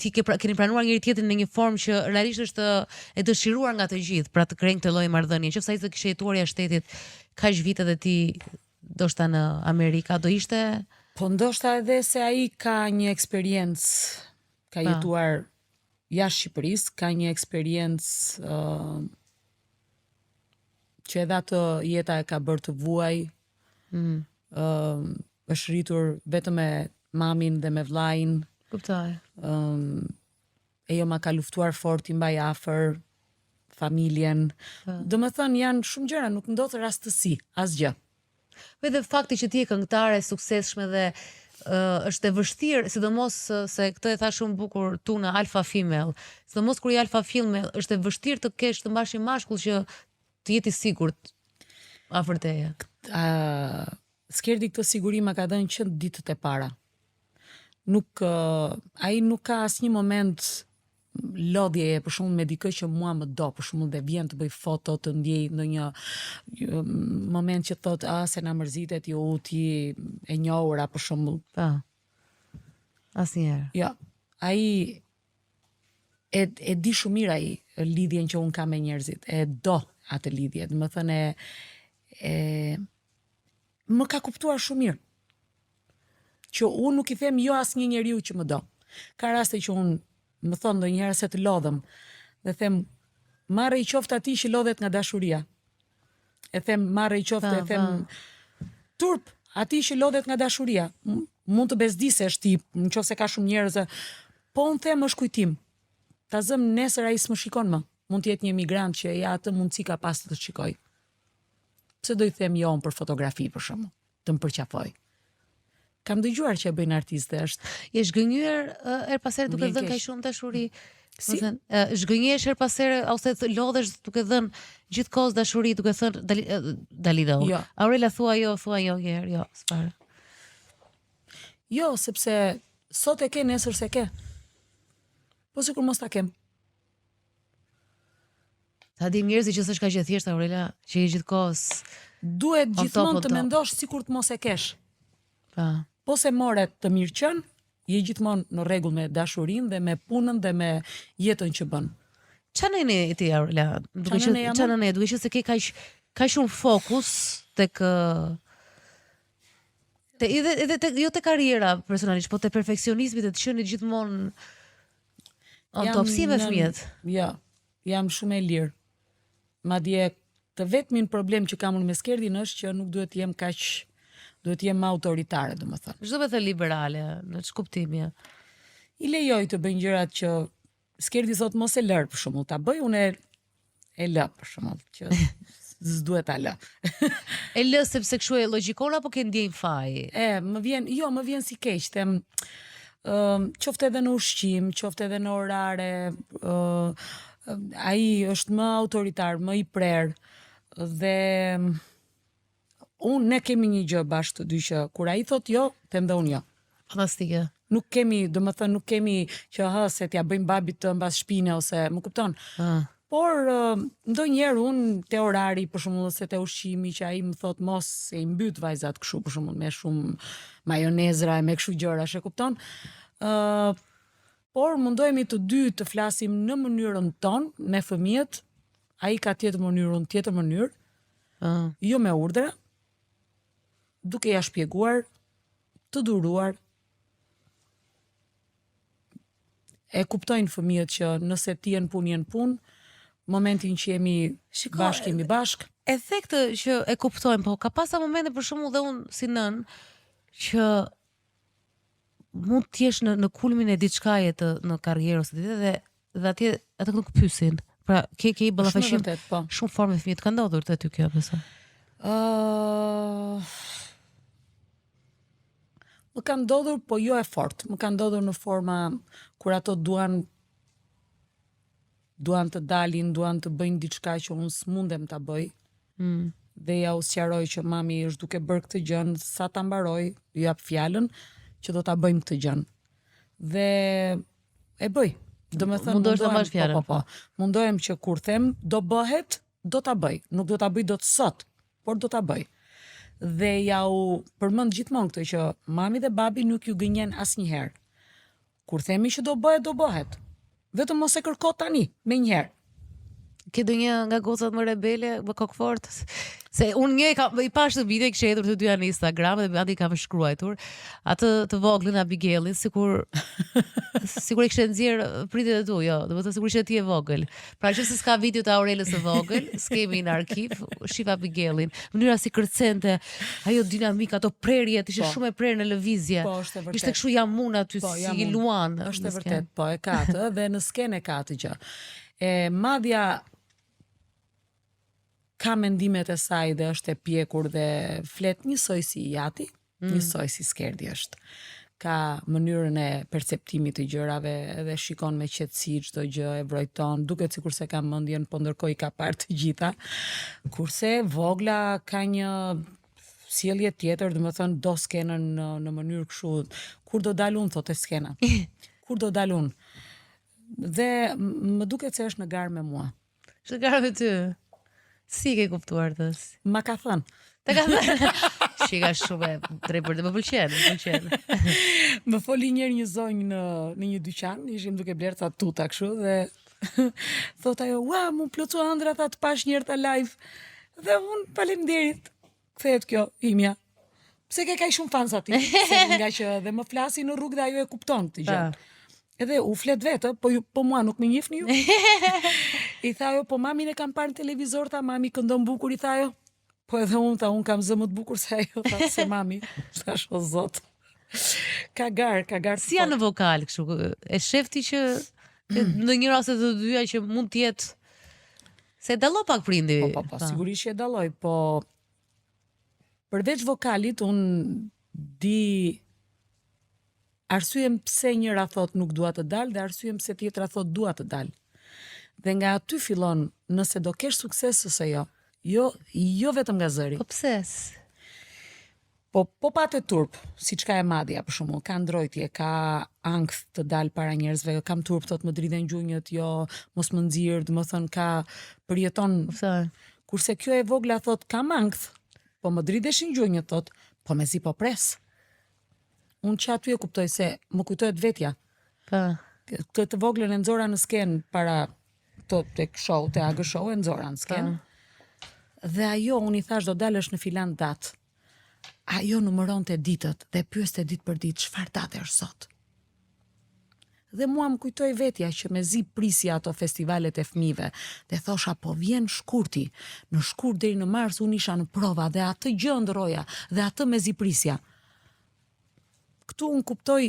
ti keni pranuar njëri tjetrin në një formë që realisht është e dëshiruar nga të gjithë, pra të krejnë këtë lloj marrëdhënie. Nëse ai të kishe jetuar jashtë shtetit kaq vite dhe ti ndoshta në Amerika do ishte. Po ndoshta edhe se ai ka një eksperiencë, ka jetuar jashtë Shqipërisë, ka një eksperiencë që edhe atë jeta e ka bërë të vuaj. Është rritur vetëm me mamin dhe me vllajin. Kuptoj. E jo ma ka luftuar fort, i mbaj afër familjen. Domethënë janë shumë gjëra, nuk ndodh rastësi, asgjë. Edhe fakti që ti je këngëtare suksesshme dhe është e vështirë, sidomos se këtë e tha shumë bukur tu në Alpha Female. Sidomos kur je Alpha Female, është e vështirë të kesh të mbash një mashkull që të jeti sigurt afër teje. Skerdi këtë siguri ma ka dhënë që ditët e para. Ai nuk ka asnjë moment lodhjeje për shembull me dikë që mua më do, për shembull dhe vjen të bëj foto, të ndjej ndonjë moment që thot se na mërzitet, jo ti e njohura për shembull. Po. Asnjëherë. Jo. Ai e di shumë mirë ai lidhjen që un kam me njerëzit. E do atë lidhje. Domethënë më ka kuptuar shumë mirë. Që unë nuk i them jo asnjë njeriu që më do. Ka raste që unë më thon ndonjëherë se të lodhem dhe them marrë i qoftë atij që lodhet nga dashuria. E them marrë i qoftë, e them turp atij që lodhet nga dashuria. Mund të bezdisesh ti, nëse ka shumë njerëz, po unë them është kujtim. Ta zëm nesër ai s'më shikon më. Mund të jetë një emigrant që ja atë mundësi ka pas të shikoj. Pse do i them jo për fotografi për shembull, të më përqafoj. Kam dëgjuar që e bëjnë artistë, është. Je zhgënjur her pas here duke dhënë kaq shumë dashuri. Si? Zhgënjesh her pas here ose lodhesh duke dhënë gjithkohës dashuri, duke thënë Dalida. Jo. Aurela thua jo një herë, jo, s'para. Jo, sepse sot e ke, nesër se ke. Po sikur mos ta kem. Ta dim njerëzit që s'është kaq e thjeshtë Aurela, që je gjithkohës. Duhet gjithmonë të mendosh sikur të mos e kesh. Po se more të mirë qenë, je gjithmonë në rregull me dashurinë dhe me punën dhe me jetën që bën. Çfarë ne ti Aurela? Duke qenë se ke kaq shumë fokus tek jo te karriera personalisht, po te perfeksionizmi dhe të qenit gjithmonë autopsi me fëmijët. Jo, jam shumë e lirë. Madje të vetmin problem që kam unë me Skerdin është që nuk duhet të jem kaq, duhet të jem autoritare, domethënë. Çdo me të liberale, në ç'kuptimi. I lejoj të bëj gjërat që Skerdi thot mos e lër, për shembull, ta bëj unë e lë, për shembull, që s'duhet ta lë. E lë sepse kështu e logjikon apo ke ndjenjë faj? Më vjen si keq, them qoftë edhe në ushqim, qoftë edhe në orare, ai është më autoritar, më i prerë dhe ne kemi një gjë bashkë të dy që kur ai thot jo, them dhe unë jo. Fantastike. Nuk kemi, domethënë nuk kemi që se t'ja bëjmë babit të mbas shpine ose, më kupton? Por ndonjëherë unë te orari, për shembull, ose te ushqimi që ai më thot mos e i mbyt vajzat kështu, për shembull, me shumë majonezra e me kështu gjëra, e kupton? Por mundohemi të dy të flasim në mënyrën tonë me fëmijët, ai ka tjetër mënyrë, unë tjetër mënyrë, jo me urdhra, duke ja shpjeguar, të duruar. E kuptojnë fëmijët që nëse ti jenë punë, momentin që jemi bashkë, jemi bashkë. E the këtë që e kuptojmë, po ka pasa momente për shembull dhe unë si nën që mund të jesh në kulmin e diçkaje në karrierë ose dhe atje ata nuk pyesin. Pra ke i ballafaqim po. Shumë formë fëmijët ka ndodhur te ty kjo besoj. Më ka ndodhur, po jo e fort. Më ka ndodhur në forma kur ato duan të dalin, duan të bëjnë diçka që unë s'mundem ta bëj. Dhe ja u sqaroj që mami është duke bërë këtë gjën, sa ta mbaroj, ju jap fjalën që do ta bëjmë këtë gjën. Dhe e bëj. Domethënë mundohesh ta mbash fjalën. Po. Mundohem që kur them do bëhet, do ta bëj. Nuk do ta bëj dot sot, por do ta bëj. Dhe ja u përmend gjithmonë këtë që mami dhe babi nuk ju gënjen asnjëherë. Kur themi që do bëhet, do bëhet. Vetëm mos e kërko tani, me njëherë. Ke ndonjë nga gocat më rebele, më kokfort? Se unë i pash të video, kishte hedhur të dyja në Instagram dhe ati kam shkruar atë të voglën Abigailin, sikur e kishte nxjerr pritet e tu, jo, domethënë sikur ishte ti e vogël. Pra që se s'ka video të Aurelës së vogël, s'kemi në arkiv, shif Abigailin, mënyra si kërcente, ajo dinamika, ato prerjet, ishte shumë e prerë në lëvizje. Po, është e vërtet. Ishte kështu jamun aty si Luan. Është e vërtet, po, e ka atë dhe në skenë ka atë gjë. E madhja ka mendimet e saj dhe është e pjekur dhe flet njësoj si Jati, njësoj si Skerdi është. Ka mënyrën e perceptimit të gjërave dhe shikon me qetësi çdo gjë, e vrojton, duket sikur se ka mendjen, po ndërkohë i ka parë të gjitha. Kurse vogla ka një sjellje tjetër, domethënë do skenën në mënyrë kështu, kur do dal unë thotë skena. Kur do dal unë. Dhe më duket se është në garë me mua. Është në garë me ty. Si ke kuptuar të? Ma ka thënë. Të ka thënë? Shika shumë e drejtëpër dhe më pëlqen. Më foli një zonjë në një dyqan, ishim duke blerë ta tuta kështu dhe thot ajo, ua, mu plotsu ëndra ta të pash njerë ta live. Dhe unë faleminderit. Kthehet kjo imja. Pse ke kaq shumë fans aty? Se nga që dhe më flasi në rrugë dhe ajo e kupton këtë gjë. Edhe u flet vetë, po mua nuk më njihni ju. I tha ajo, po mamin e kam parë në televizor, tha mami këndon bukur, i tha ajo. Po edhe unë kam zë më të bukur se ajo, tha se mami. Thash o zot. Ka garë. Si janë në vokal kështu? E shefti që në një rast të dyja që mund të jetë se dallo pak prindi. Po, sigurisht që e dalloj, po përveç vokalit unë di arsyen pse njëra thot nuk dua të dal dhe arsyen pse tjetra thot dua të dal. Dhe nga aty fillon nëse do kesh sukses ose jo. Jo vetëm nga zëri. Po pse? Po patë turp, siç ka e madhja për shembull, ka ndrojtje, ka ankth të dal para njerëzve, kam turp thot më dridhen gjunjët, jo, mos më nxirr, domethënë ka përjeton. Kurse kjo e vogla thot kam ankth, po më dridheshin gjunjët thot, po mezi po pres. Unë që aty e kuptoj se më kujtohet vetja. Këtë të voglën e nxora në skenë para tek show, te AG show e nxora në skenë. Dhe ajo, unë i thash do dalësh në filan datë. Ajo numëron të ditët dhe pyeste ditë për ditë, çfarë datë është sot? Dhe mua më kujtoj vetja që me zi prisja ato festivalet e fëmijëve. Dhe thosha, po vjen shkurti. Në shkurt deri në mars unë isha në prova dhe atë gjë ndroja dhe atë me zi prisja. Këtu unë kuptoj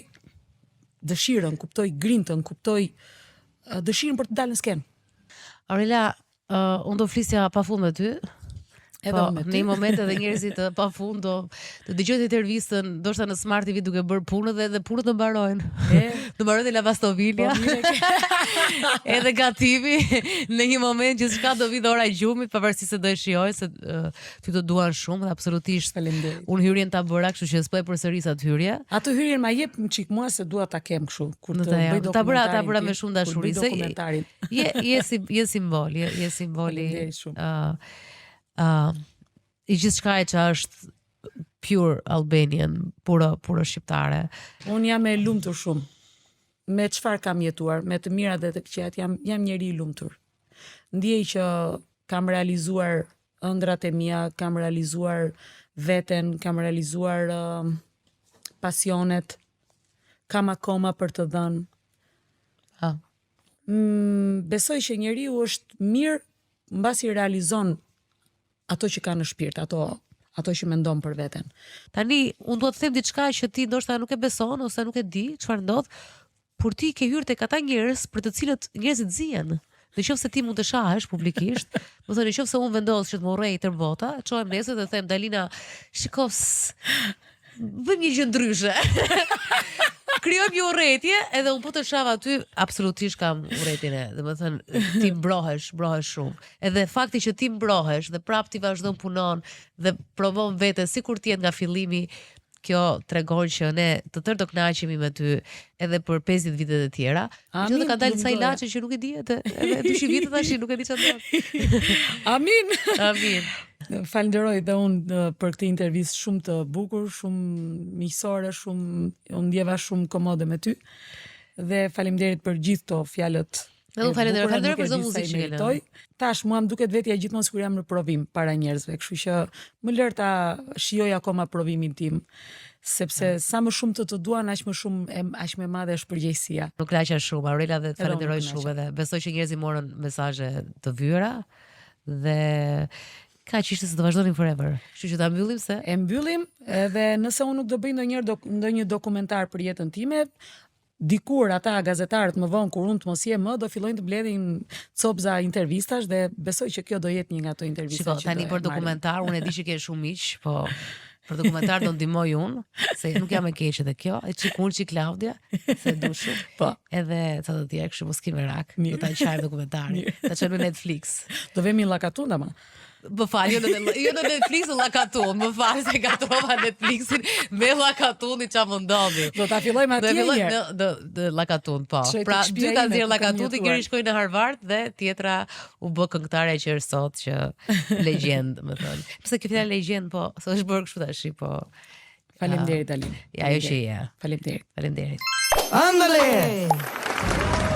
dëshirën, kuptoj grintën, kuptoj dëshirën për të dalë në skenë. Aurela, unë do flisja pafund me ty. Edhe Po, unë me në ty. një moment edhe njerëzit pa fund të dëgjojnë intervistën, ndoshta në Smart TV duke bërë punë dhe punët do mbarojnë. Do mbarojnë dhe lavastovilja. Po, mire Edhe gatimi në një moment gjithçka do vi dhe ora e gjumit, pavarësisht se do e shijojnë se ty të duan shumë dhe absolutisht. Faleminderit. Unë hyrjen ta bëra, kështu që s'po e përsëris atë hyrje. Atë hyrjen ma jep më çik mua se dua ta kem kështu kur Në të ta bëj jam. Ta bëra dokumentarin. me shumë dashuri, Kur bëj se dokumentarin. je simbol, je simboli Faleminderit shumë. i gjithçka që është pure Albanian, puro shqiptare. Unë jam e lumtur shumë. Me çfarë kam jetuar, me të mirat dhe të këqijat, jam njeri i lumtur. Ndjej që kam realizuar ëndrat e mia, kam realizuar veten, kam realizuar pasionet, kam akoma për të dhënë. Besoj që njeriu është mirë mbasi realizon ato që ka në shpirt, ato që mendon për veten. Tani, unë do të them diçka që ti ndoshta nuk e beson ose nuk e di çfarë ndodh, por ti ke hyrë tek ata njerëz për të cilët njerëzit zihen. Në qoftë se ti mund të shahesh publikisht, më thënë, në qoftë se unë vendos që të më urrej tër bota, çohem nesër dhe them Dalina, shikoj, bëjmë një gjë ndryshe. Krijojmë një urrëtie, edhe unë po të shoh aty, absolutisht kam urrëtin e, domethënë ti mbrohesh shumë. Edhe fakti që ti mbrohesh dhe prap ti vazhdon punon dhe provon veten sikur ti je nga fillimi, kjo tregon që ne të tërë do kënaqemi me ty edhe për 50 vitet e tjera. Që do ka dalë ca ilaçe që nuk e di, edhe 200 vite tash nuk e di çfarë do. Amin. Amin. Falenderoj dhe unë për këtë intervistë shumë të bukur, shumë miqësore, unë ndjeva shumë komode me ty. Dhe faleminderit për gjithë këto fjalët. Dhe unë falenderoj për çdo muzikë që meritoj. Tash mua më duket vetja gjithmonë sikur jam në provim para njerëzve, kështu që më lër ta shijoj akoma provimin tim. Sepse sa më shumë të duan, aq më madhe është përgjegjësia. Nuk kënaqja shumë, Aurela, dhe të falenderoj shumë edhe besoj që njerëzit morën mesazhe të vyera dhe kaq ishte se do vazhdonim forever. Kështu që ta mbyllim se e mbyllim, edhe nëse unë nuk do bëj ndonjë dokumentar për jetën time, dikur ata gazetarët më vonë kur unë të mos jem më do fillojnë të mbledhin copza intervistash dhe besoj që kjo do jetë një nga ato intervista. Shiko, tani për dokumentar unë e di që ke shumë miq, po për dokumentar do ndihmoj unë, se nuk jam e keqe dhe kjo, e çik unë, çik Klaudia, se du shumë. Po. Edhe sa të tjerë kështu mos kimë rak, do ta qajmë dokumentarin. Ta çojmë në Netflix. Do vemi në Llakatun ama. Më fal, jo në Netflix në Llakatun, më fal se gatrova Netflixin me Llakatunin çfarë më ndodhi. Do ta fillojmë atje një. Në Llakatun, po. Pra dy ta nxjerr Llakatun, njëri shkoi në Harvard dhe tjetra u bë këngëtare që është sot që legjend, më thënë. Pse kjo fjalë legjend, po, s'është bërë kështu tash, po. Faleminderit Alin. Ja, ajo që je. Faleminderit. Faleminderit. Ándale.